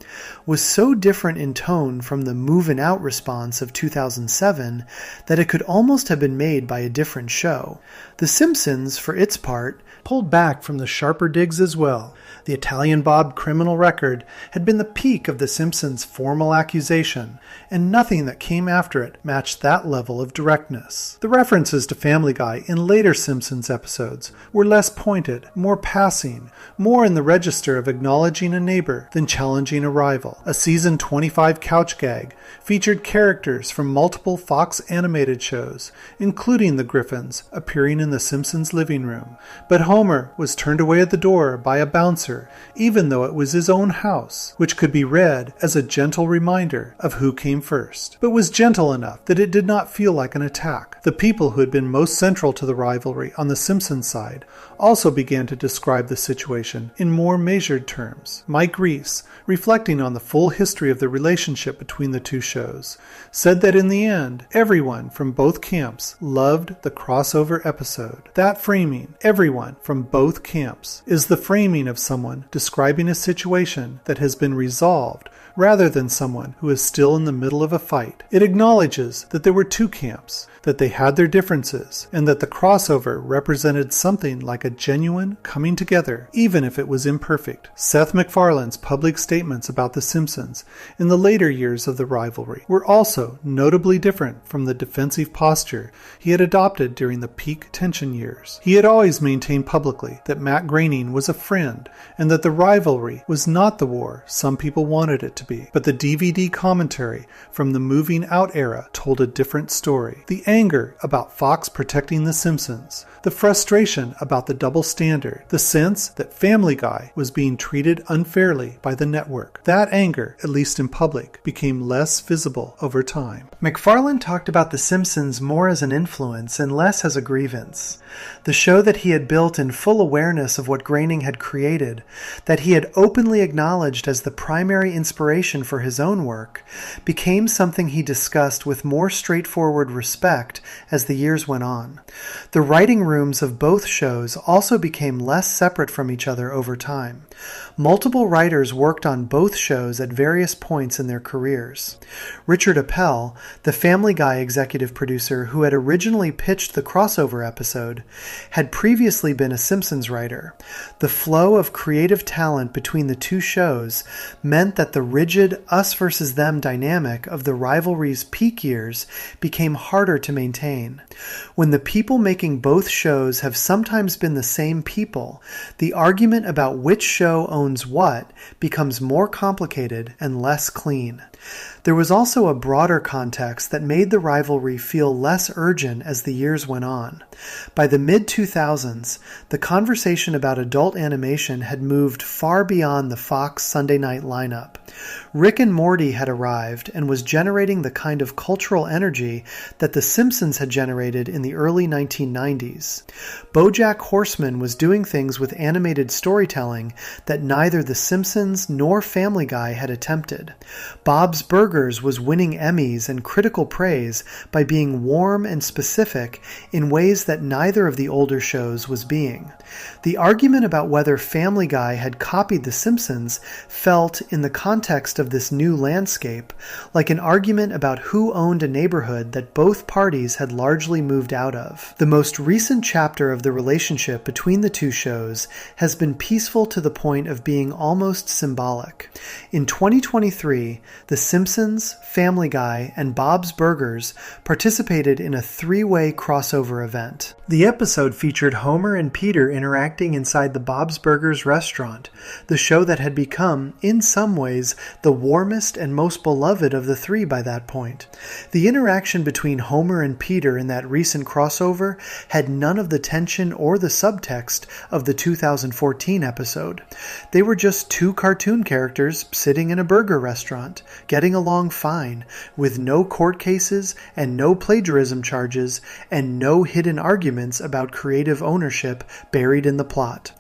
was so different in tone from the movin' out response of 2007 that it could almost have been made by a different show. The Simpsons, for its part, pulled back from the sharper digs as well. The Italian Bob criminal record had been the peak of The Simpsons' formal accusation, and nothing that came after it matched that level of directness. The references to Family Guy in later Simpsons episodes were less pointed, more passing, more in the register of acknowledging a neighbor than challenging a rival. A season 25 couch gag featured characters from multiple Fox animated shows, including the Griffins, appearing in The Simpsons' living room. But Homer was turned away at the door by a bouncer, even though it was his own house, which could be read as a gentle reminder of who came first, but was gentle enough that it did not feel like an attack. The people who had been most central to the rivalry on the Simpsons side also began to describe the situation in more measured terms. Mike Reese, reflecting on the full history of the relationship between the two shows, said that in the end, everyone from both camps loved the crossover episode. That framing, everyone from both camps, is the framing of someone describing a situation that has been resolved rather than someone who is still in the middle of a fight. It acknowledges that there were two camps, that they had their differences, and that the crossover represented something like a genuine coming together, even if it was imperfect. Seth MacFarlane's public statements about The Simpsons in the later years of the rivalry were also notably different from the defensive posture he had adopted during the peak tension years. He had always maintained publicly that Matt Groening was a friend, and that the rivalry was not the war some people wanted it to be. But the DVD commentary from the moving out era told a different story. The anger about Fox protecting The Simpsons, the frustration about the double standard, the sense that Family Guy was being treated unfairly by the network. That anger, at least in public, became less visible over time. MacFarlane talked about The Simpsons more as an influence and less as a grievance. The show that he had built in full awareness of what Groening had created, that he had openly acknowledged as the primary inspiration for his own work, became something he discussed with more straightforward respect as the years went on. The writing rooms of both shows also became less separate from each other over time. Multiple writers worked on both shows at various points in their careers. Richard Appel, the Family Guy executive producer who had originally pitched the crossover episode, had previously been a Simpsons writer. The flow of creative talent between the two shows meant that the rigid us versus them dynamic of the rivalry's peak years became harder to maintain. When the people making both shows have sometimes been the same people, the argument about which show owns what becomes more complicated and less clean. There was also a broader context that made the rivalry feel less urgent as the years went on. By the mid-2000s, the conversation about adult animation had moved far beyond the Fox Sunday night lineup. Rick and Morty had arrived and was generating the kind of cultural energy that The Simpsons had generated in the early 1990s. BoJack Horseman was doing things with animated storytelling that neither The Simpsons nor Family Guy had attempted. Bob's Burgers was winning Emmys and critical praise by being warm and specific in ways that neither of the older shows was being. The argument about whether Family Guy had copied The Simpsons felt, in the context of this new landscape, like an argument about who owned a neighborhood that both parties had largely moved out of. The most recent chapter of the relationship between the two shows has been peaceful to the point of being almost symbolic. In 2023, The Simpsons, Family Guy, and Bob's Burgers participated in a three-way crossover event. The episode featured Homer and Peter interacting inside the Bob's Burgers restaurant, the show that had become, in some ways, the warmest and most beloved of the three by that point. The interaction between Homer and Peter in that recent crossover had none of the tension or the subtext of the 2014 episode. They were just two cartoon characters sitting in a burger restaurant, getting along fine, with no court cases and no plagiarism charges and no hidden arguments about creative ownership buried in the plot.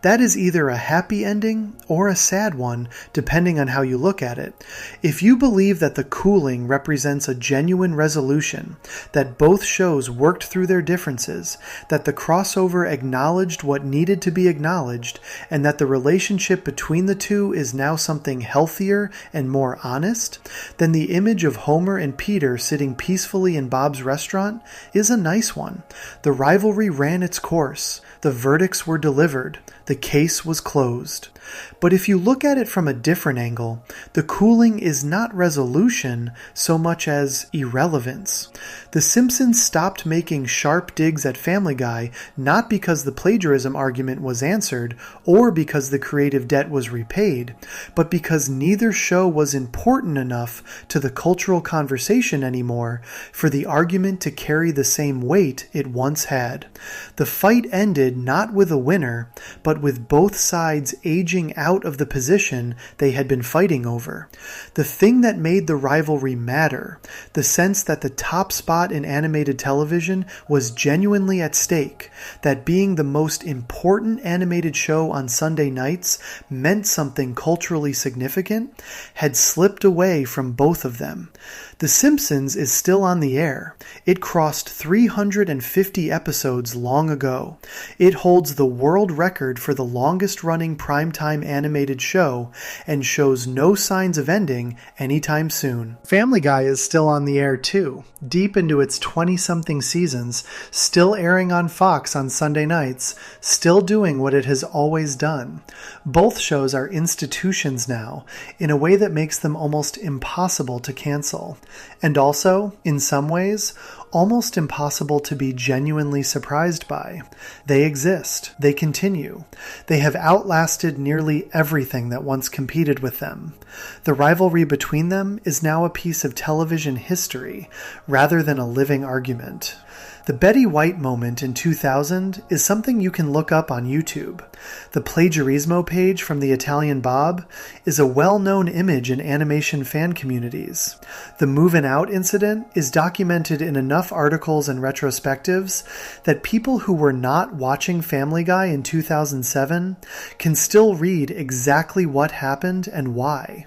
That is either a happy ending or a sad one, depending on how you look at it. If you believe that the cooling represents a genuine resolution, that both shows worked through their differences, that the crossover acknowledged what needed to be acknowledged, and that the relationship between the two is now something healthier and more honest, then the image of Homer and Peter sitting peacefully in Bob's restaurant is a nice one. The rivalry ran its course. The verdicts were delivered. The case was closed. But if you look at it from a different angle, the cooling is not resolution so much as irrelevance. The Simpsons stopped making sharp digs at Family Guy not because the plagiarism argument was answered or because the creative debt was repaid, but because neither show was important enough to the cultural conversation anymore for the argument to carry the same weight it once had. The fight ended not with a winner, but with both sides aging out of the position they had been fighting over. The thing that made the rivalry matter, the sense that the top spot in animated television was genuinely at stake, that being the most important animated show on Sunday nights meant something culturally significant, had slipped away from both of them. The Simpsons is still on the air. It crossed 350 episodes long ago. It holds the world record for the longest-running primetime animated show and shows no signs of ending anytime soon. Family Guy is still on the air too, deep into its 20-something seasons, still airing on Fox on Sunday nights, still doing what it has always done. Both shows are institutions now, in a way that makes them almost impossible to cancel. And also, in some ways, almost impossible to be genuinely surprised by. They exist. They continue. They have outlasted nearly everything that once competed with them. The rivalry between them is now a piece of television history, rather than a living argument. The Betty White moment in 2000 is something you can look up on YouTube. The Plagiarismo page from the Italian Bob is a well-known image in animation fan communities. The Movin' Out incident is documented in enough articles and retrospectives that people who were not watching Family Guy in 2007 can still read exactly what happened and why.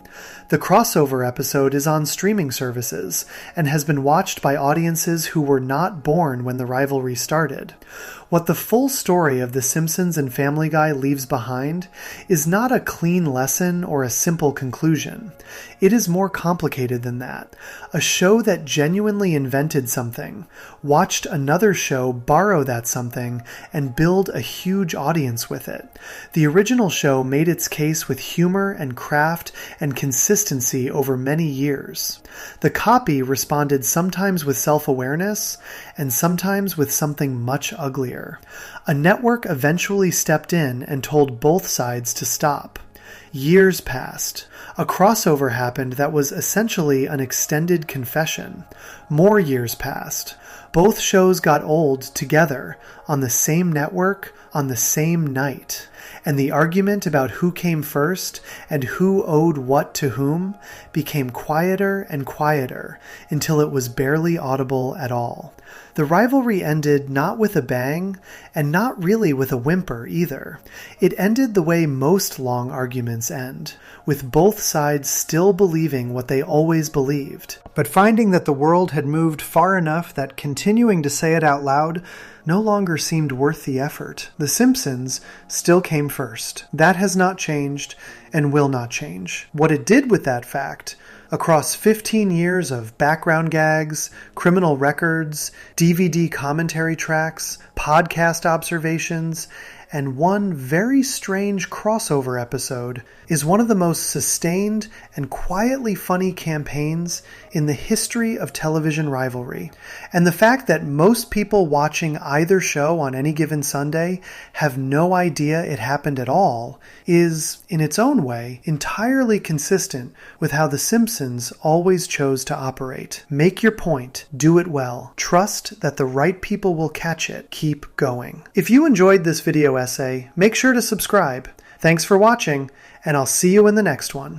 The crossover episode is on streaming services and has been watched by audiences who were not born when the rivalry started. What the full story of The Simpsons and Family Guy leaves behind is not a clean lesson or a simple conclusion. It is more complicated than that. A show that genuinely invented something, watched another show borrow that something, and build a huge audience with it. The original show made its case with humor and craft and consistency over many years. The copy responded sometimes with self-awareness and sometimes with something much uglier. A network eventually stepped in and told both sides to stop. Years passed. A crossover happened that was essentially an extended confession. More years passed. Both shows got old together, on the same network, on the same night. And the argument about who came first and who owed what to whom became quieter and quieter until it was barely audible at all. The rivalry ended not with a bang, and not really with a whimper either. It ended the way most long arguments end, with both sides still believing what they always believed, but finding that the world had moved far enough that continuing to say it out loud no longer seemed worth the effort. The Simpsons still came first. That has not changed and will not change. What it did with that fact Across 15 years of background gags, criminal records, DVD commentary tracks, podcast observations, and one very strange crossover episode is one of the most sustained and quietly funny campaigns in the history of television rivalry. And the fact that most people watching either show on any given Sunday have no idea it happened at all is, in its own way, entirely consistent with how The Simpsons always chose to operate. Make your point, do it well, trust that the right people will catch it, keep going. If you enjoyed this video essay, make sure to subscribe. Thanks for watching, and I'll see you in the next one.